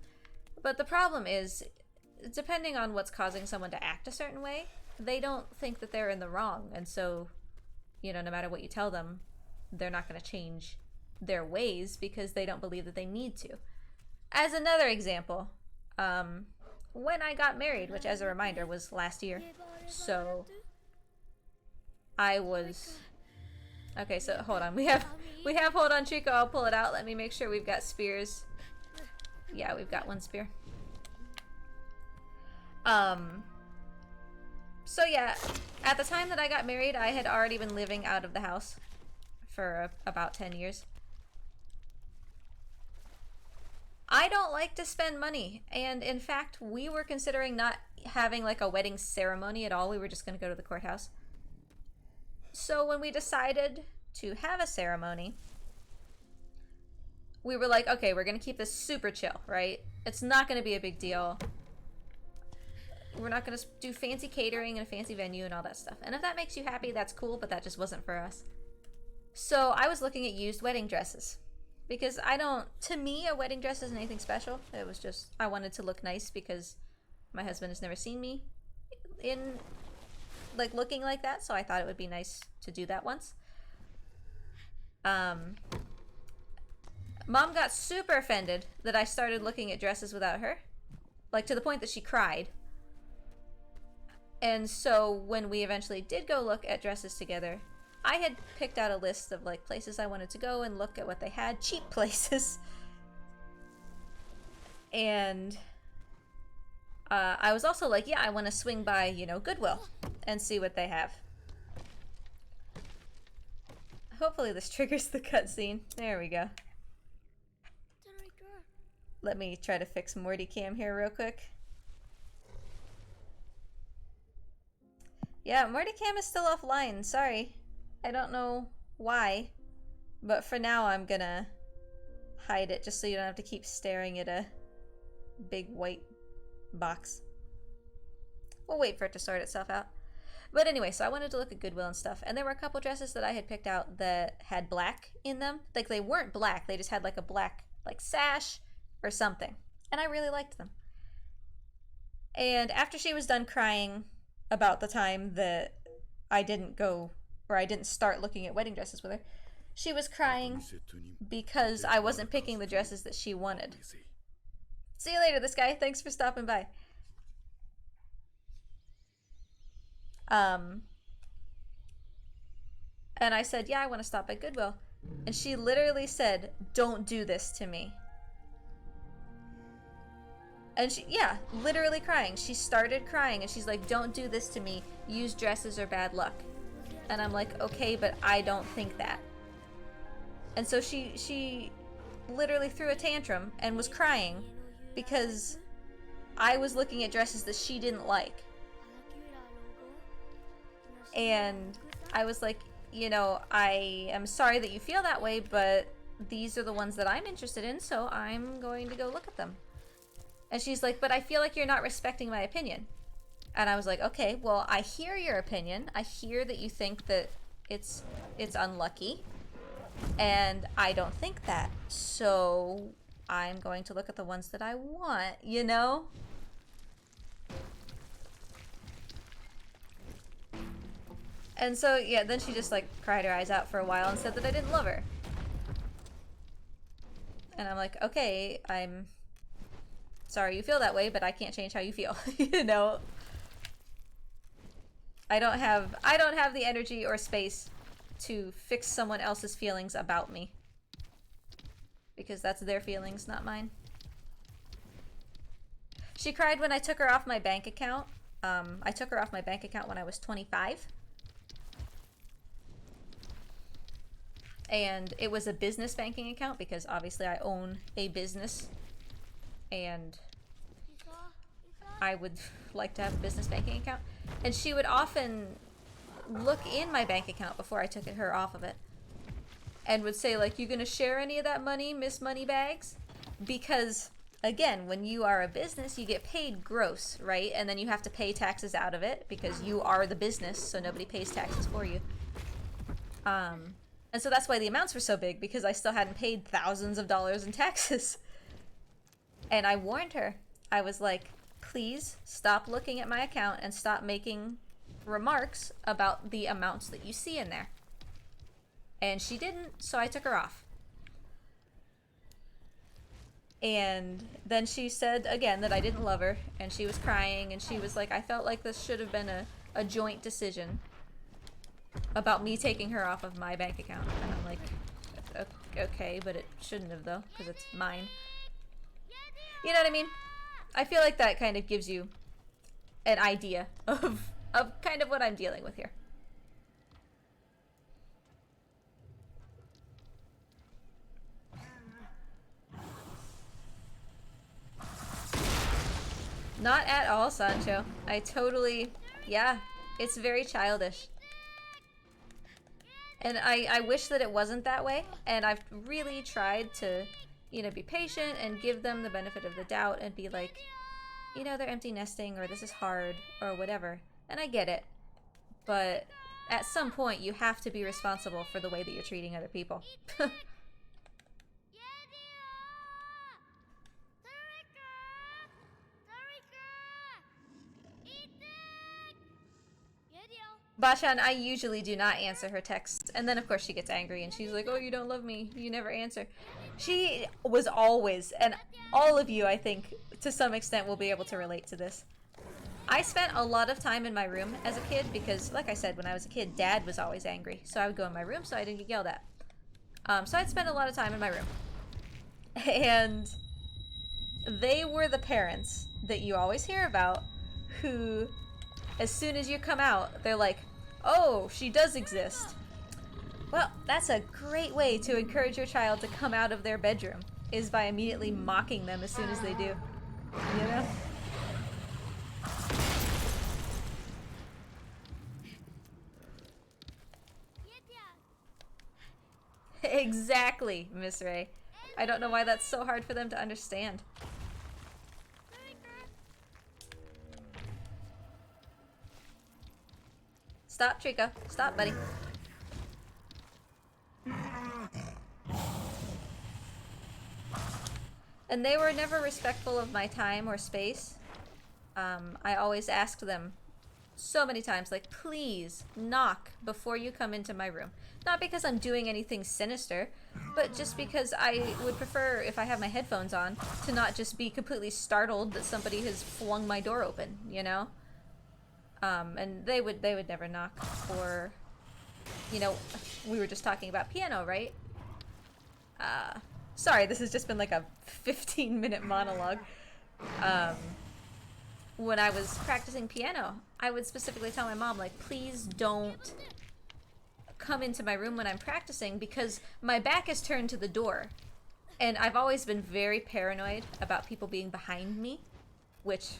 But the problem is, depending on what's causing someone to act a certain way, they don't think that they're in the wrong. And so, you know, no matter what you tell them, they're not going to change their ways because they don't believe that they need to. As another example, when I got married, which as a reminder was last year, so I was, okay, so hold on, we have hold on, Trico, I'll pull it out. Let me make sure we've got spears. Yeah, we've got one spear. So yeah, at the time that I got married, I had already been living out of the house for about 10 years. I don't like to spend money, and in fact, we were considering not having like a wedding ceremony at all. We were just going to go to the courthouse. So when we decided to have a ceremony, we were like, okay, we're going to keep this super chill, right? It's not going to be a big deal. We're not going to do fancy catering and a fancy venue and all that stuff. And if that makes you happy, that's cool, but that just wasn't for us. So I was looking at used wedding dresses. Because to me, a wedding dress isn't anything special. It was just, I wanted to look nice because my husband has never seen me in, like, looking like that. So I thought it would be nice to do that once. Mom got super offended that I started looking at dresses without her. Like, to the point that she cried. And so when we eventually did go look at dresses together, I had picked out a list of like places I wanted to go and look at what they had, cheap places. And I was also like, yeah, I want to swing by, you know, Goodwill and see what they have. Hopefully this triggers the cutscene. There we go. Let me try to fix Mortycam here real quick. Yeah, Mortycam is still offline. Sorry. I don't know why, but for now I'm gonna hide it just so you don't have to keep staring at a big white box. We'll wait for it to sort itself out. But anyway, so I wanted to look at Goodwill and stuff, and there were a couple dresses that I had picked out that had black in them. Like, they weren't black, they just had like a black like sash or something, and I really liked them. And after she was done crying about the time that I didn't go, or I didn't start looking at wedding dresses with her, She was crying because I wasn't picking the dresses that she wanted. See you later, this guy. Thanks for stopping by. And I said, yeah, I want to stop at Goodwill. And she literally said, don't do this to me. And she, yeah, literally crying. She started crying and she's like, don't do this to me. Used dresses are bad luck. And I'm like, okay, but I don't think that. And so she literally threw a tantrum and was crying because I was looking at dresses that she didn't like. And I was like, you know, I am sorry that you feel that way, but these are the ones that I'm interested in, so I'm going to go look at them. And she's like, but I feel like you're not respecting my opinion. And I was like, okay, well, I hear your opinion. I hear that you think that it's unlucky. And I don't think that. So I'm going to look at the ones that I want, you know? And so, yeah, then she just, like, cried her eyes out for a while and said that I didn't love her. And I'm like, okay, I'm sorry you feel that way, but I can't change how you feel, you know? I don't have the energy or space to fix someone else's feelings about me. Because that's their feelings, not mine. She cried when I took her off my bank account. I took her off my bank account when I was 25. And it was a business banking account because obviously I own a business. And I would like to have a business banking account. And she would often look in my bank account before I took her off of it. And would say, like, you gonna share any of that money, Miss Moneybags? Because, again, when you are a business, you get paid gross, right? And then you have to pay taxes out of it because you are the business, so nobody pays taxes for you. And so that's why the amounts were so big, because I still hadn't paid thousands of dollars in taxes. And I warned her. I was like, please stop looking at my account and stop making remarks about the amounts that you see in there. And she didn't, so I took her off. And then she said again that I didn't love her, and she was crying, and she was like, I felt like this should have been a joint decision about me taking her off of my bank account. And I'm like, okay, but it shouldn't have though, because it's mine. You know what I mean? I feel like that kind of gives you an idea of kind of what I'm dealing with here. Not at all, Sancho. I totally... Yeah, it's very childish. And I wish that it wasn't that way. And I've really tried to, you know, be patient and give them the benefit of the doubt and be like, you know, they're empty nesting or this is hard or whatever. And I get it. But at some point, you have to be responsible for the way that you're treating other people. Bashan, I usually do not answer her texts. And then, of course, she gets angry and she's like, oh, you don't love me. You never answer. She was always, and all of you, I think, to some extent will be able to relate to this. I spent a lot of time in my room as a kid because, like I said, when I was a kid, Dad was always angry. So I would go in my room so I didn't get yelled at. So I'd spend a lot of time in my room. And they were the parents that you always hear about who... As soon as you come out, they're like, oh, she does exist. Well, that's a great way to encourage your child to come out of their bedroom, is by immediately mocking them as soon as they do. You know? Exactly, Miss Ray. I don't know why that's so hard for them to understand. Stop, Trico. Stop, buddy. And they were never respectful of my time or space. I always asked them so many times, like, please knock before you come into my room. Not because I'm doing anything sinister, but just because I would prefer, if I have my headphones on, to not just be completely startled that somebody has flung my door open, you know? And they would never knock. Or, you know, we were just talking about piano, right? Sorry, this has just been like a 15-minute monologue. When I was practicing piano, I would specifically tell my mom, like, please don't come into my room when I'm practicing because my back is turned to the door. And I've always been very paranoid about people being behind me, which,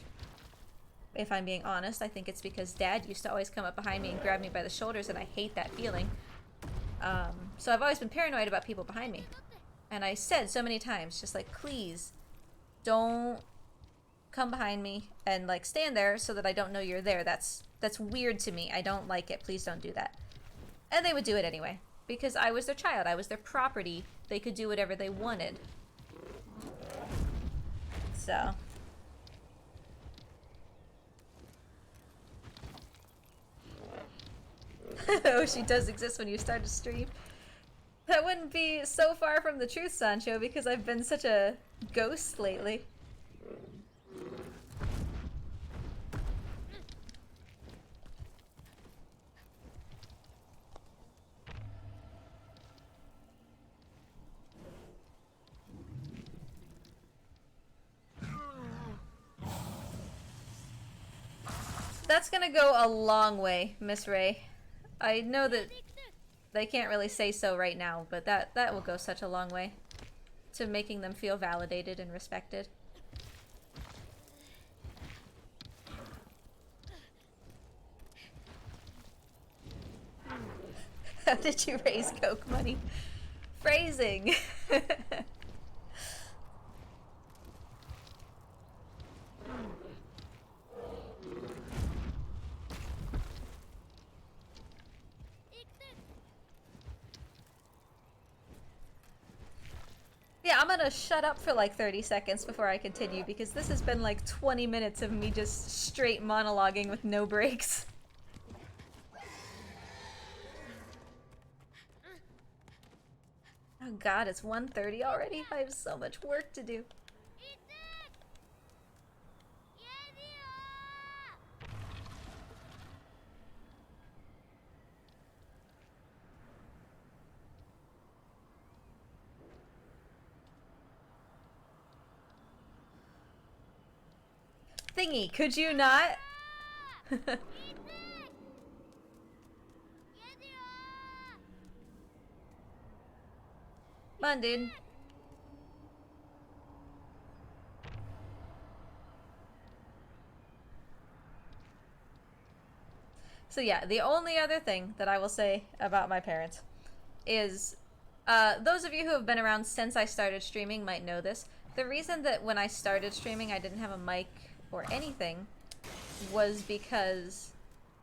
if I'm being honest, I think it's because Dad used to always come up behind me and grab me by the shoulders, and I hate that feeling. So I've always been paranoid about people behind me. And I said so many times, just like, please don't come behind me and like stand there so that I don't know you're there. That's weird to me. I don't like it. Please don't do that. And they would do it anyway because I was their child. I was their property. They could do whatever they wanted. So oh, she does exist when you start a stream. That wouldn't be so far from the truth, Sancho, because I've been such a ghost lately. That's gonna go a long way, Miss Ray. I know that they can't really say so right now, but that will go such a long way to making them feel validated and respected. How did you raise Coke money? Phrasing! Yeah, I'm gonna shut up for like 30 seconds before I continue because this has been like 20 minutes of me just straight monologuing with no breaks. Oh god, it's 1:30 already? I have so much work to do. Thingy, could you not? Come on, dude. So yeah, the only other thing that I will say about my parents is, those of you who have been around since I started streaming might know this. The reason that when I started streaming I didn't have a mic or anything was because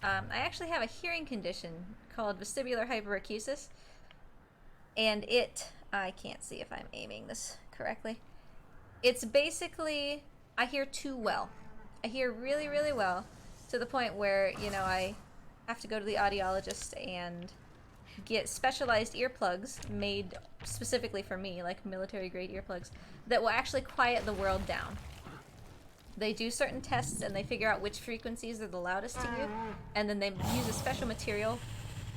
I actually have a hearing condition called vestibular hyperacusis, and I can't see if I'm aiming this correctly. It's basically, I hear too well. I hear really, really well to the point where, you know, I have to go to the audiologist and get specialized earplugs made specifically for me, like military grade earplugs, that will actually quiet the world down. They do certain tests and they figure out which frequencies are the loudest to you, and then they use a special material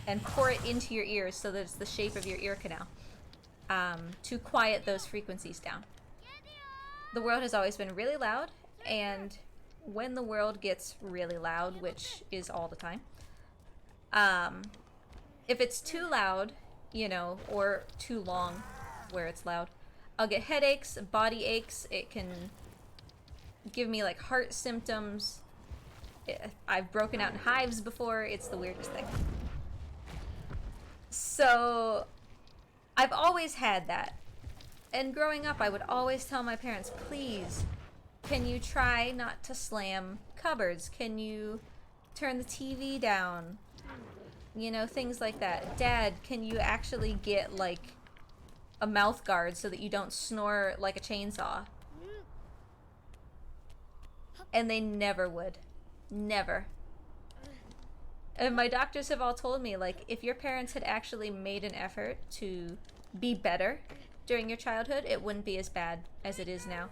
and pour it into your ears so that it's the shape of your ear canal, to quiet those frequencies down. The world has always been really loud, and when the world gets really loud, which is all the time, if it's too loud, you know, or too long where it's loud, I'll get headaches, body aches, it can give me like heart symptoms. I've broken out in hives before. It's the weirdest thing. So I've always had that. And growing up, I would always tell my parents, please, can you try not to slam cupboards? Can you turn the TV down? You know, things like that. Dad, can you actually get like a mouth guard so that you don't snore like a chainsaw? And they never would. Never. And my doctors have all told me, like, if your parents had actually made an effort to be better during your childhood, it wouldn't be as bad as it is now.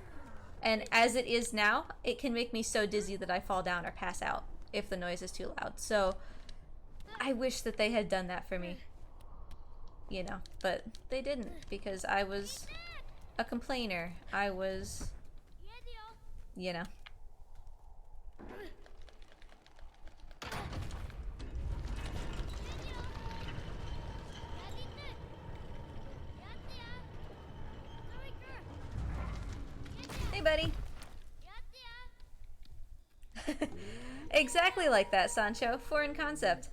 And as it is now, it can make me so dizzy that I fall down or pass out if the noise is too loud. So I wish that they had done that for me. You know, but they didn't, because I was a complainer. I was, you know. Hey, buddy. Exactly like that, Sancho. Foreign concept.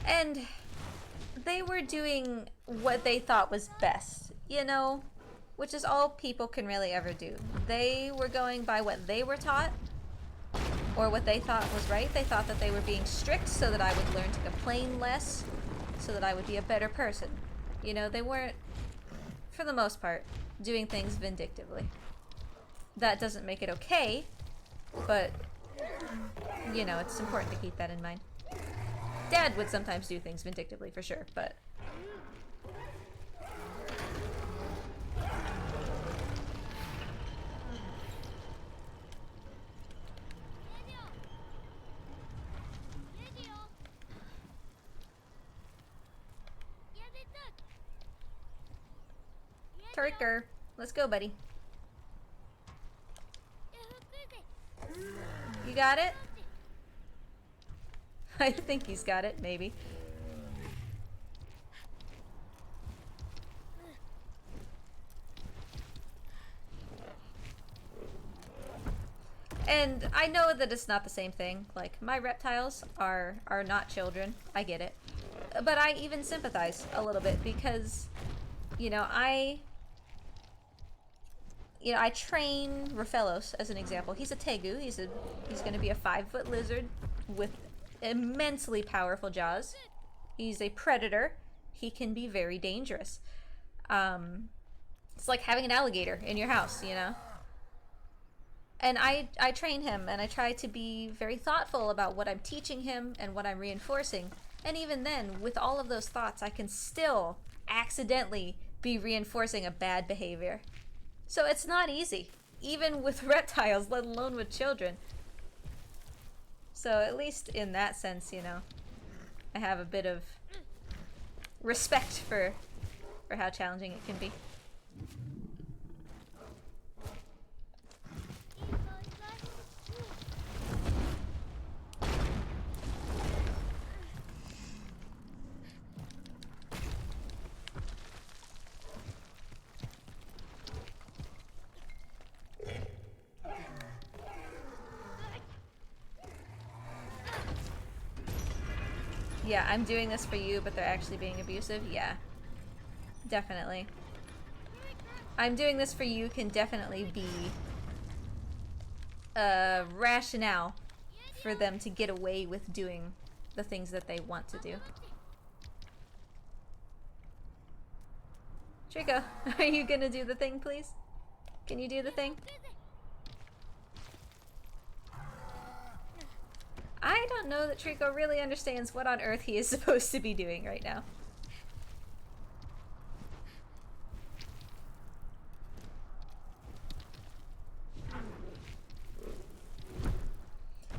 And they were doing what they thought was best, you know, which is all people can really ever do. They were going by what they were taught, or what they thought was right. They thought that they were being strict so that I would learn to complain less, so that I would be a better person. You know, they weren't, for the most part, doing things vindictively. That doesn't make it okay, but, you know, it's important to keep that in mind. Dad would sometimes do things vindictively, for sure, but... Trico, let's go, buddy. You got it? I think he's got it, maybe. And I know that it's not the same thing. Like, my reptiles are not children. I get it. But I even sympathize a little bit because, you know, I train Raphelos as an example. He's a tegu. He's going to be a 5-foot lizard with immensely powerful jaws. He's a predator. He can be very dangerous. It's like having an alligator in your house, you know? And I train him, and I try to be very thoughtful about what I'm teaching him and what I'm reinforcing. And even then, with all of those thoughts, I can still accidentally be reinforcing a bad behavior. So it's not easy, even with reptiles, let alone with children. So at least in that sense, you know, I have a bit of respect for how challenging it can be. Yeah, I'm doing this for you, but they're actually being abusive. Yeah, definitely. I'm doing this for you can definitely be a rationale for them to get away with doing the things that they want to do. Trico, are you gonna do the thing, please? Can you do the thing? I don't know that Trico really understands what on earth he is supposed to be doing right now.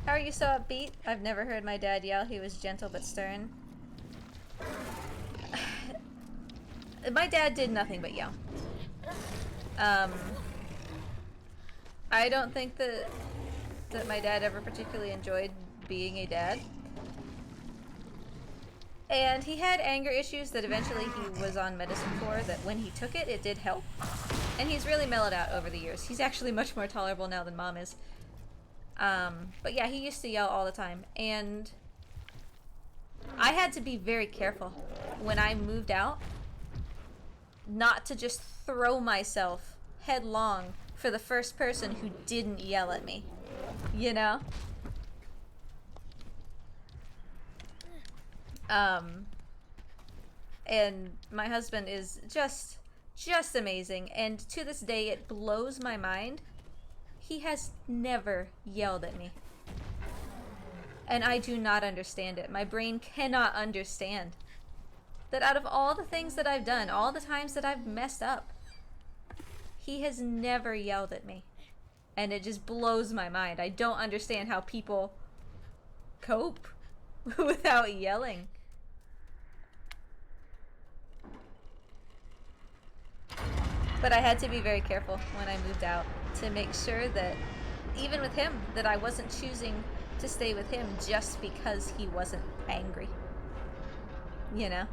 How are you so upbeat? I've never heard my dad yell. He was gentle but stern. My dad did nothing but yell. I don't think that my dad ever particularly enjoyed being a dad. And he had anger issues that eventually he was on medicine for, that when he took it, it did help. And he's really mellowed out over the years. He's actually much more tolerable now than Mom is. But yeah, he used to yell all the time. And I had to be very careful when I moved out not to just throw myself headlong for the first person who didn't yell at me. You know? And my husband is just amazing, and to this day it blows my mind. He has never yelled at me. And I do not understand it. My brain cannot understand that out of all the things that I've done, all the times that I've messed up, he has never yelled at me. And it just blows my mind. I don't understand how people cope without yelling. But I had to be very careful when I moved out to make sure that, even with him, that I wasn't choosing to stay with him just because he wasn't angry. You know?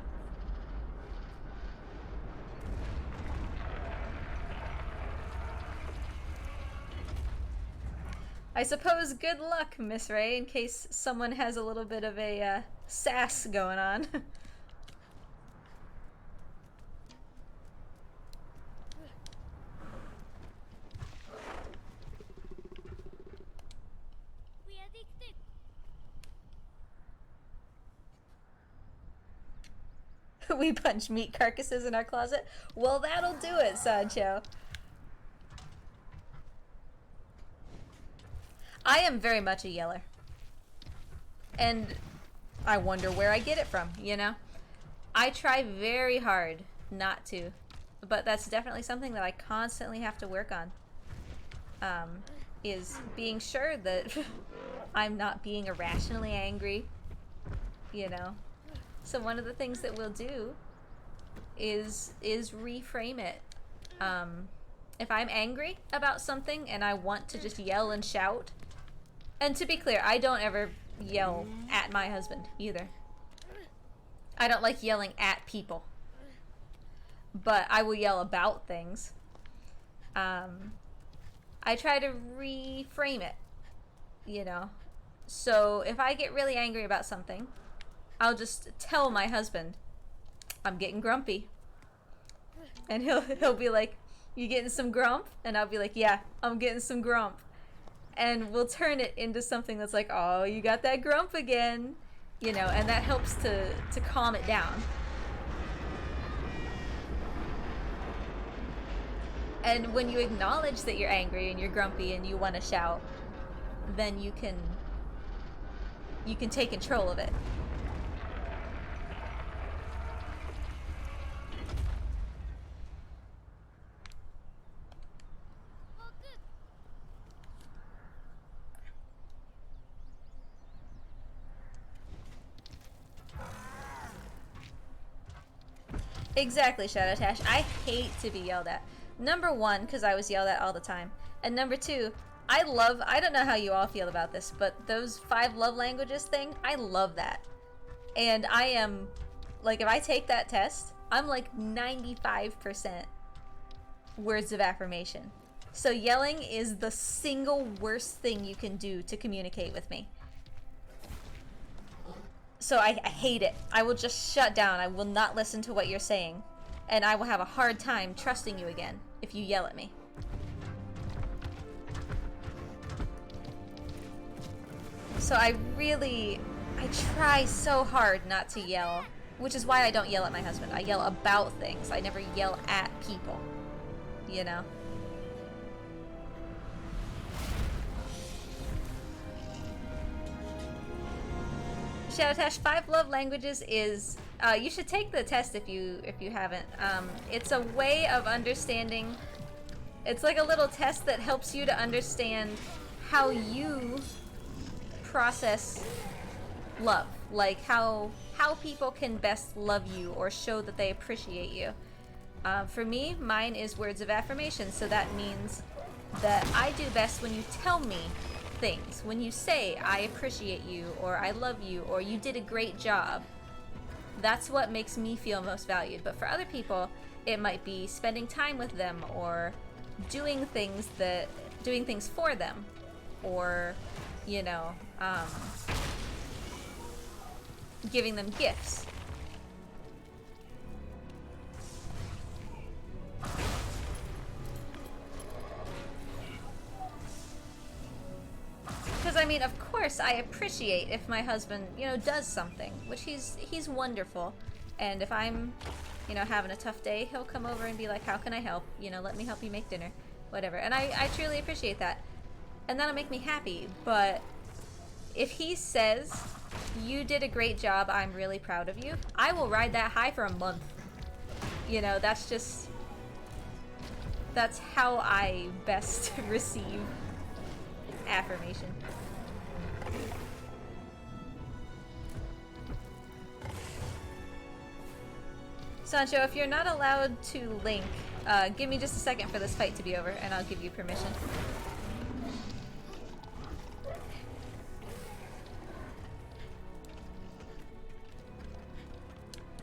I suppose good luck, Miss Ray, in case someone has a little bit of a sass going on. We punch meat carcasses in our closet? Well, that'll do it, Sancho. I am very much a yeller. And I wonder where I get it from, you know? I try very hard not to, but that's definitely something that I constantly have to work on. Is being sure that I'm not being irrationally angry, you know? So one of the things that we'll do is reframe it. If I'm angry about something and I want to just yell and shout, and to be clear, I don't ever yell at my husband either. I don't like yelling at people, but I will yell about things. I try to reframe it, you know? So if I get really angry about something, I'll just tell my husband, I'm getting grumpy. And he'll be like, you getting some grump? And I'll be like, yeah, I'm getting some grump. And we'll turn it into something that's like, oh, you got that grump again. You know, and that helps to calm it down. And when you acknowledge that you're angry and you're grumpy and you want to shout, then you can take control of it. Exactly, Shadow Tash. I hate to be yelled at. Number one, because I was yelled at all the time. And number two, I don't know how you all feel about this, but those 5 love languages thing, I love that. And I am, like, if I take that test, I'm like 95% words of affirmation. So yelling is the single worst thing you can do to communicate with me. So I hate it. I will just shut down. I will not listen to what you're saying. And I will have a hard time trusting you again if you yell at me. So I try so hard not to yell, which is why I don't yell at my husband. I yell about things. I never yell at people, you know? Shadowtash, 5 love languages is you should take the test if you haven't. It's a way of understanding. It's like a little test that helps you to understand how you process love, like how people can best love you or show that they appreciate you. For me, mine is words of affirmation, so that means that I do best when you tell me things. When you say, I appreciate you, or I love you, or you did a great job. That's what makes me feel most valued. But for other people, it might be spending time with them, or doing things for them, or, you know, giving them gifts. Because, I mean, of course course, I appreciate if my husband, you know, does something, which he's wonderful. And if I'm, you know, having a tough day, he'll come over and be like, how can I help? You know, let me help you make dinner. Whatever. And I truly appreciate that. And that'll make me happy. But if he says, you did a great job, I'm really proud of you, I will ride that high for a month. You know, that's just... that's how I best receive affirmation. Sancho, if you're not allowed to link, give me just a second for this fight to be over, and I'll give you permission.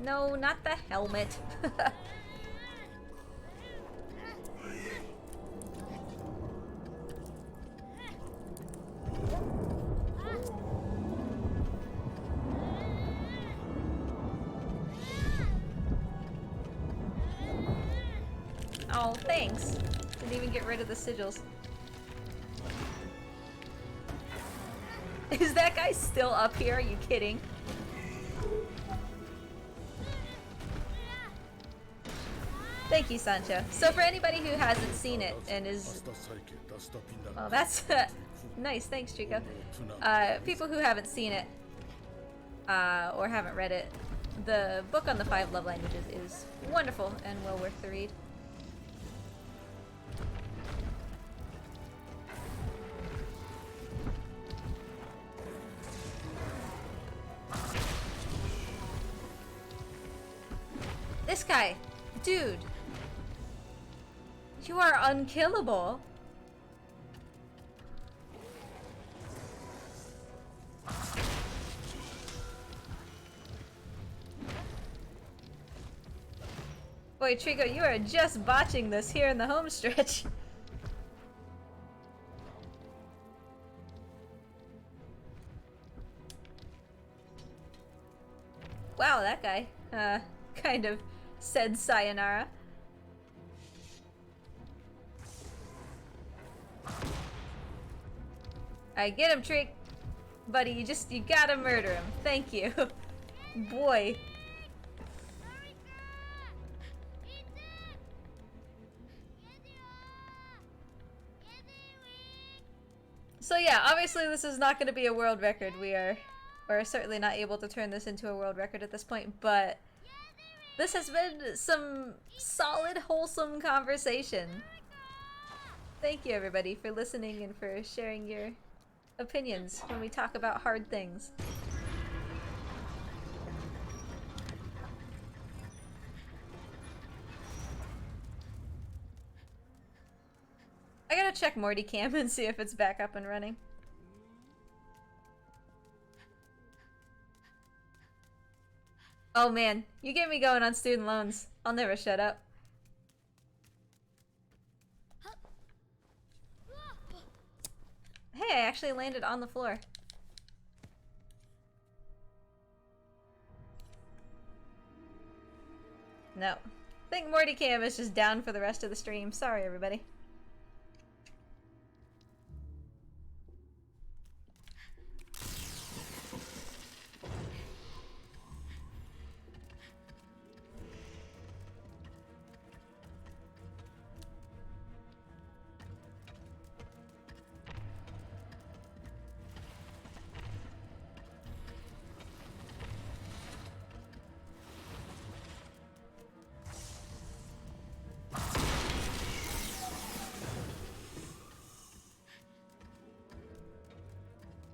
No, not the helmet. Oh, thanks. Didn't even get rid of the sigils. Is that guy still up here? Are you kidding? Thank you, Sancho. So for anybody who hasn't seen it and is... oh, that's... nice, thanks, Trico. People who haven't seen it, or haven't read it, the book on the 5 love languages is wonderful and well worth the read. This guy! Dude! You are unkillable! Boy, Trico, you are just botching this here in the home stretch. Wow, that guy, kind of said sayonara. Alright, get him, Trick. Buddy, you gotta murder him. Thank you. Boy. So yeah, obviously this is not gonna be a world record. We're certainly not able to turn this into a world record at this point, but this has been some solid, wholesome conversation. Thank you, everybody, for listening and for sharing your opinions when we talk about hard things. I gotta check Morty Cam and see if it's back up and running. Oh man, you get me going on student loans. I'll never shut up. Hey, I actually landed on the floor. No. I think Morty Cam is just down for the rest of the stream. Sorry, everybody.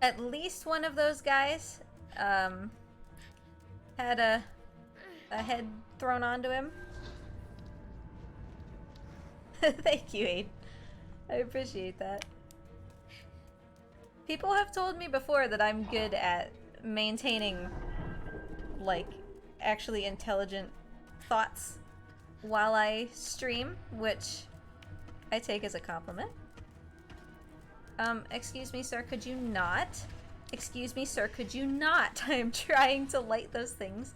At least one of those guys had a head thrown onto him. Thank you, Aid. I appreciate that. People have told me before that I'm good at maintaining, like, actually intelligent thoughts while I stream, which I take as a compliment. Excuse me, sir, could you not? Excuse me, sir, could you not? I am trying to light those things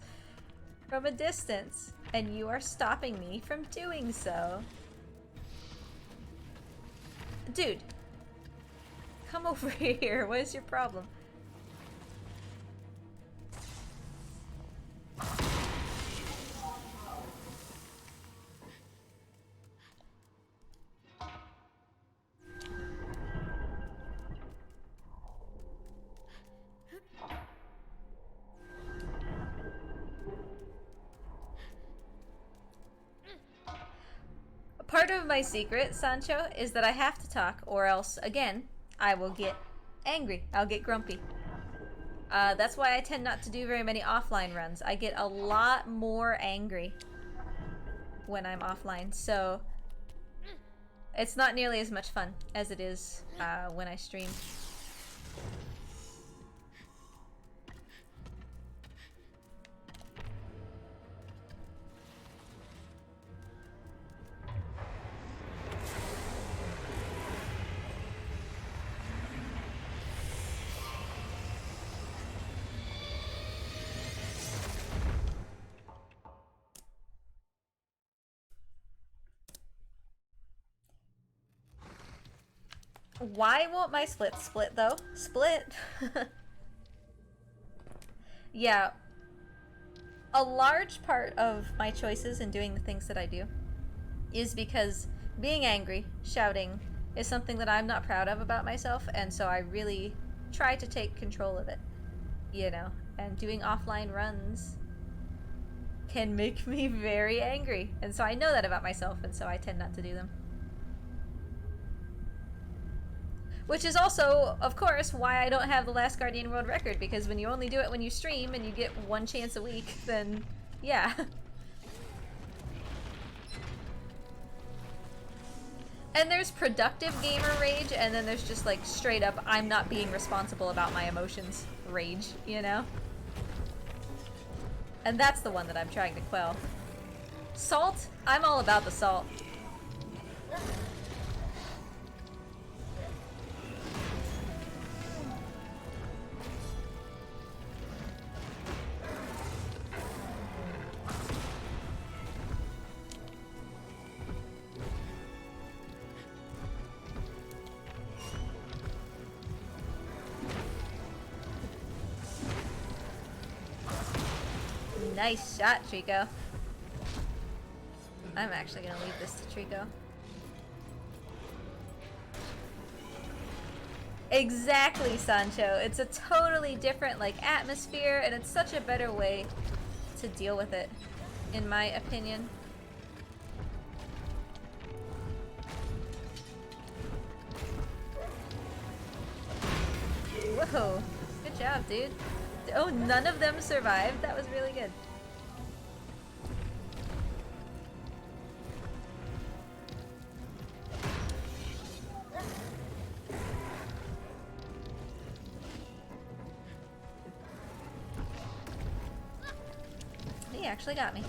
from a distance, and you are stopping me from doing so. Dude, come over here. What is your problem? Part of my secret, Sancho, is that I have to talk, or else, again, I will get angry. I'll get grumpy. That's why I tend not to do very many offline runs. I get a lot more angry when I'm offline, so it's not nearly as much fun as it is when I stream. Why won't my split though? Split? Yeah. A large part of my choices in doing the things that I do is because being angry, shouting, is something that I'm not proud of about myself, and so I really try to take control of it, you know? And doing offline runs can make me very angry, and so I know that about myself, and so I tend not to do them. Which is also, of course, why I don't have the Last Guardian world record, because when you only do it when you stream and you get one chance a week, then yeah. And there's productive gamer rage, and then there's just like straight up, I'm not being responsible about my emotions rage, you know? And that's the one that I'm trying to quell. Salt? I'm all about the salt. Nice shot, Trico. I'm actually gonna leave this to Trico. Exactly, Sancho. It's a totally different, like, atmosphere, and it's such a better way to deal with it, in my opinion. Whoa. Good job, dude. Oh, none of them survived? That was really good. He actually got me.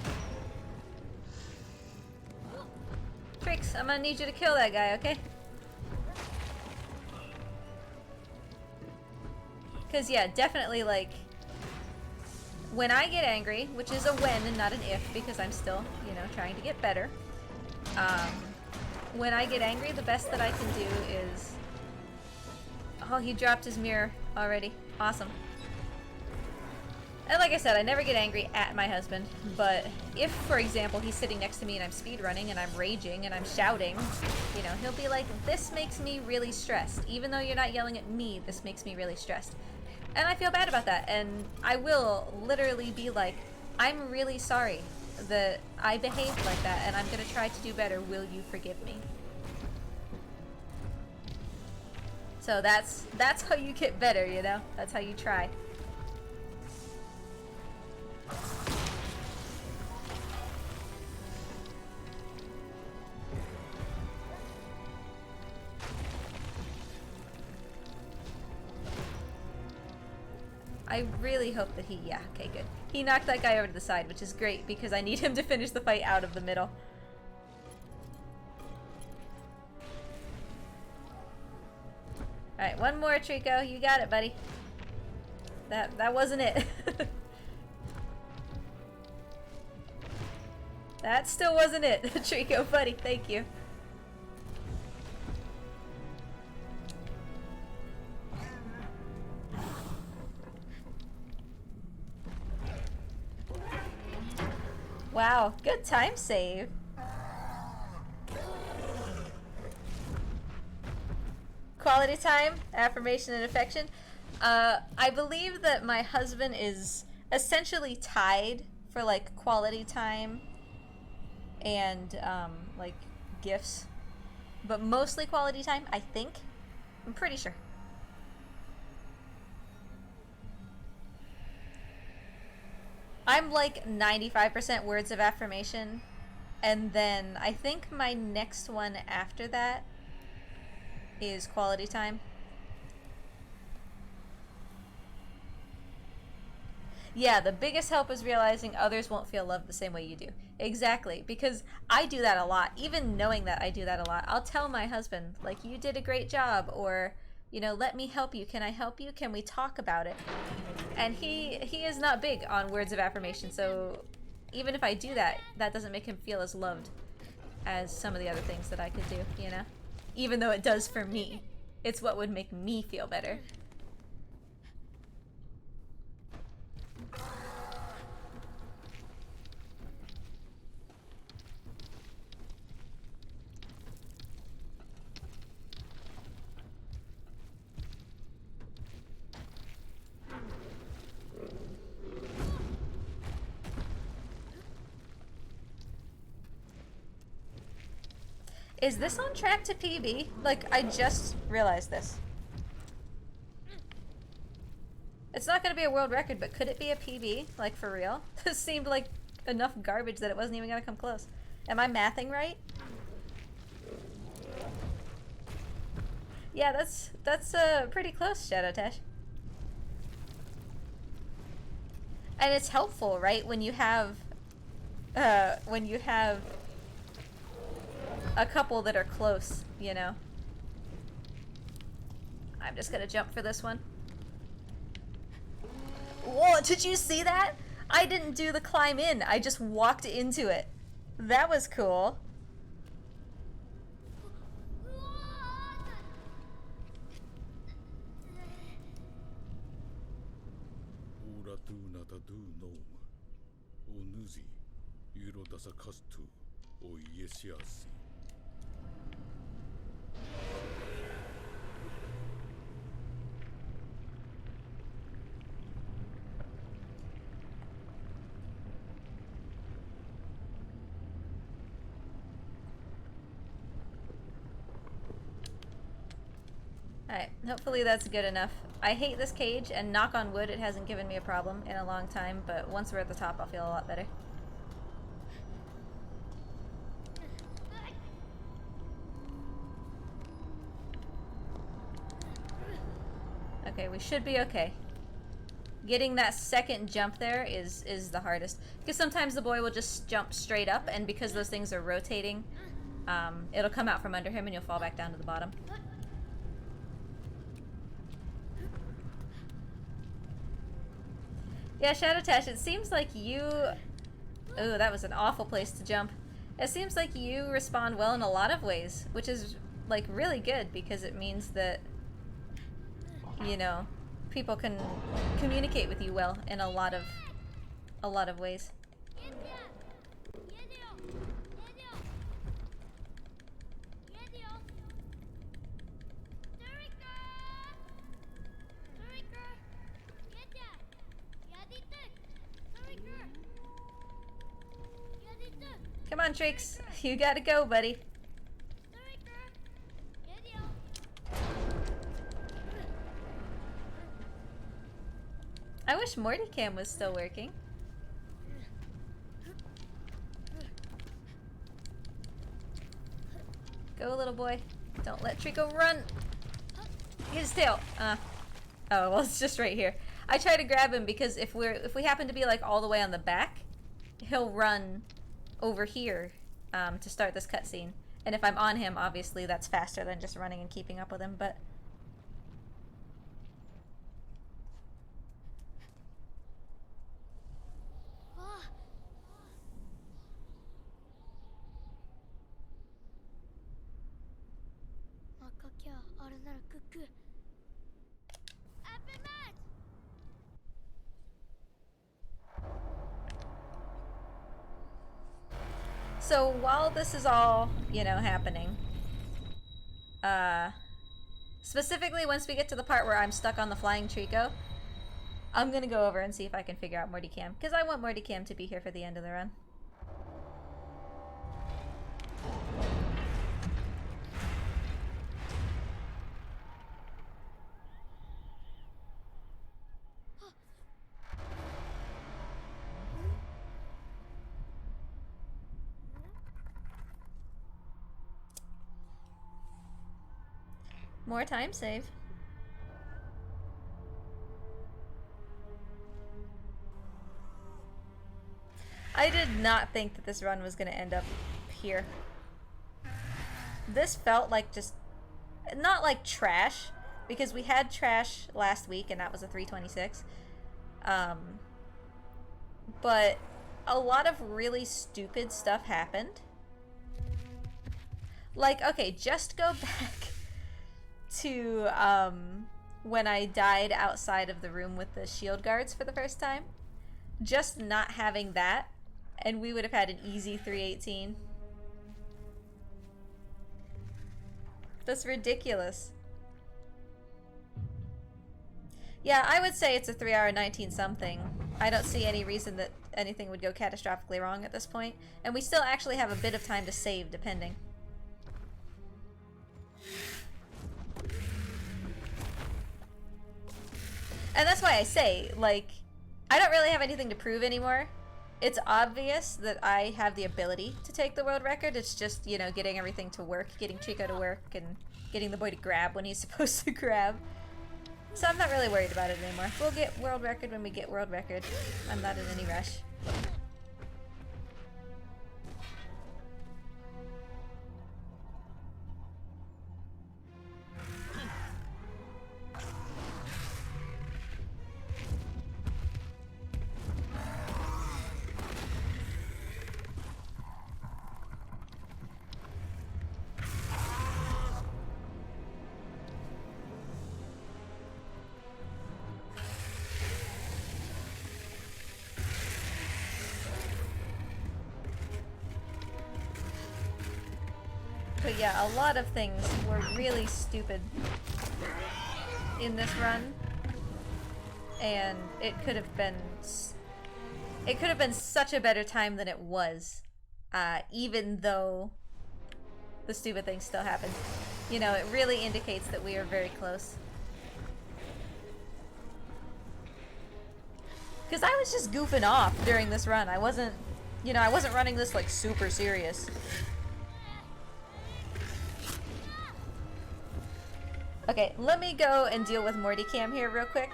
Tricks, I'm gonna need you to kill that guy, okay? Because, yeah, definitely, like, when I get angry, which is a when and not an if, because I'm still, you know, trying to get better. When I get angry, the best that I can do is... Oh, he dropped his mirror already. Awesome. And like I said, I never get angry at my husband, but if, for example, he's sitting next to me and I'm speedrunning and I'm raging and I'm shouting, you know, he'll be like, this makes me really stressed. Even though you're not yelling at me, this makes me really stressed. And I feel bad about that, and I will literally be like, I'm really sorry that I behaved like that, and I'm gonna try to do better. Will you forgive me? So that's how you get better, you know? That's how you try. I really hope that yeah, okay, good. He knocked that guy over to the side, which is great, because I need him to finish the fight out of the middle. Alright, one more, Trico. You got it, buddy. That wasn't it. That still wasn't it, Trico, buddy. Thank you. Wow, good time save. Quality time, affirmation, and affection. I believe that my husband is essentially tied for like quality time and like gifts, but mostly quality time, I think. I'm pretty sure. I'm like 95% words of affirmation, and then I think my next one after that is quality time. Yeah, the biggest help is realizing others won't feel loved the same way you do. Exactly, because I do that a lot. Even knowing that I do that a lot, I'll tell my husband, like, you did a great job, or, you know, let me help you. Can I help you? Can we talk about it? And he is not big on words of affirmation, so even if I do that, that doesn't make him feel as loved as some of the other things that I could do, you know? Even though it does for me. It's what would make me feel better. Is this on track to PB? Like, I just realized this. It's not gonna be a world record, but could it be a PB? Like, for real? This seemed like enough garbage that it wasn't even gonna come close. Am I mathing right? Yeah, that's pretty close, Shadow Tash. And it's helpful, right? When you have a couple that are close, you know. I'm just gonna jump for this one. Whoa, did you see that? I didn't do the climb in, I just walked into it. That was cool. Alright, hopefully that's good enough. I hate this cage, and knock on wood, it hasn't given me a problem in a long time, but once we're at the top, I'll feel a lot better. Okay, we should be okay. Getting that second jump there is the hardest. Because sometimes the boy will just jump straight up, and because those things are rotating, it'll come out from under him and you'll fall back down to the bottom. Yeah, Shadow Tash, it seems like you... Oh, that was an awful place to jump. It seems like you respond well in a lot of ways, which is, like, really good, because it means that, you know, people can communicate with you well in a lot of ways. Come on, Trix. You gotta go, buddy. I wish Mortycam was still working. Go, little boy. Don't let Trico run. His tail. Oh, well, it's just right here. I try to grab him because if we happen to be like all the way on the back, he'll run over here to start this cutscene. And if I'm on him, obviously that's faster than just running and keeping up with him, but... So while this is all, you know, happening, specifically once we get to the part where I'm stuck on the flying Trico, I'm gonna go over and see if I can figure out Mortycam, because I want Mortycam to be here for the end of the run. More time save. I did not think that this run was going to end up here. This felt like just... not like trash, because we had trash last week and that was a 326. But a lot of really stupid stuff happened. Like, okay, just go back to when I died outside of the room with the shield guards for the first time. Just not having that, and we would have had an easy 318. That's ridiculous. Yeah, I would say it's a 3 hour 19 something. I don't see any reason that anything would go catastrophically wrong at this point. And we still actually have a bit of time to save, depending. And that's why I say, like, I don't really have anything to prove anymore. It's obvious that I have the ability to take the world record. It's just, you know, getting everything to work, getting Trico to work, and getting the boy to grab when he's supposed to grab. So I'm not really worried about it anymore. We'll get world record when we get world record. I'm not in any rush. But yeah, a lot of things were really stupid in this run, and it could have been such a better time than it was, even though the stupid things still happened. You know, it really indicates that we are very close. Because I was just goofing off during this run. I wasn't, you know, I wasn't running this like super serious. Okay, let me go and deal with Morty Cam here real quick.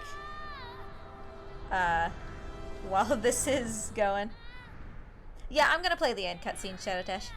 While this is going. Yeah, I'm gonna play the end cutscene, Shadow Tash.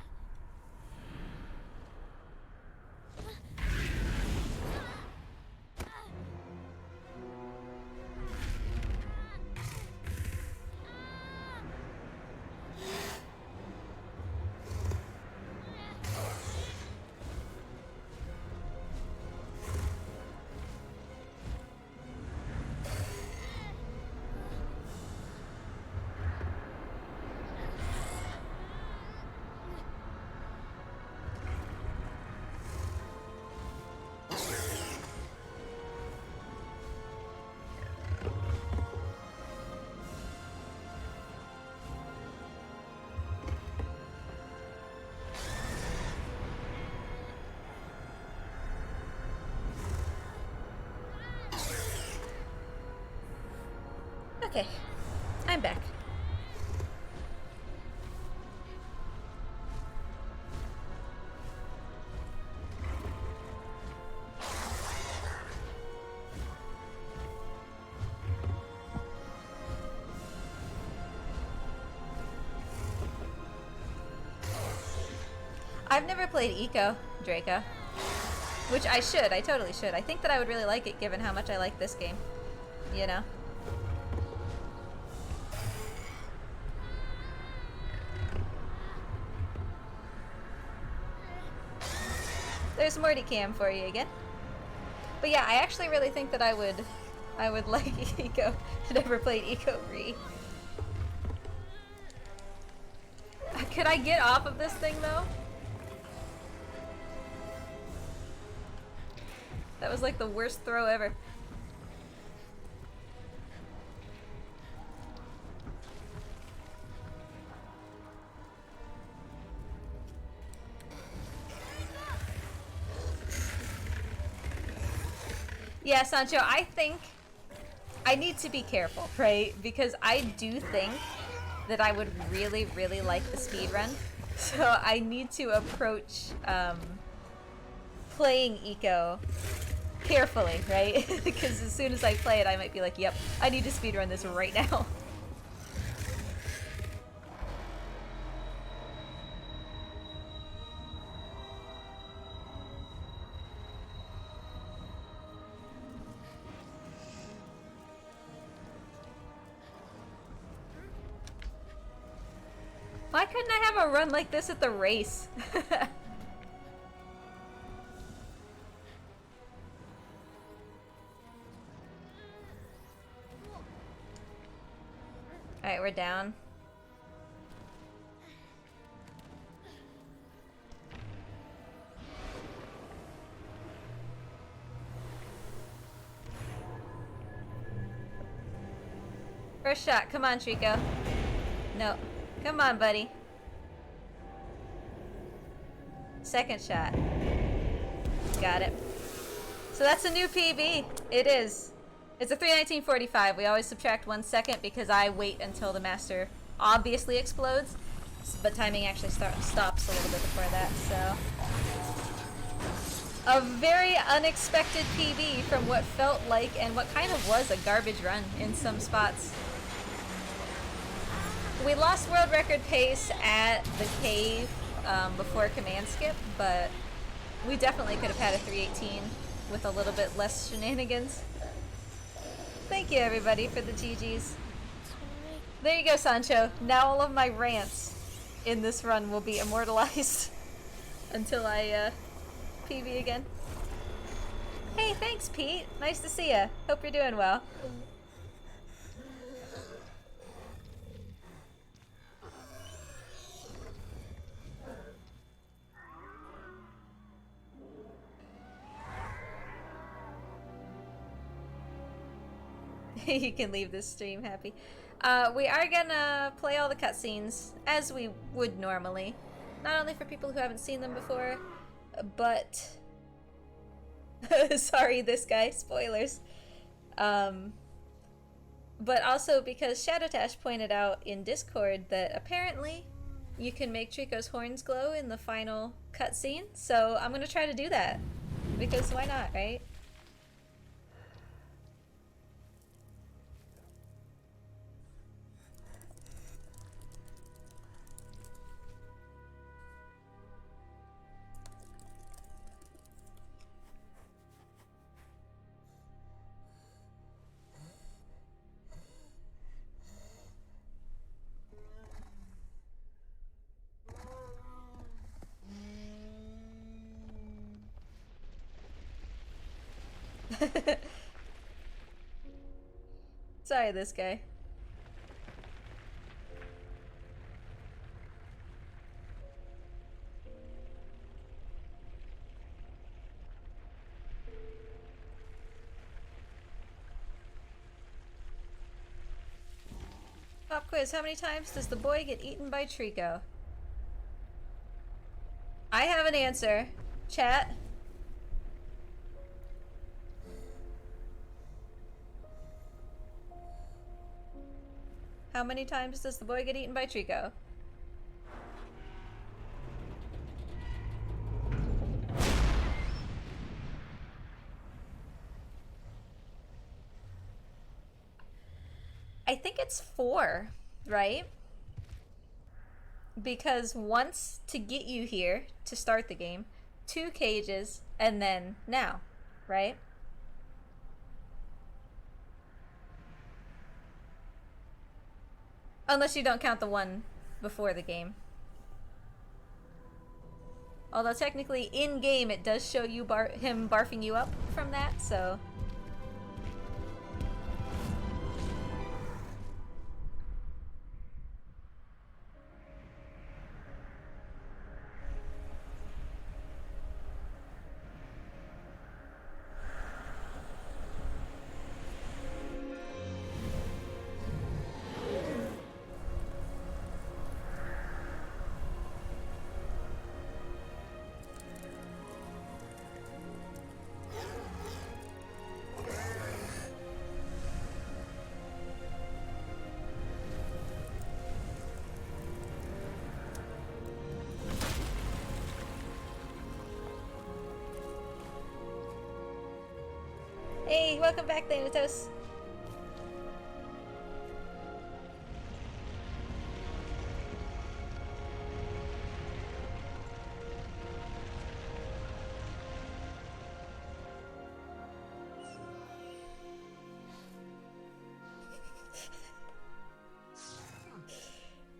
Okay, I'm back. I've never played Eco, Draco. Which I should, I totally should. I think that I would really like it given how much I like this game. You know? There's Morty Cam for you again. But yeah, I actually really think that I would like Eco. I've never played Eco Re. Could I get off of this thing though? That was like the worst throw ever. Yeah, Sancho, I think I need to be careful, right? Because I do think that I would really, really like the speedrun. So I need to approach playing Eco carefully, right? Because as soon as I play it, I might be like, yep, I need to speedrun this right now. Why couldn't I have a run like this at the race? Alright, we're down. First shot, come on, Trico. No. Come on, buddy. Second shot. Got it. So that's a new PB. It is. It's a 3:19:45. We always subtract 1 second because I wait until the master obviously explodes. But timing actually stops a little bit before that, so. A very unexpected PB from what felt like and what kind of was a garbage run in some spots. We lost world record pace at the cave before command skip, but we definitely could have had a 3:18 with a little bit less shenanigans. Thank you everybody for the GGs. There you go, Sancho. Now all of my rants in this run will be immortalized until I PB again. Hey, thanks Pete. Nice to see ya. Hope you're doing well. You can leave this stream happy. We are gonna play all the cutscenes as we would normally. Not only for people who haven't seen them before, but... Sorry, this guy. Spoilers. But also because Shadowtash pointed out in Discord that apparently you can make Trico's horns glow in the final cutscene. So I'm gonna try to do that. Because why not, right? Sorry, this guy. Pop quiz, how many times does the boy get eaten by Trico? I have an answer. Chat. How many times does the boy get eaten by Trico? I think it's 4, right? Because once to get you here, to start the game, 2 cages, and then now, right? Unless you don't count the one before the game. Although technically in-game it does show you him barfing you up from that, so... welcome back, Thanatos.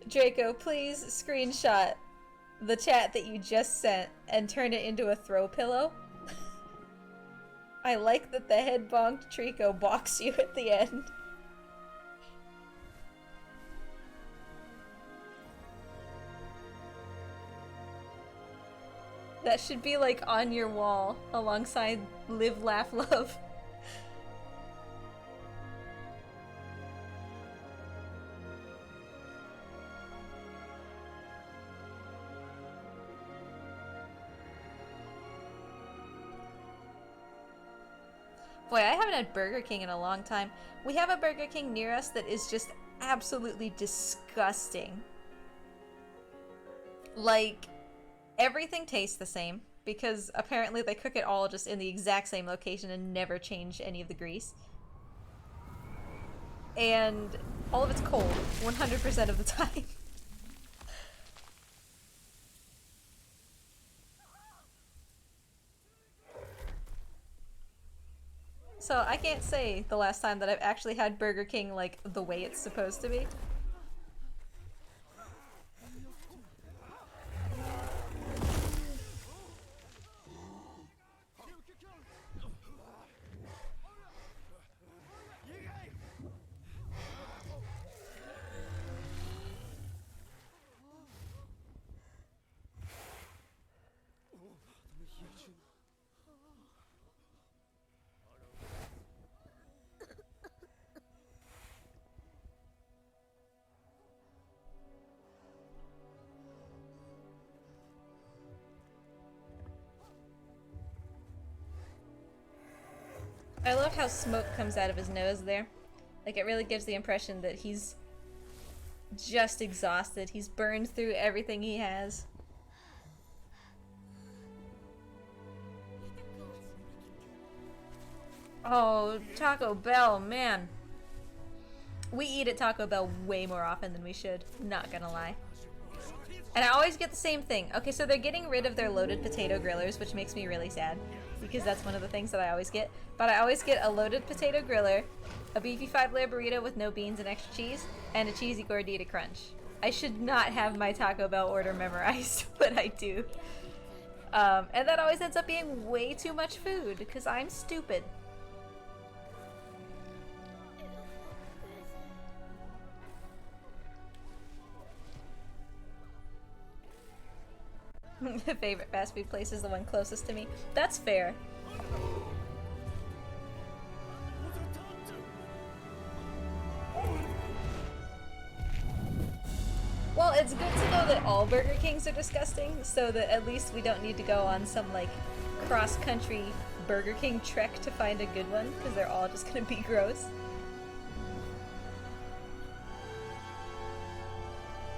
Draco, please screenshot the chat that you just sent and turn it into a throw pillow. I like that the head bonked Trico balks you at the end. That should be like on your wall alongside Live, Laugh, Love. Boy, I haven't had Burger King in a long time. We have a Burger King near us that is just absolutely disgusting. Like, everything tastes the same because apparently they cook it all just in the exact same location and never change any of the grease. And all of it's cold 100% of the time. So I can't say the last time that I've actually had Burger King like the way it's supposed to be. I love how smoke comes out of his nose there. Like, it really gives the impression that he's just exhausted. He's burned through everything he has. Oh, Taco Bell, man. We eat at Taco Bell way more often than we should, not gonna lie. And I always get the same thing. Okay, so they're getting rid of their loaded potato grillers, which makes me really sad, because that's one of the things that I always get. But I always get a loaded potato griller, a beefy 5-layer burrito with no beans and extra cheese, and a cheesy gordita crunch. I should not have my Taco Bell order memorized, but I do. And that always ends up being way too much food, because I'm stupid. The favorite fast food place is the one closest to me. That's fair. Well, it's good to know that all Burger Kings are disgusting, so that at least we don't need to go on some, like, cross-country Burger King trek to find a good one, because they're all just gonna be gross.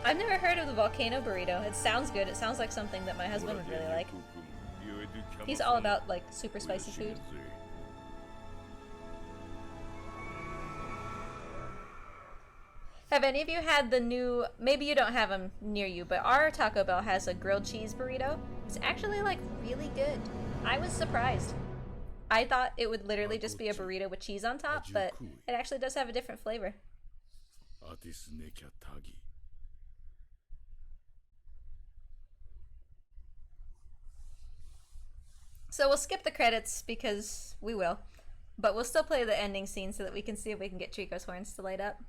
I've never heard of the volcano burrito. It sounds good. It sounds like something that my husband would really like. He's all about, like, super spicy food. Have any of you had the new, maybe you don't have them near you, but our Taco Bell has a grilled cheese burrito. It's actually, like, really good. I was surprised. I thought it would literally just be a burrito with cheese on top, but it actually does have a different flavor. So we'll skip the credits because we will, but we'll still play the ending scene so that we can see if we can get Trico's horns to light up.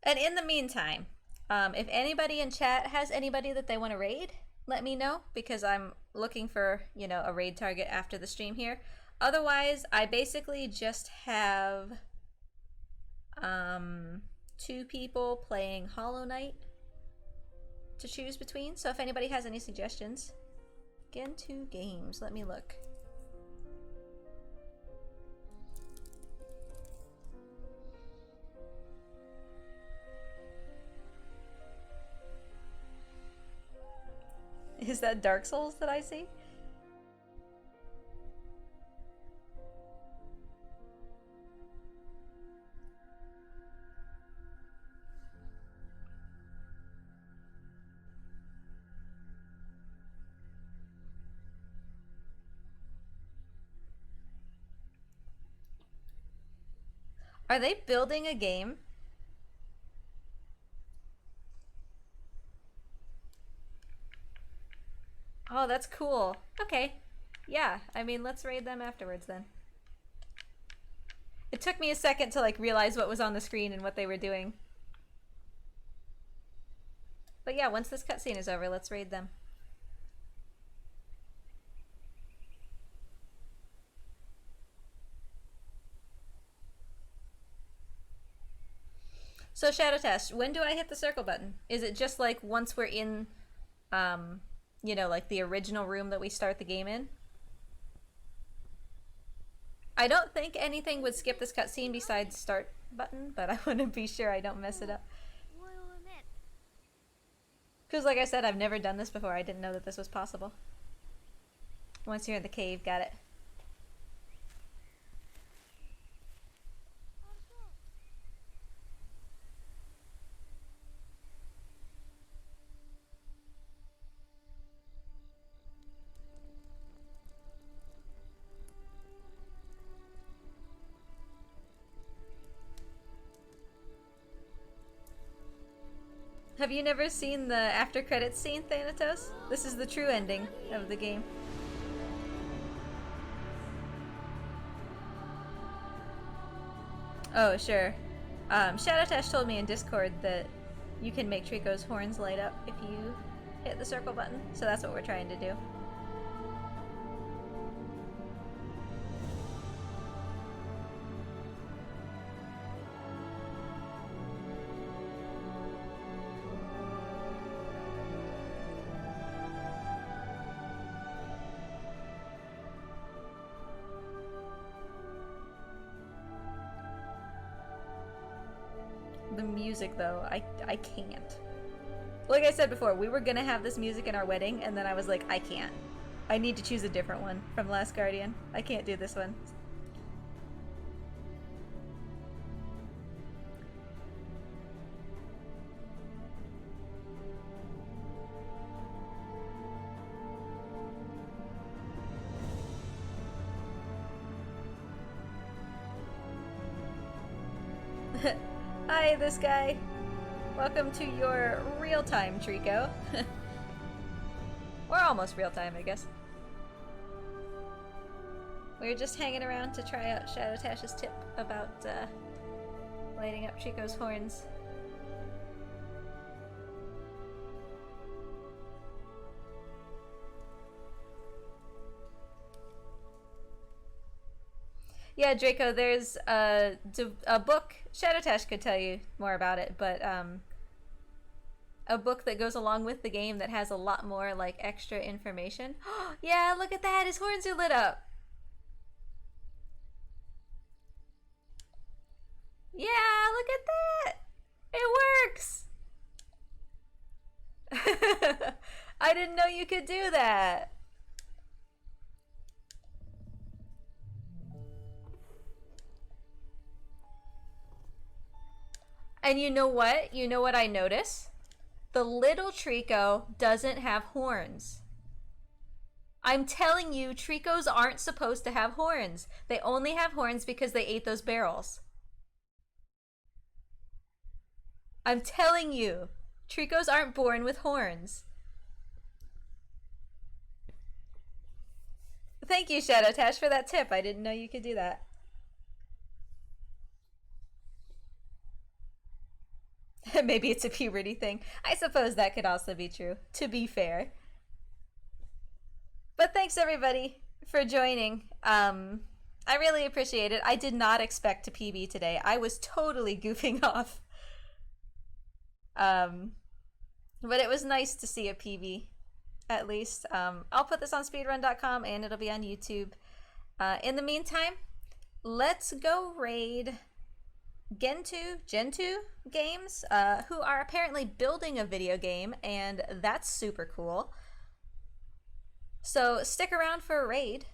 And in the meantime, if anybody in chat has anybody that they want to raid, let me know, because I'm looking for, you know, a raid target after the stream here. Otherwise, I basically just have 2 people playing Hollow Knight to choose between. So if anybody has any suggestions, Gen 2 games, let me look. Is that Dark Souls that I see? Are they building a game? Oh, that's cool. Okay. Yeah, I mean, let's raid them afterwards then. It took me a second to like realize what was on the screen and what they were doing. But yeah, once this cutscene is over, let's raid them. So Shadow Test, when do I hit the circle button? Is it just like once we're in, you know, like the original room that we start the game in? I don't think anything would skip this cutscene besides start button, but I want to be sure I don't mess it up. Because like I said, I've never done this before. I didn't know that this was possible. Once you're in the cave, got it. Have you never seen the after credits scene, Thanatos? This is the true ending of the game. Oh, sure. Shadow Tash told me in Discord that you can make Trico's horns light up if you hit the circle button, so that's what we're trying to do. The music though, I can't. Like I said before, we were gonna have this music in our wedding, and then I was like, I can't. I need to choose a different one from Last Guardian. I can't do this one. Hi, this guy. Welcome to your real-time Trico. Or almost real-time, I guess. We were just hanging around to try out Shadow Tash's tip about lighting up Trico's horns. Yeah, Draco, there's a book. Shadow Tash could tell you more about it, but a book that goes along with the game that has a lot more like extra information. Yeah, look at that! His horns are lit up. Yeah, look at that! It works! I didn't know you could do that. And you know what? You know what I notice? The little Trico doesn't have horns. I'm telling you, Tricos aren't supposed to have horns. They only have horns because they ate those barrels. I'm telling you, Tricos aren't born with horns. Thank you, Shadow Tash, for that tip. I didn't know you could do that. Maybe it's a puberty thing. I suppose that could also be true, to be fair. But thanks everybody for joining. I really appreciate it. I did not expect to PB today. I was totally goofing off. But it was nice to see a PB, at least. I'll put this on speedrun.com and it'll be on YouTube. In the meantime, let's go raid Gen2 Games, who are apparently building a video game, and that's super cool. So stick around for a raid.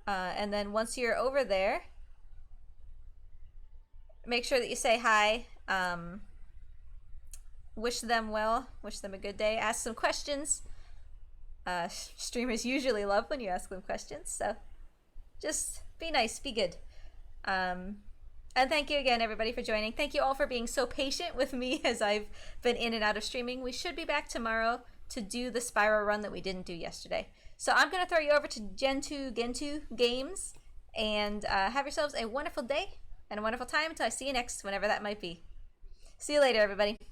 And then once you're over there, make sure that you say hi. Wish them well. Wish them a good day. Ask some questions. Streamers usually love when you ask them questions, so just be nice, be good. And thank you again, everybody, for joining. Thank you all for being so patient with me as I've been in and out of streaming. We should be back tomorrow to do the Spyro run that we didn't do yesterday. So I'm going to throw you over to Gentu Games, and have yourselves a wonderful day and a wonderful time until I see you next, whenever that might be. See you later, everybody.